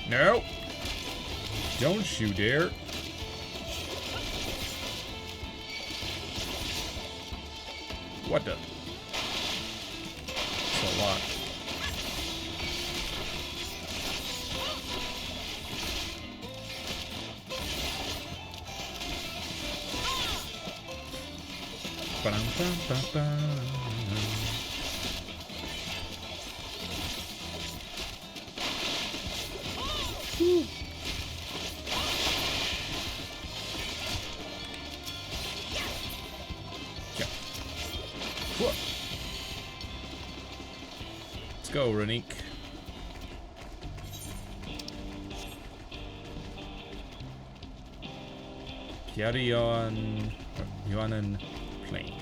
No! Don't you dare! What the? That's a lot. Ba-dum-bum-bum-bum. Woo. Let's go, Runique. Yonen Plain. Yonen Plain.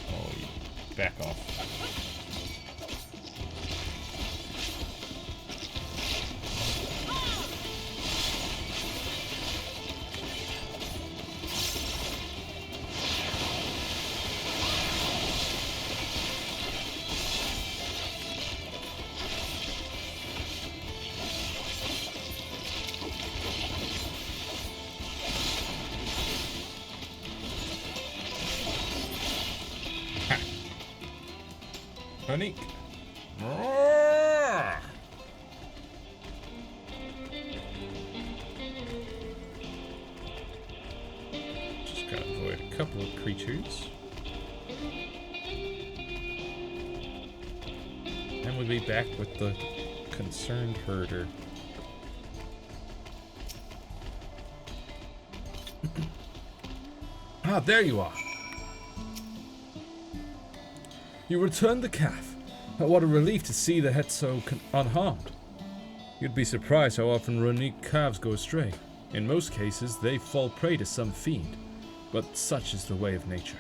Oh, you back off. Runique. Just gotta avoid a couple of creatures. And we'll be back with the concerned herder. Ah, there you are. You returned the calf. What a relief to see the het so unharmed. You'd be surprised how often Runique calves go astray. In most cases, they fall prey to some fiend, but such is the way of nature.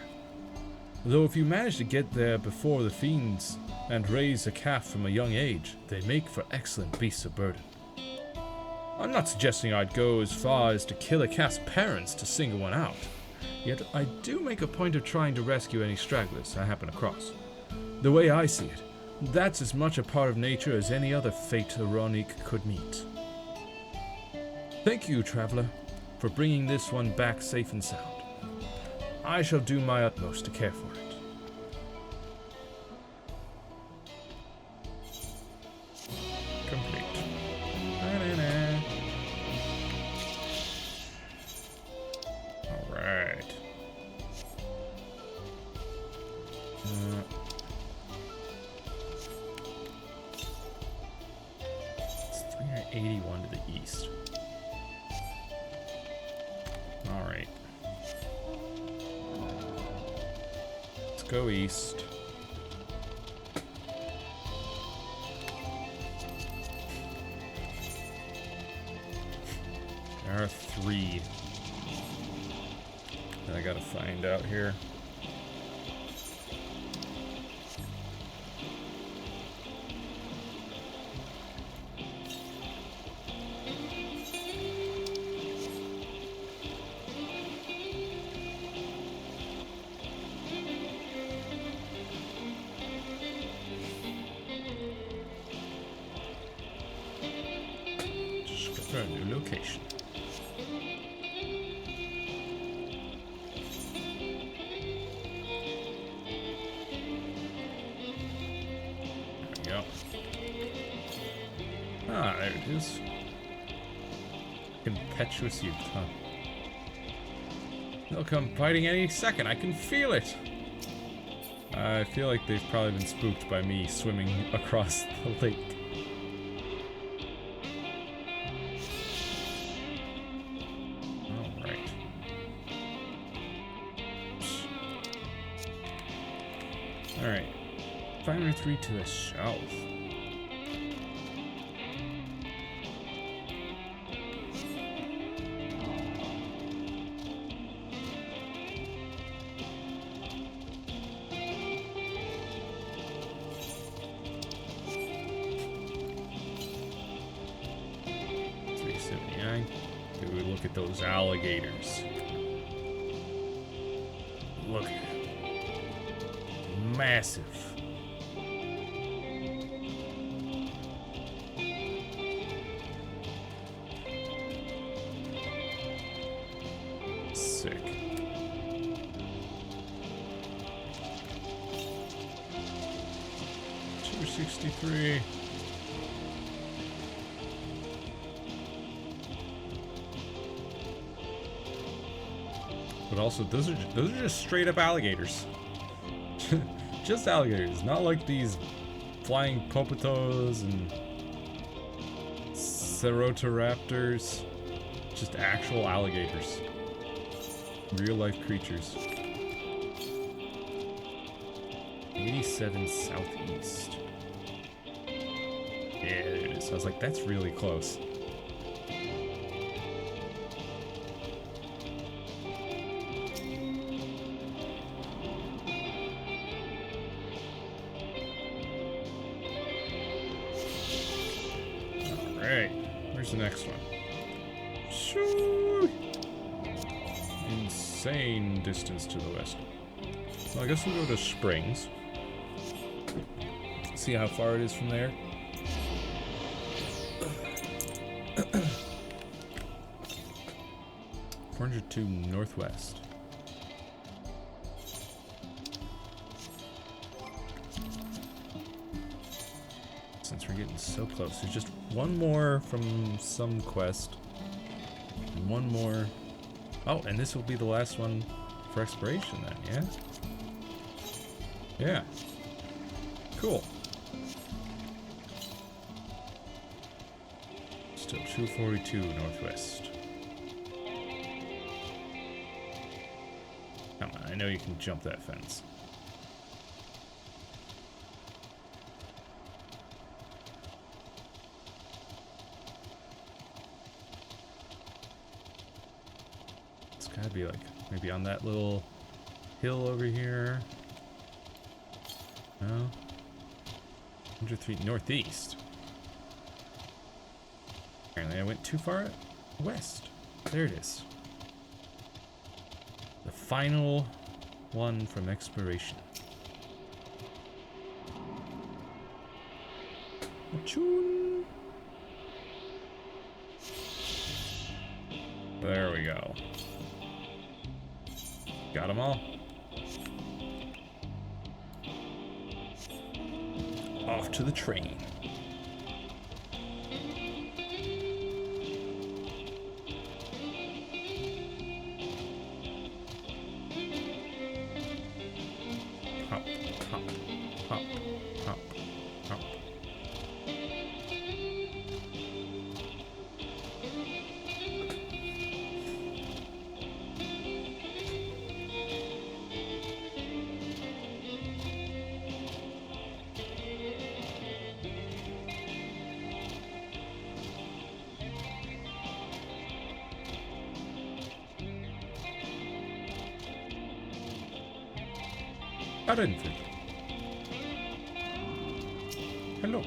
Though if you manage to get there before the fiends and raise a calf from a young age, they make for excellent beasts of burden. I'm not suggesting I'd go as far as to kill a calf's parents to single one out, yet I do make a point of trying to rescue any stragglers I happen across. The way I see it, that's as much a part of nature as any other fate a Ronique could meet. Thank you, traveler, for bringing this one back safe and sound. I shall do my utmost to care for it. Complete. Alright. It's 381 to the east. Alright. Let's go east. There are 3 that I gotta find out here. For a new location. There we go. Ah, there it is. Impetuous youth, huh? They'll come fighting any second. I can feel it. I feel like they've probably been spooked by me swimming across the lake. Alright, 503 to the south. Dude, look at those alligators. Look at it. Massive. Sick. $263. But also, those are just straight up alligators. Just alligators, not like these flying popotos and cerotoraptors. Just actual alligators. Real life creatures. 87 southeast. Yeah, there it is. I was like, that's really close. Where's the next one? Shoo! Insane distance to the west. Well, I guess we'll go to Springs. See how far it is from there. 402 northwest. Since we're getting so close, there's just one more from some quest. And one more. Oh, and this will be the last one for exploration then, yeah? Yeah. Cool. 242 northwest. Come on, I know you can jump that fence. It's gotta be like maybe on that little hill over here. No. 103 northeast. Apparently I went too far west. There it is. The final one from exploration. Achoo. There we go. Got them all. Off to the train. Hop, hop, hop, hop, hop. Renfield. Hello.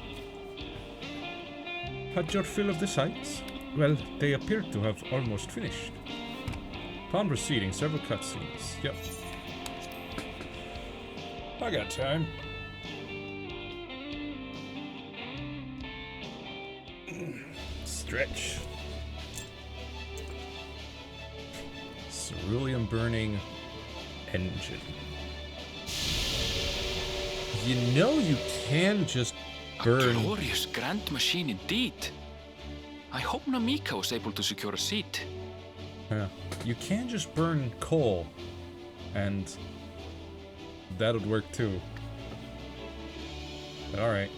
Had your fill of the sights? Well, they appear to have almost finished. Upon proceeding, several cutscenes. Yep. I got time. Stretch. Cerulean burning engine. You know you can just burn... A glorious grand machine indeed. I hope Namika was able to secure a seat. Yeah. You can just burn coal, and that would work too. But alright.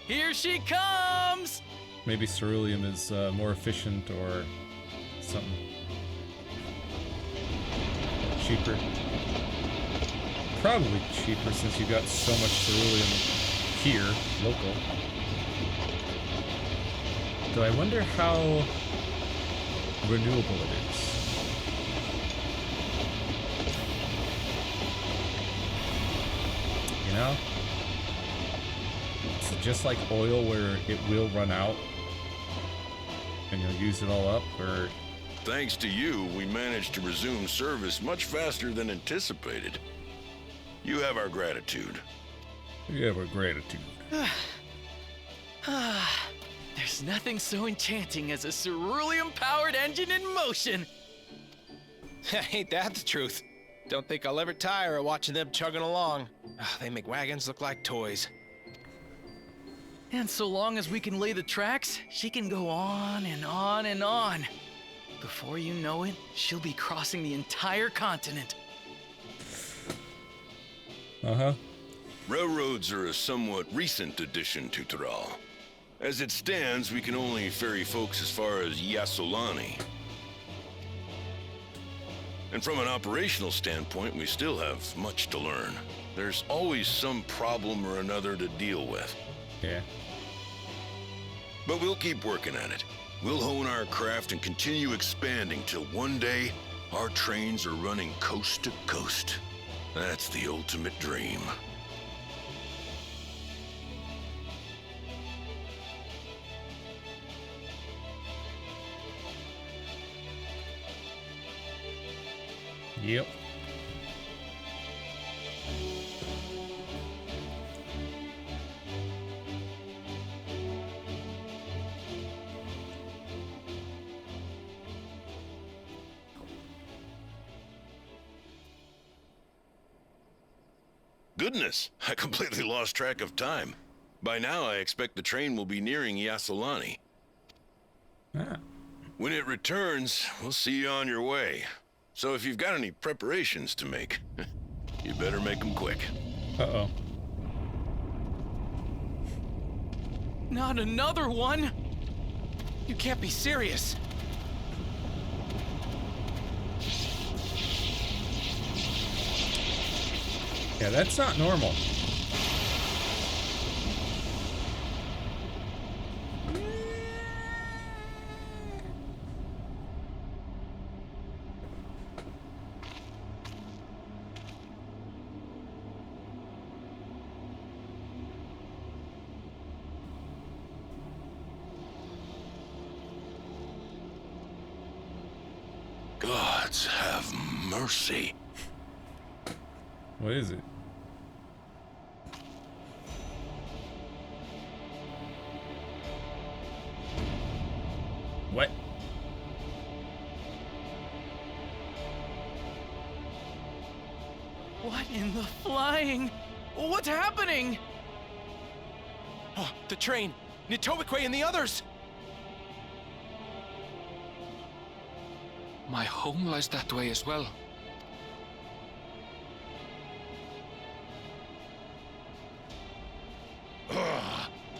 Here she comes! Maybe ceruleum is more efficient or something. Cheaper. Probably cheaper since you got so much ceruleum here, local. Though I wonder how renewable it is. You know? Is it just like oil where it will run out and you'll use it all up, or... Thanks to you, we managed to resume service much faster than anticipated. You have our gratitude. You have our gratitude. There's nothing so enchanting as a ceruleum-powered engine in motion. Ain't that the truth? Don't think I'll ever tire of watching them chugging along. They make wagons look like toys. And so long as we can lay the tracks, she can go on and on and on. Before you know it, she'll be crossing the entire continent. Uh-huh. Railroads are a somewhat recent addition to Zoraal. As it stands, we can only ferry folks as far as Yassolani. And from an operational standpoint, we still have much to learn. There's always some problem or another to deal with. Yeah. But we'll keep working at it. We'll hone our craft and continue expanding till one day, our trains are running coast to coast. That's the ultimate dream. Yep. Goodness, I completely lost track of time. By now, I expect the train will be nearing Yassolani. Ah. When it returns, we'll see you on your way. So if you've got any preparations to make, you better make them quick. Uh-oh. Not another one! You can't be serious. Yeah, that's not normal. Gods have mercy. What is it? What? What in the flying? What's happening? Oh, the train! Nitobekwe and the others! My home lies that way as well.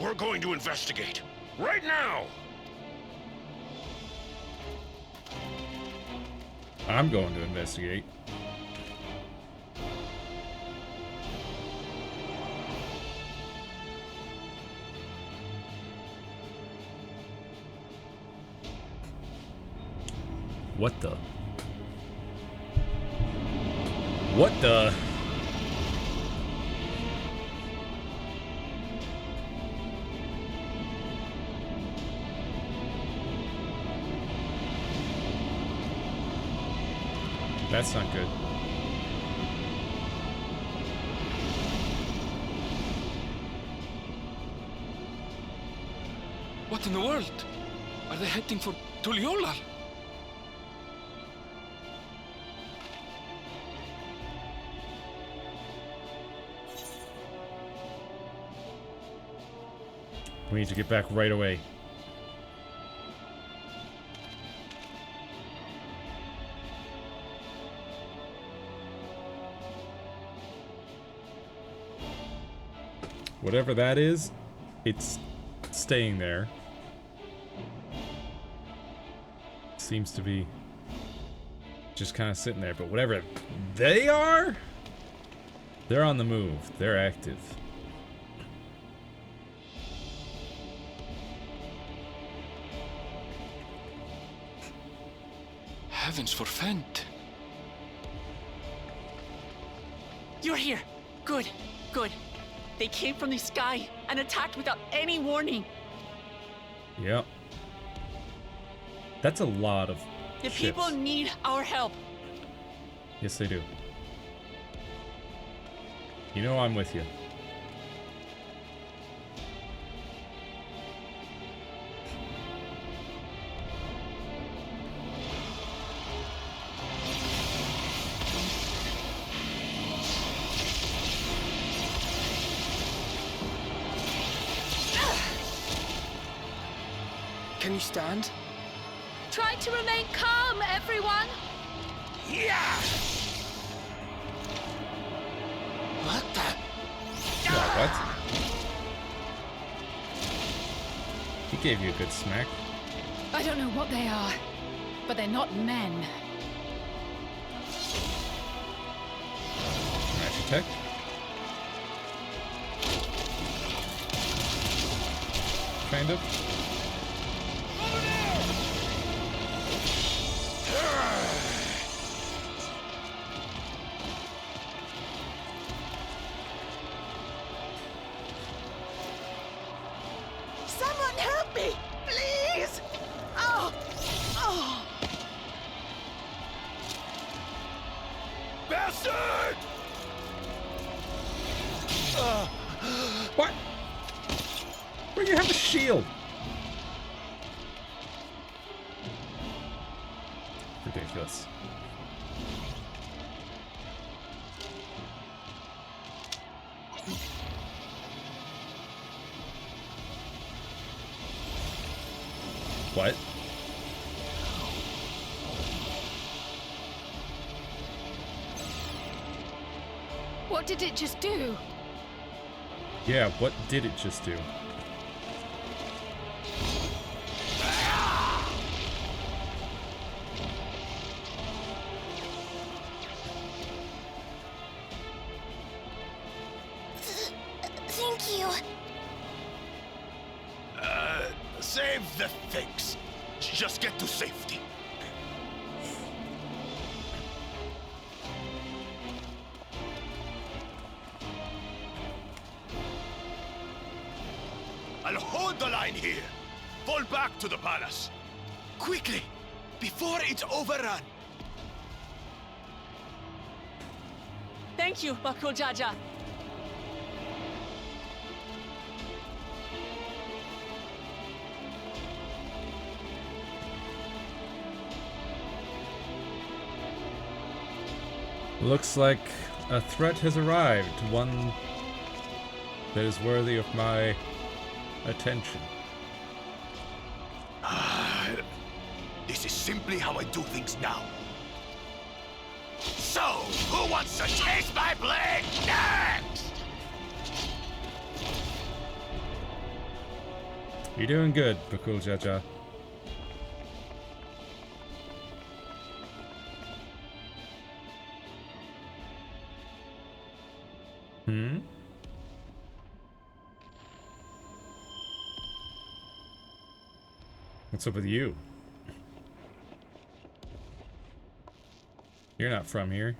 We're going to investigate. Right now! I'm going to investigate. What the? What the? That's not good. What in the world? Are they heading for Tuliolal? We need to get back right away. Whatever that is, it's staying there. Seems to be just kind of sitting there, but whatever they are, they're on the move. They're active. Heavens forfend. You're here. Good, good. They came from the sky and attacked without any warning. Yep. That's a lot of The ships. people need our help. Yes, they do. You know I'm with you. Can you stand? Try to remain calm, everyone. Yeah! What the? Yeah, what? He gave you a good smack. I don't know what they are, but they're not men. Smash attack. Kind of. Someone help me, please! Oh! Oh! Bastard! What? Where do you have a shield? Ridiculous. What? What did it just do? Yeah, what did it just do? Save the things. Just get to safety. I'll hold the line here. Fall back to the palace. Quickly, before it's overrun. Thank you, Bakul Jaja. Looks like a threat has arrived, one that is worthy of my attention. This is simply how I do things now. So, who wants to taste my blade next? You're doing good, Bakul Jaja. What's up with you? You're not from here.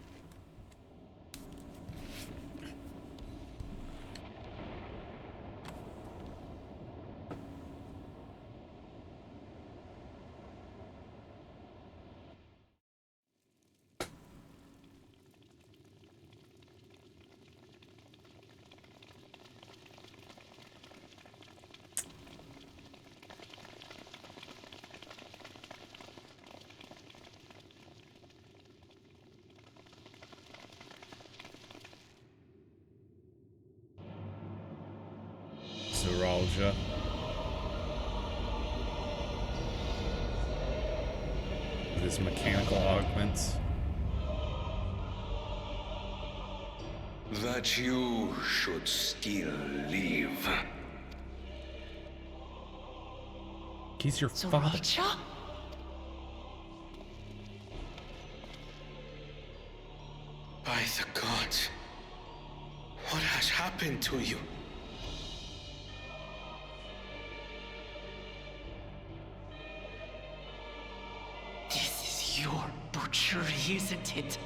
Zoraal Ja. With his mechanical augments. That you should still live. He's your father. Zoraal Ja? By the gods, what has happened to you? Your butchery, isn't it?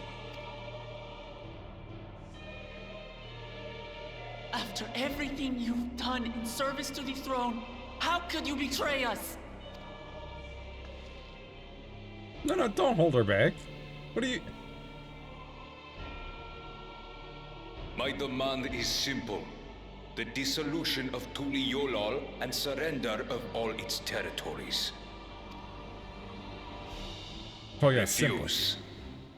After everything you've done in service to the throne, how could you betray us? No, don't hold her back. What are you... My demand is simple. The dissolution of Tuliyollal and surrender of all its territories. Oh yeah, simple. Refuse,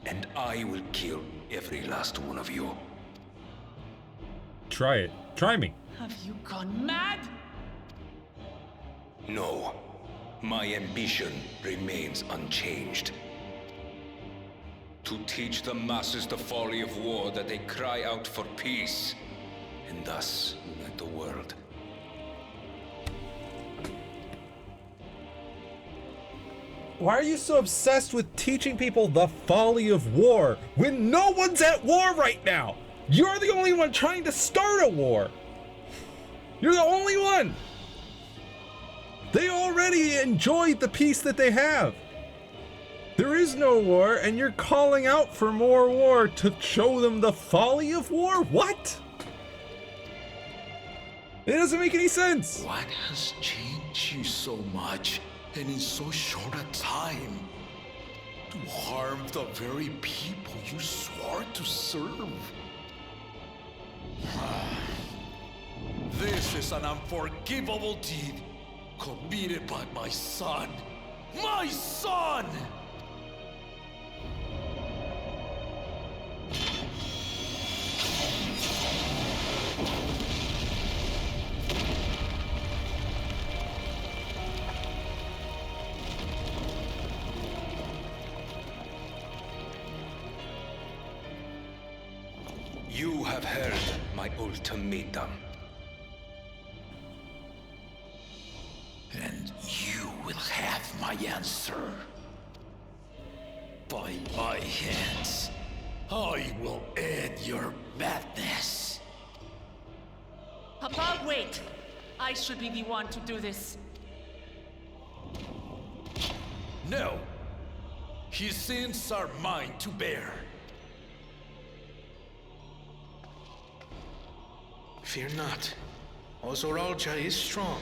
and I will kill every last one of you. Try it. Try me. Have you gone mad? No, my ambition remains unchanged. To teach the masses the folly of war, that they cry out for peace, and thus unite the world. Why are you so obsessed with teaching people the folly of war when no one's at war right now? You're the only one trying to start a war. You're the only one. They already enjoyed the peace that they have. There is no war, and you're calling out for more war to show them the folly of war? What? It doesn't make any sense. What has changed you so much and in so short a time? To harm the very people you swore to serve. This is an unforgivable deed committed by my son. My son! You have heard my ultimatum. And you will have my answer. By my hands, I will end your madness. Papa, wait! I should be the one to do this. No. His sins are mine to bear. Fear not. While Zoraal Ja is strong,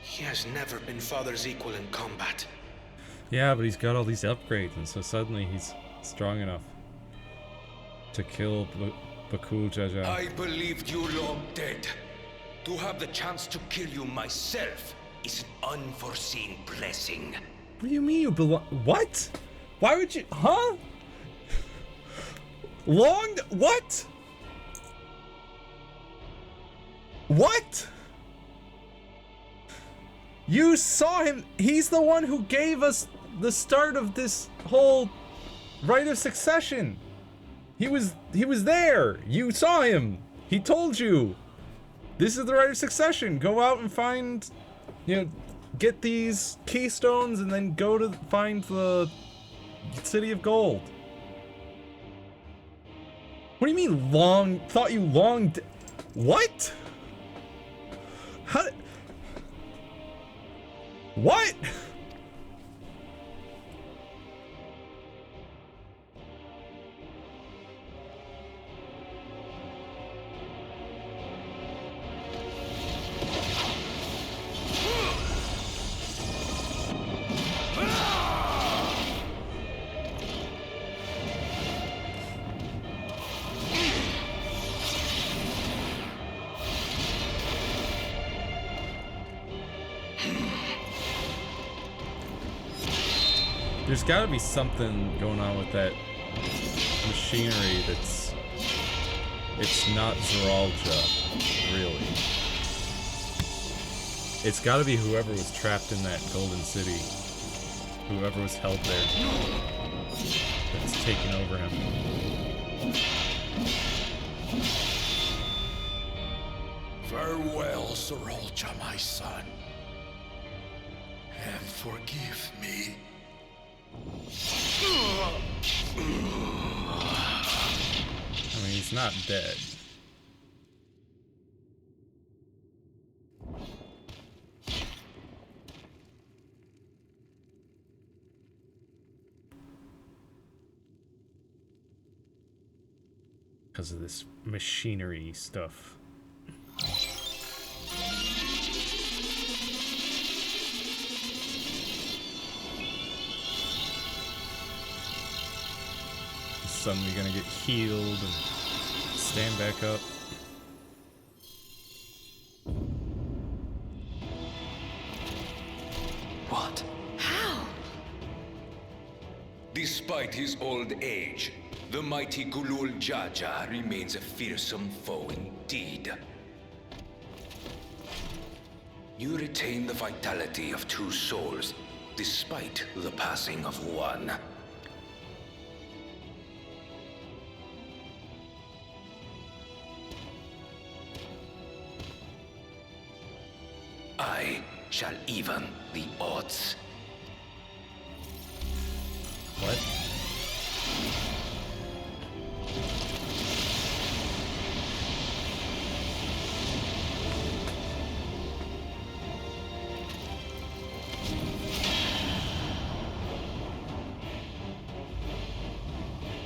he has never been Father's equal in combat. Yeah, but he's got all these upgrades, and so suddenly he's strong enough to kill Bakul Jaja. I believed you long dead. To have the chance to kill you myself is an unforeseen blessing. What do you mean you belong? What? Why would you? Huh? Long? What? What? You saw him. He's the one who gave us the start of this whole right of succession. He was there. You saw him. He told you. This is the right of succession. Go out and find, get these keystones and then go to find the City of Gold. What do you mean long? Thought you long. What? How? What? There's gotta be something going on with that machinery it's not Zoraal Ja, really. It's gotta be whoever was trapped in that golden city. Whoever was held there. That's taken over him. Farewell, Zoraal Ja, my son. And forgive me. I mean, he's not dead. Because of this machinery stuff. Suddenly gonna get healed and stand back up. What? How? Despite his old age, the mighty Zoraal Ja remains a fearsome foe indeed. You retain the vitality of two souls, despite the passing of one. I shall even the odds. What?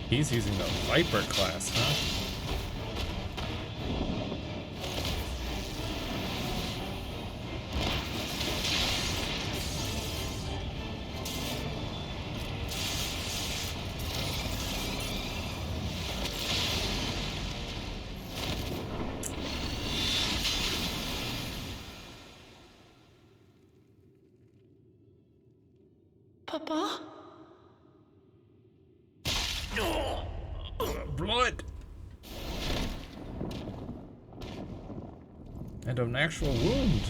He's using the Viper class, huh? Papa? Blood! And an actual wound.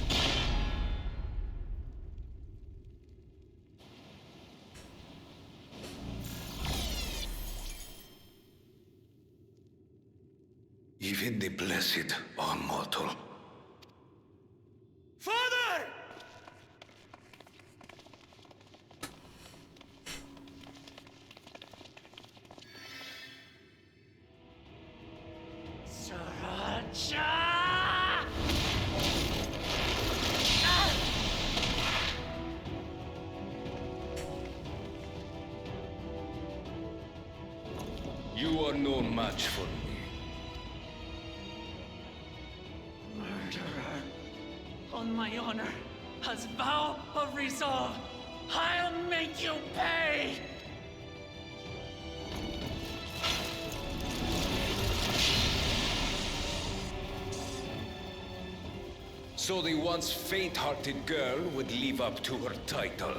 Even the blessed are mortal. Father! Zoraal Ja! You are no match for me. Murderer. On my honor, as vow of resolve, I'll make you pay! So the once faint-hearted girl would live up to her title.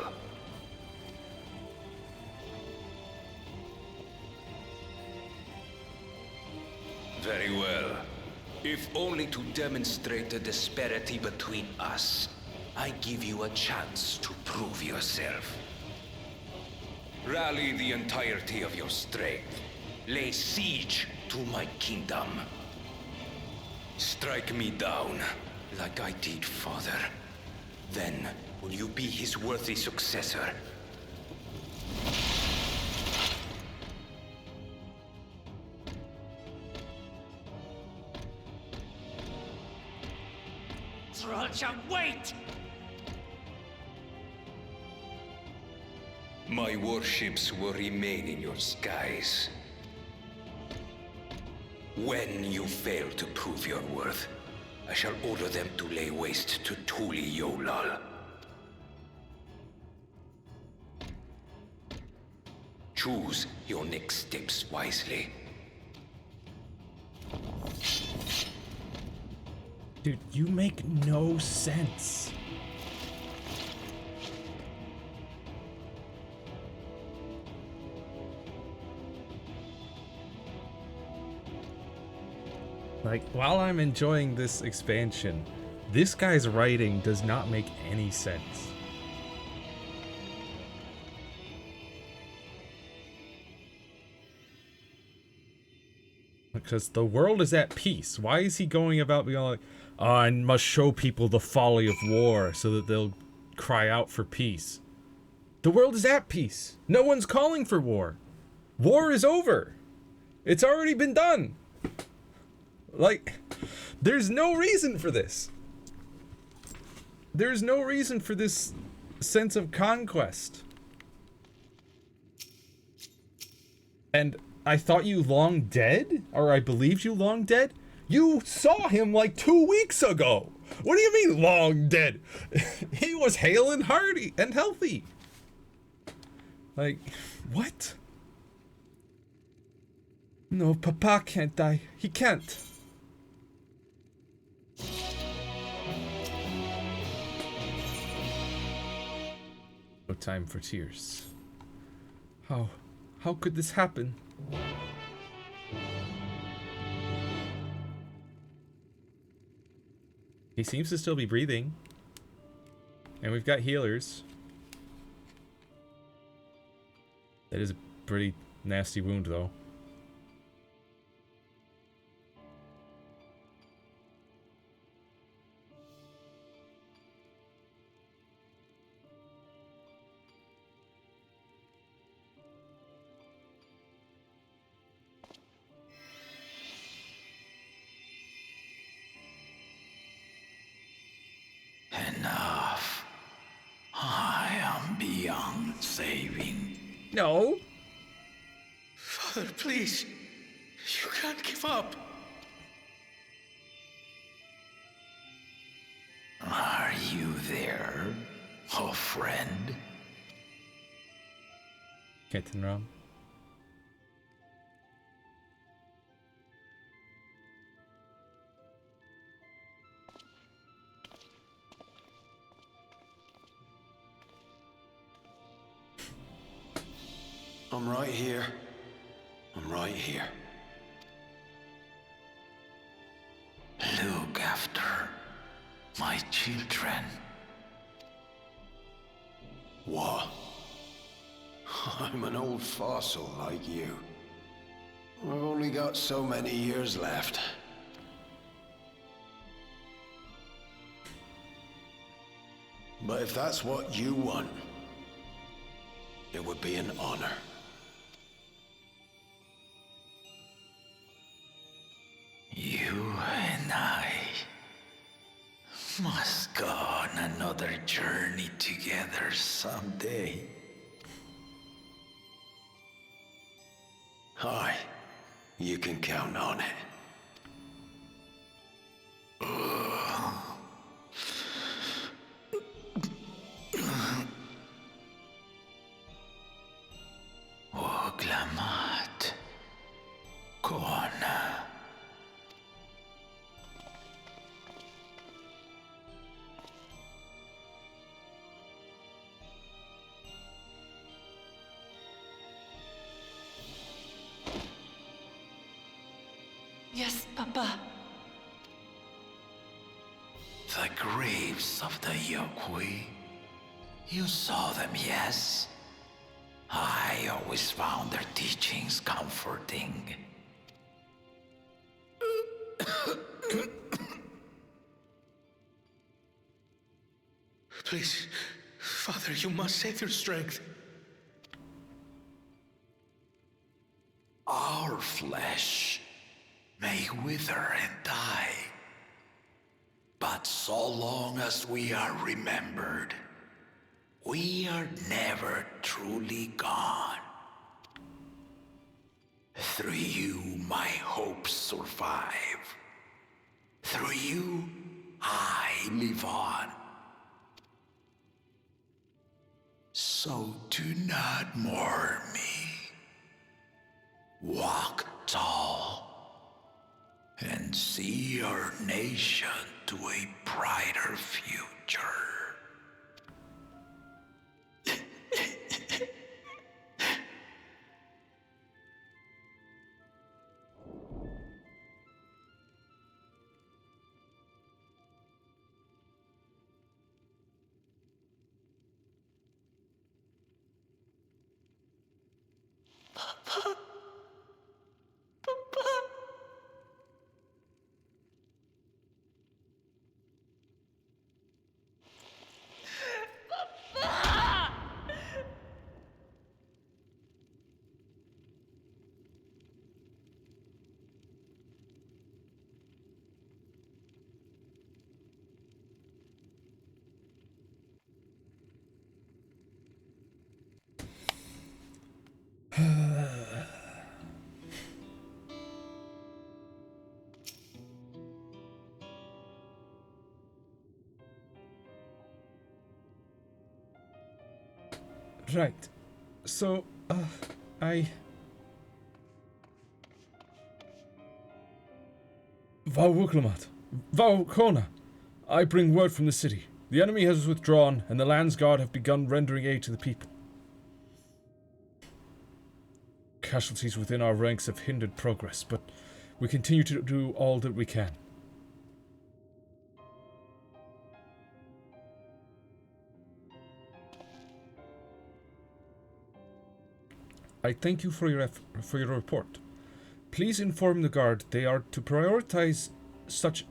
Very well. If only to demonstrate the disparity between us, I give you a chance to prove yourself. Rally the entirety of your strength. Lay siege to my kingdom. Strike me down, like I did father. Then, will you be his worthy successor? Zoraal Ja, wait! My warships will remain in your skies. When you fail to prove your worth, I shall order them to lay waste to Tuli Yolal. Choose your next steps wisely. Dude, you make no sense. Like, while I'm enjoying this expansion, this guy's writing does not make any sense. Because the world is at peace. Why is he going about being like, oh, I must show people the folly of war so that they'll cry out for peace? The world is at peace. No one's calling for war. War is over. It's already been done. Like, there's no reason for this. There's no reason for this sense of conquest. And I thought you long dead? Or I believed you long dead? You saw him like 2 weeks ago. What do you mean long dead? He was hale and hearty and healthy. Like, what? No, Papa can't die. He can't. No time for tears. How could this happen? He seems to still be breathing. And we've got healers. That is a pretty nasty wound, though. Enough. I am beyond saving. No. Father, please. You can't give up. Are you there, oh friend? Captain Ram. I'm right here. I'm right here. Look after my children. What? I'm an old fossil like you. I've only got so many years left. But if that's what you want, it would be an honor. You and I must go on another journey together someday. You can count on it. Oglamat. Kona. Yes, Papa. The graves of the Yokwi. You saw them, yes? I always found their teachings comforting. Please, Father, you must save your strength. Our flesh may wither and die, but so long as we are remembered, we are never truly gone. Through you, my hopes survive. Through you, I live on. So do not mourn me. Walk tall and see our nation to a brighter future. Right. So, I... Vauwuklamat. Kona. I bring word from the city. The enemy has withdrawn, and the Land's Guard have begun rendering aid to the people. Casualties within our ranks have hindered progress, but we continue to do all that we can. I thank you for your report. Please inform the Guard they are to prioritize such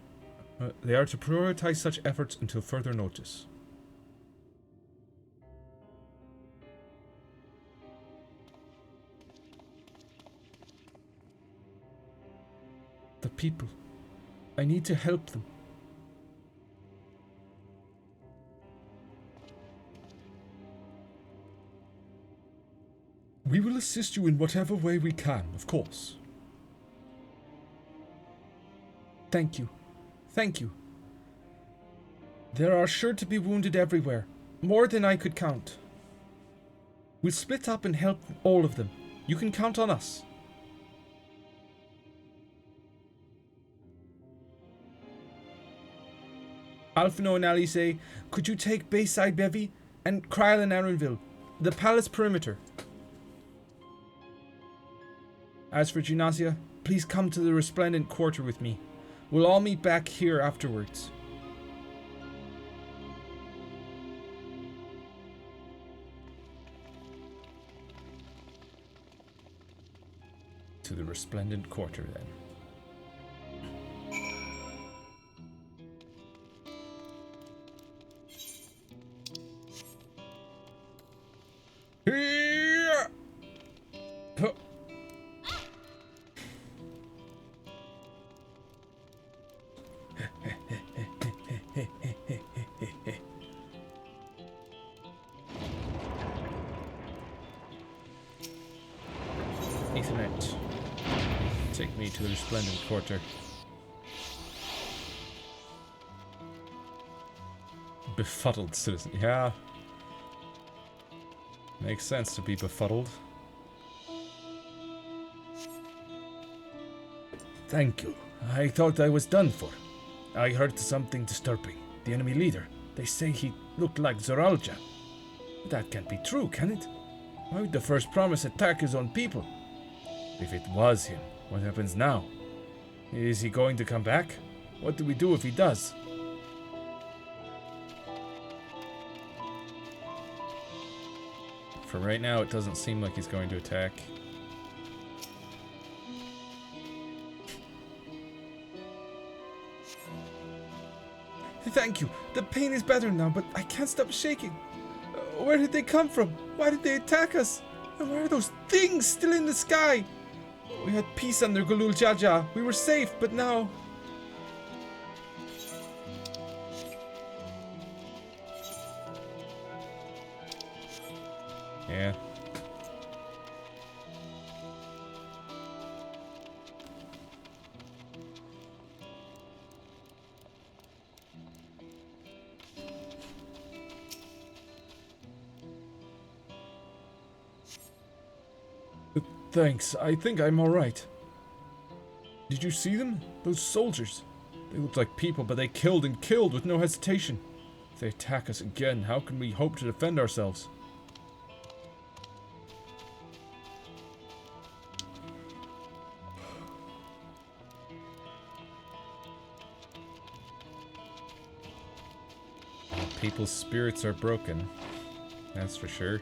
efforts until further notice. The people. I need to help them. We will assist you in whatever way we can, of course. Thank you. Thank you. There are sure to be wounded everywhere, more than I could count. We'll split up and help all of them. You can count on us. Alphino and Alice, could you take Bayside Bevy and Kryl and Arenville, the palace perimeter? As for Gymnasia, please come to the Resplendent Quarter with me. We'll all meet back here afterwards. To the Resplendent Quarter, then. Here! Ethernet. Take me to the resplendent quarter. Befuddled citizen. Yeah. Makes sense to be befuddled. Thank you. I thought I was done for. I heard something disturbing. The enemy leader. They say he looked like Zoraal Ja. That can't be true, can it? Why would the first promise attack his own people? If it was him, what happens now? Is he going to come back? What do we do if he does? For right now, it doesn't seem like he's going to attack. Thank you. The pain is better now, but I can't stop shaking. Where did they come from? Why did they attack us? And why are those things still in the sky? We had peace under Zoraal Ja. We were safe, but now... Yeah. Thanks. I think I'm alright. Did you see them? Those soldiers. They looked like people, but they killed and killed with no hesitation. If they attack us again, how can we hope to defend ourselves? People's spirits are broken. That's for sure.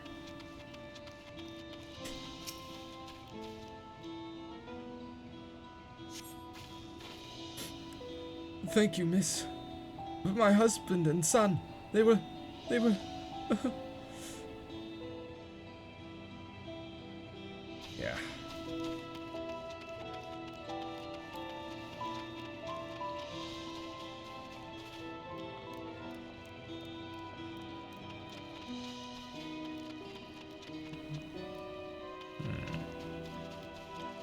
Thank you, miss. But my husband and son, they were... Yeah.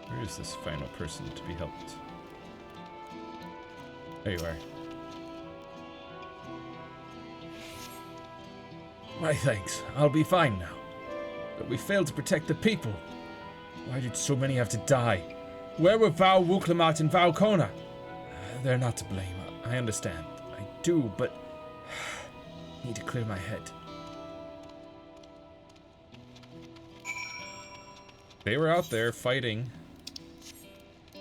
Where is this final person to be helped? There you are. My thanks. I'll be fine now. But we failed to protect the people. Why did so many have to die? Where were Vau Wuklamat and Vau Kona? They're not to blame. I understand. I do, but... need to clear my head. They were out there fighting.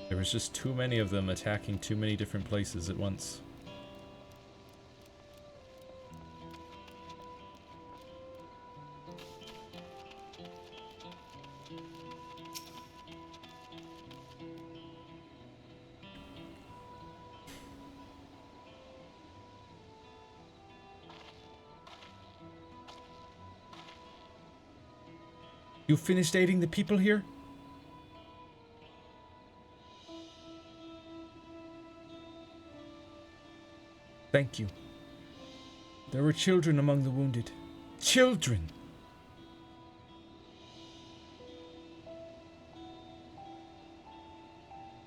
There was just too many of them attacking too many different places at once. You finished aiding the people here? Thank you. There were children among the wounded. Children!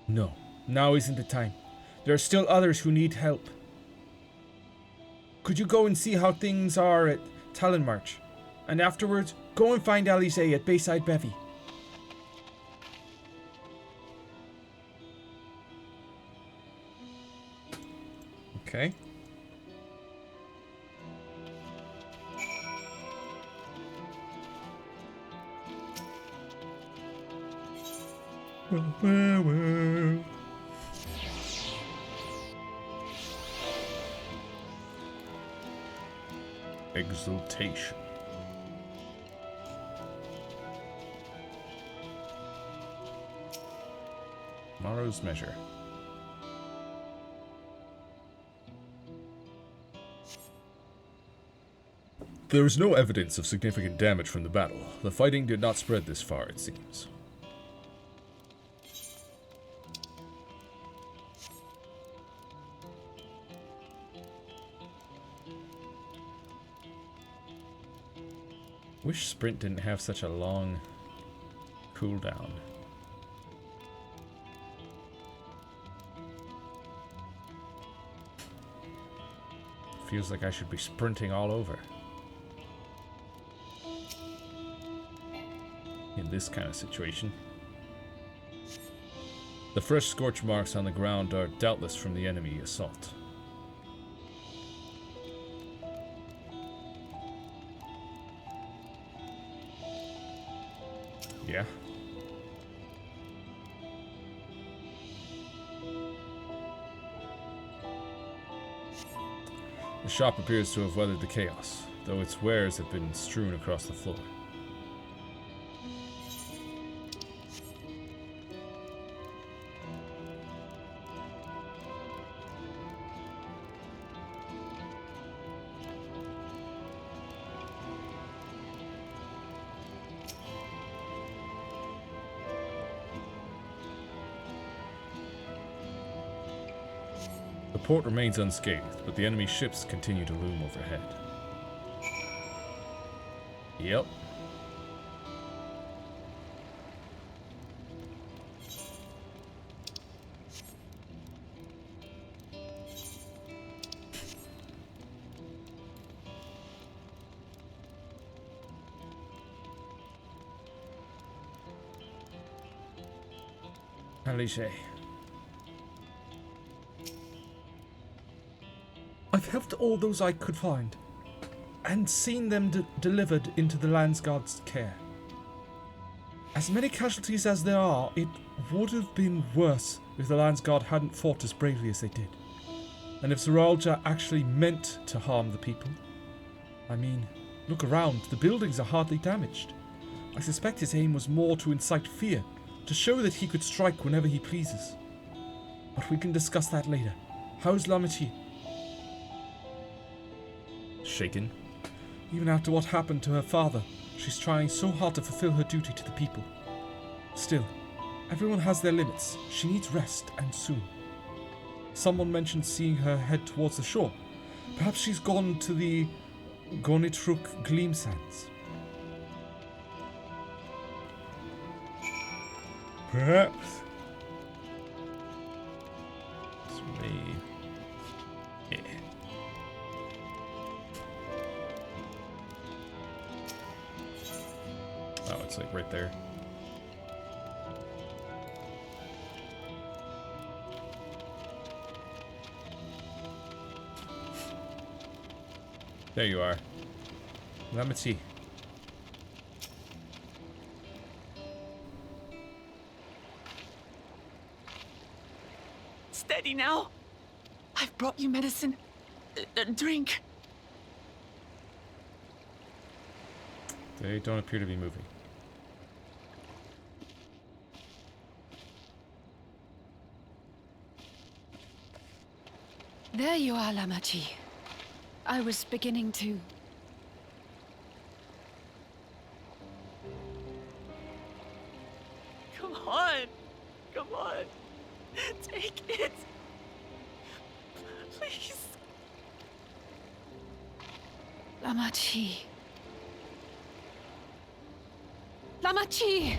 No, now isn't the time. There are still others who need help. Could you go and see how things are at Talonmarch? And afterwards, go and find Alice at Bayside Bevy. Okay. Well. Exultation. Tomorrow's measure. There is no evidence of significant damage from the battle. The fighting did not spread this far, it seems. Wish Sprint didn't have such a long cooldown. Feels like I should be sprinting all over. In this kind of situation. The fresh scorch marks on the ground are doubtless from the enemy assault. Yeah. The shop appears to have weathered the chaos, though its wares have been strewn across the floor. The port remains unscathed, but the enemy ships continue to loom overhead. Yep. Alice. I've helped all those I could find, and seen them delivered into the Landsguard's care. As many casualties as there are, it would have been worse if the Landsguard hadn't fought as bravely as they did. And if Zoraal Ja actually meant to harm the people. I mean, look around, the buildings are hardly damaged. I suspect his aim was more to incite fear, to show that he could strike whenever he pleases. But we can discuss that later. How's Lamati? Shaken. Even after what happened to her father, she's trying so hard to fulfill her duty to the people. Still, everyone has their limits. She needs rest, and soon. Someone mentioned seeing her head towards the shore. Perhaps she's gone to the Gonitruk Gleam Sands. Perhaps. It's me. Yeah. Oh, it's like right there. There you are. Lamati. Steady now. I've brought you medicine. Drink. They don't appear to be moving. There you are, Lamati. I was beginning to... Come on. Come on. Take it. Please. Lamati. Lamati!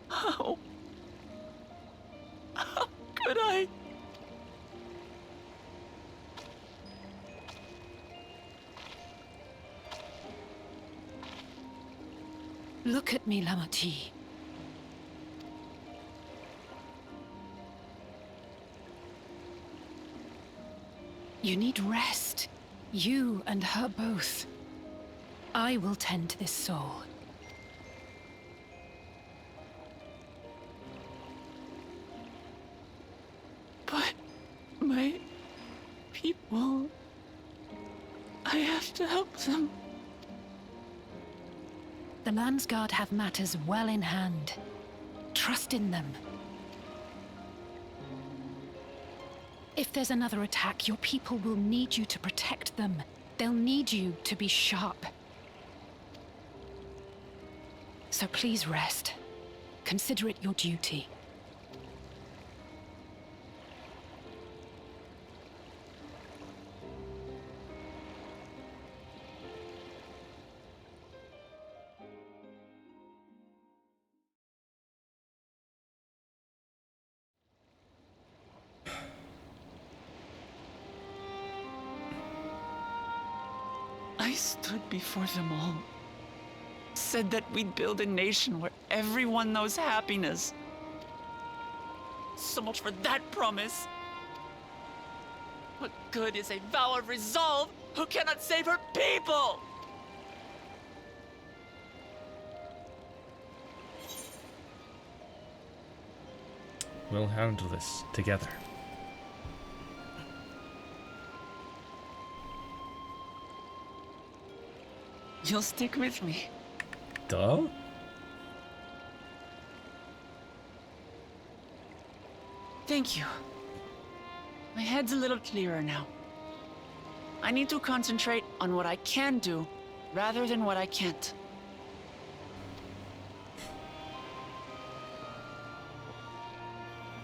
How could I? Look at me, Lamati. You need rest. You and her both. I will tend to this soul. But my people... I have to help them. The Landsguard have matters well in hand. Trust in them. If there's another attack, your people will need you to protect them. They'll need you to be sharp. So please rest. Consider it your duty. I stood before them all. Said that we'd build a nation where everyone knows happiness. So much for that promise. What good is a vow of resolve who cannot save her people? We'll handle this together. You'll stick with me. Duh? Thank you. My head's a little clearer now. I need to concentrate on what I can do rather than what I can't.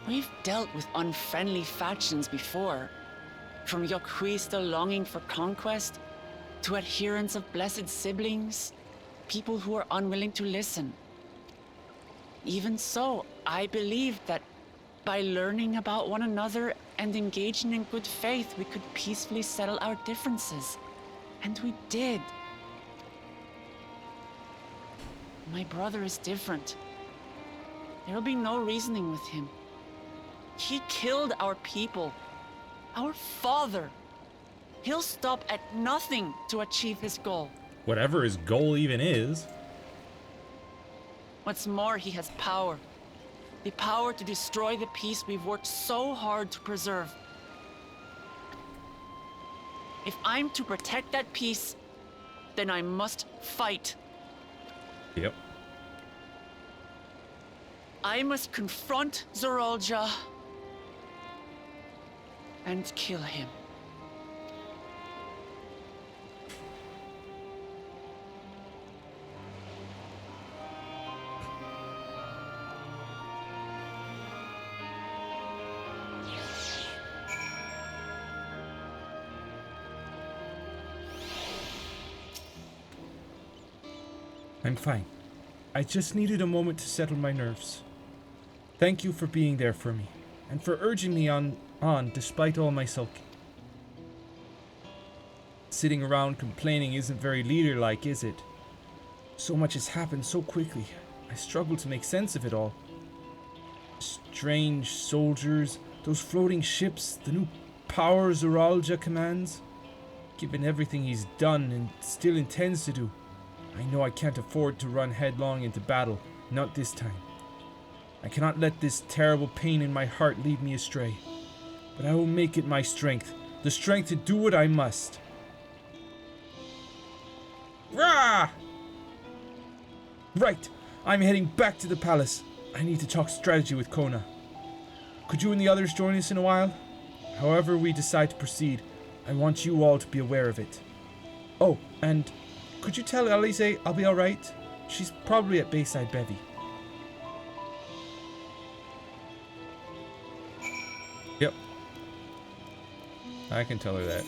We've dealt with unfriendly factions before. From Yokhui still longing for conquest, to adherents of blessed siblings, people who are unwilling to listen. Even so, I believed that by learning about one another and engaging in good faith, we could peacefully settle our differences. And we did. My brother is different. There will be no reasoning with him. He killed our people, our father. He'll stop at nothing to achieve his goal. Whatever his goal even is. What's more, he has power. The power to destroy the peace we've worked so hard to preserve. If I'm to protect that peace, then I must fight. Yep. I must confront Zoraal Ja and kill him. I'm fine. I just needed a moment to settle my nerves. Thank you for being there for me, and for urging me on despite all my sulking. Sitting around complaining isn't very leader-like, is it? So much has happened so quickly. I struggle to make sense of it all. Strange soldiers, those floating ships, the new power Zoraal Ja commands. Given everything he's done and still intends to do, I know I can't afford to run headlong into battle, not this time. I cannot let this terrible pain in my heart lead me astray. But I will make it my strength, the strength to do what I must. Rah! Right, I'm heading back to the palace. I need to talk strategy with Kona. Could you and the others join us in a while? However we decide to proceed, I want you all to be aware of it. Oh, and could you tell Alize I'll be alright? She's probably at Bayside Bevy. Yep. I can tell her that.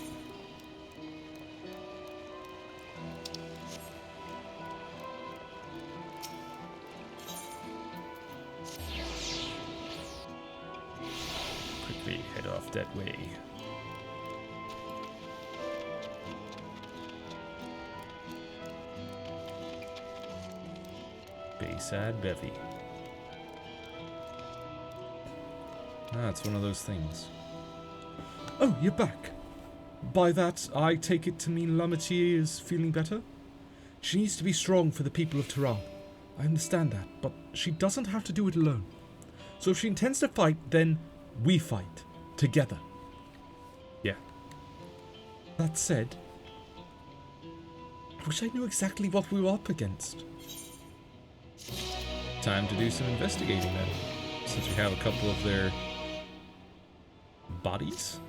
Quickly head off that way. Bayside Bevy. Ah, it's one of those things. Oh, you're back. By that, I take it to mean Lamatier is feeling better? She needs to be strong for the people of Tehran. I understand that, but she doesn't have to do it alone. So if she intends to fight, then we fight. Together. Yeah. That said, I wish I knew exactly what we were up against. Time to do some investigating then, since we have a couple of their bodies.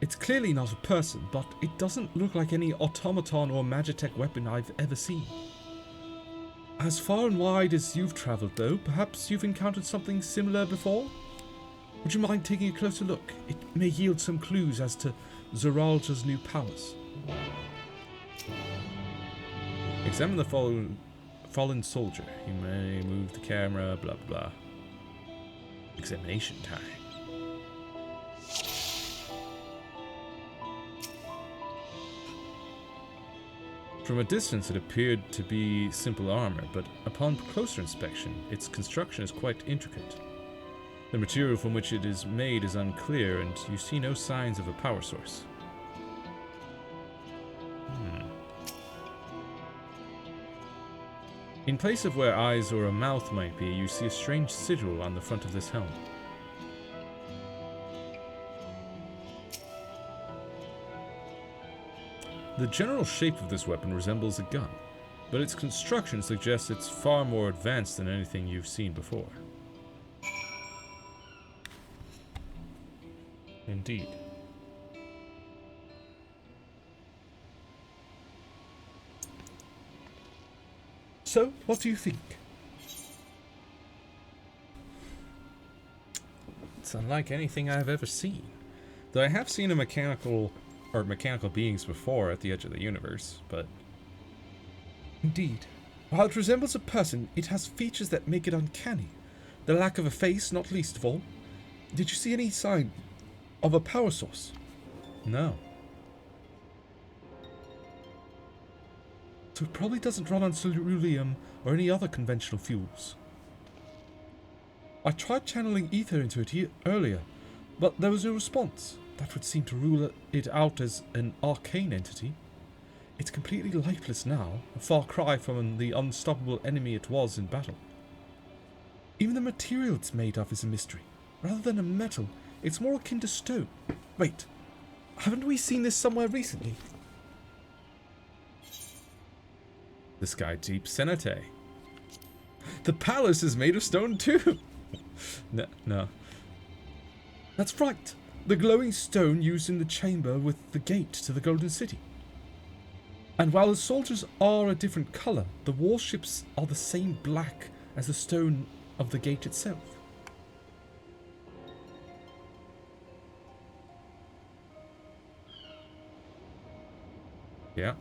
It's clearly not a person, but it doesn't look like any automaton or magitech weapon I've ever seen. As far and wide as you've travelled though, perhaps you've encountered something similar before? Would you mind taking a closer look? It may yield some clues as to Zoraal Ja's new powers. Examine the fallen soldier. You may move the camera, blah blah. Examination time. From a distance it appeared to be simple armor, but upon closer inspection, its construction is quite intricate. The material from which it is made is unclear, and you see no signs of a power source. In place of where eyes or a mouth might be, you see a strange sigil on the front of this helm. The general shape of this weapon resembles a gun, but its construction suggests it's far more advanced than anything you've seen before. Indeed. So, what do you think? It's unlike anything I've ever seen. Though I have seen mechanical beings before at the edge of the universe, but... Indeed. While it resembles a person, it has features that make it uncanny. The lack of a face, not least of all. Did you see any sign of a power source? No. So it probably doesn't run on ceruleum or any other conventional fuels. I tried channeling ether into it earlier, but there was no response. That would seem to rule it out as an arcane entity. It's completely lifeless now, a far cry from the unstoppable enemy it was in battle. Even the material it's made of is a mystery. Rather than a metal, it's more akin to stone. Wait, haven't we seen this somewhere recently? The Sky Deep Cenate. The palace is made of stone too! No. That's right. The glowing stone used in the chamber with the gate to the Golden City. And while the soldiers are a different colour, the warships are the same black as the stone of the gate itself. Yeah.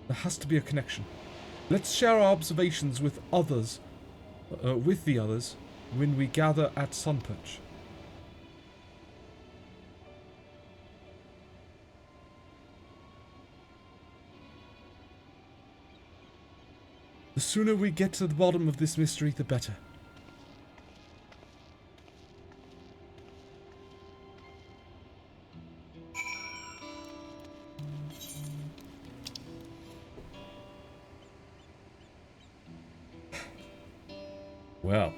There has to be a connection. Let's share our observations with the others, when we gather at Sunperch. The sooner we get to the bottom of this mystery, the better. Well,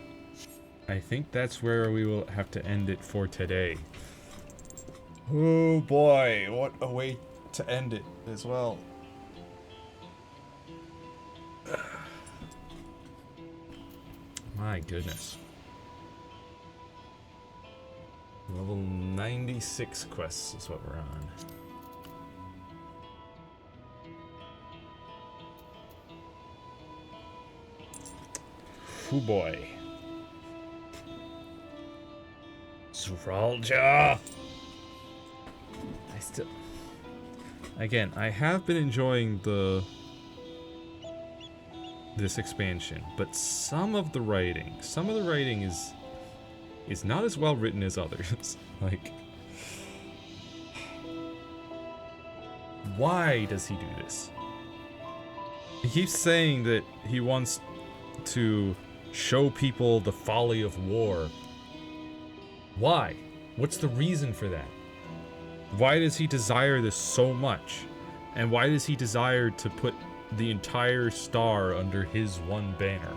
I think that's where we will have to end it for today. Oh boy, what a way to end it as well. My goodness. Level 96 quests is what we're on. Oh boy. Zoraal Ja! Again, I have been enjoying this expansion, but some of the writing is not as well written as others. Like, why does he do this? He keeps saying that he wants to show people the folly of war. Why? What's the reason for that? Why does he desire this so much? And why does he desire to put the entire star under his one banner?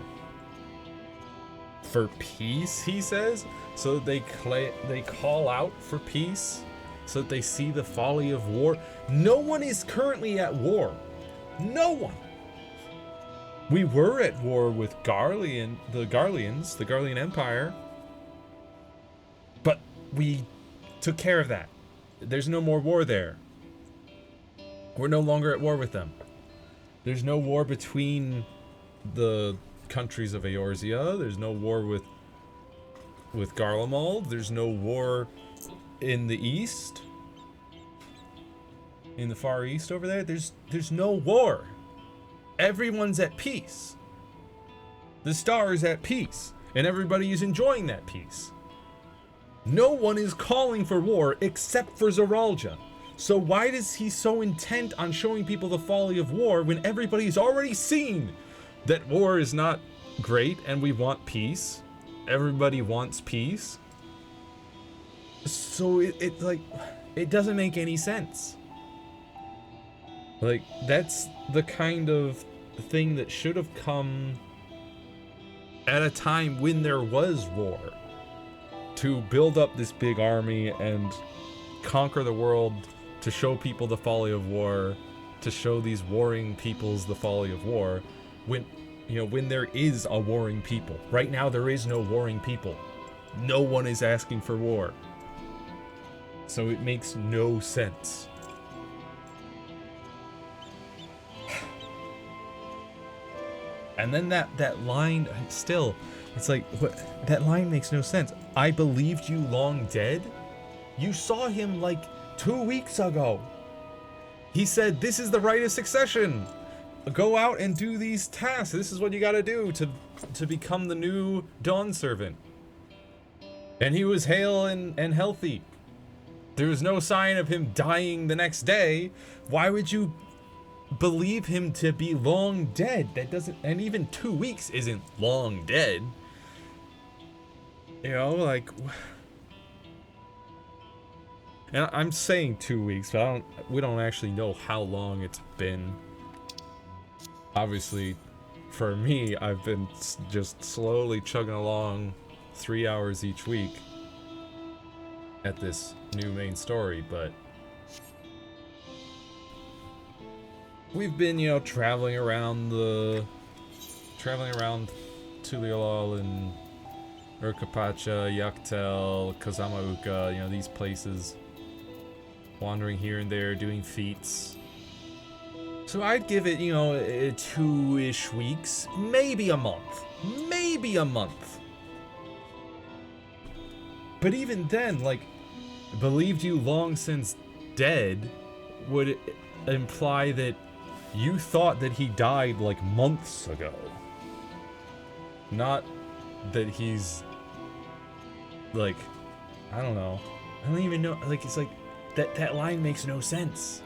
For peace, he says? So that they call out for peace? So that they see the folly of war? No one is currently at war. No one! We were at war with the Garleans Empire. But we took care of that. There's no more war there. We're no longer at war with them. There's no war between the countries of Eorzea. There's no war with Garlemald. There's no war in the east. In the Far East over there. There's no war. Everyone's at peace. The star is at peace. And everybody is enjoying that peace. No one is calling for war except for Zoraal Ja. So why is he so intent on showing people the folly of war when everybody's already seen that war is not great and we want peace? Everybody wants peace. So it like, it doesn't make any sense. Like, that's the kind of thing that should have come at a time when there was war. To build up this big army and conquer the world, to show people the folly of war, to show these warring peoples the folly of war, when, you know, when there is a warring people. Right now there is no warring people. No one is asking for war. So it makes no sense. And then that line, still, it's like, what? That line makes no sense. I believed you long dead? You saw him like 2 weeks ago. He said, this is the right of succession. Go out and do these tasks. This is what you gotta do to become the new Dawn Servant. And he was hale and healthy. There was no sign of him dying the next day. Why would you believe him to be long dead? That doesn't, and even 2 weeks isn't long dead. You know, like, and I'm saying 2 weeks, but we don't actually know how long it's been. Obviously, for me, I've been just slowly chugging along 3 hours each week at this new main story, but we've been, you know, traveling around Tuliolol and Urkapacha, Yaktel, Kazamauka, you know, these places. Wandering here and there, doing feats. So I'd give it, you know, 2-ish weeks, maybe a month. Maybe a month. But even then, like, believed you long since dead would imply that you thought that he died like months ago. Not that he's like, I don't know. I don't even know, like, it's like that line makes no sense.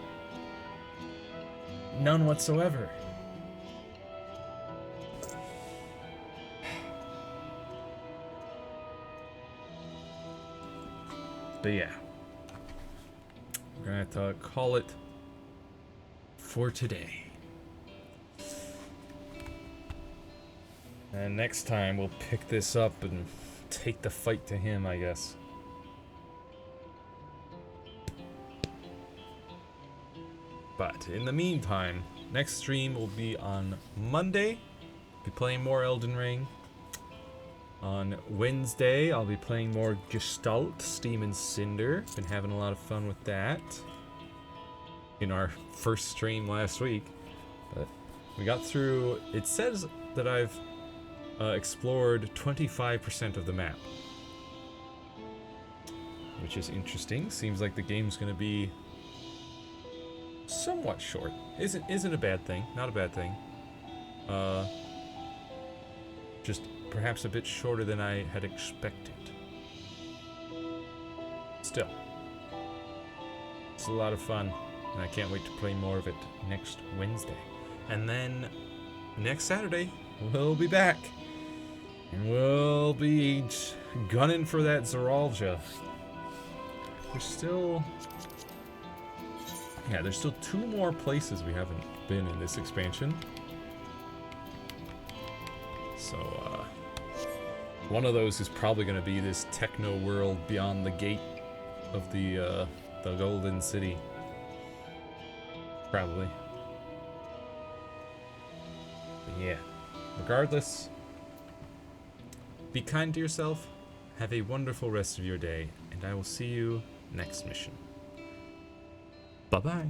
None whatsoever. But yeah, we're gonna have to call it for today. And next time we'll pick this up and take the fight to him, I guess. But in the meantime, next stream will be on Monday. Be playing more Elden Ring. On Wednesday, I'll be playing more Gestalt, Steam and Cinder. Been having a lot of fun with that in our first stream last week. But we got through, it says that I've explored 25% of the map, which is interesting. Seems like the game's gonna be somewhat short. Isn't a bad thing. Not a bad thing. Just perhaps a bit shorter than I had expected. Still, it's a lot of fun, and I can't wait to play more of it next Wednesday. And then next Saturday, we'll be back. And we'll be gunning for that Zoraal Ja. There's still 2 more places we haven't been in this expansion. So, one of those is probably going to be this techno world beyond the gate of the Golden City. Probably. But yeah, regardless, be kind to yourself, have a wonderful rest of your day, and I will see you next mission. Bye-bye.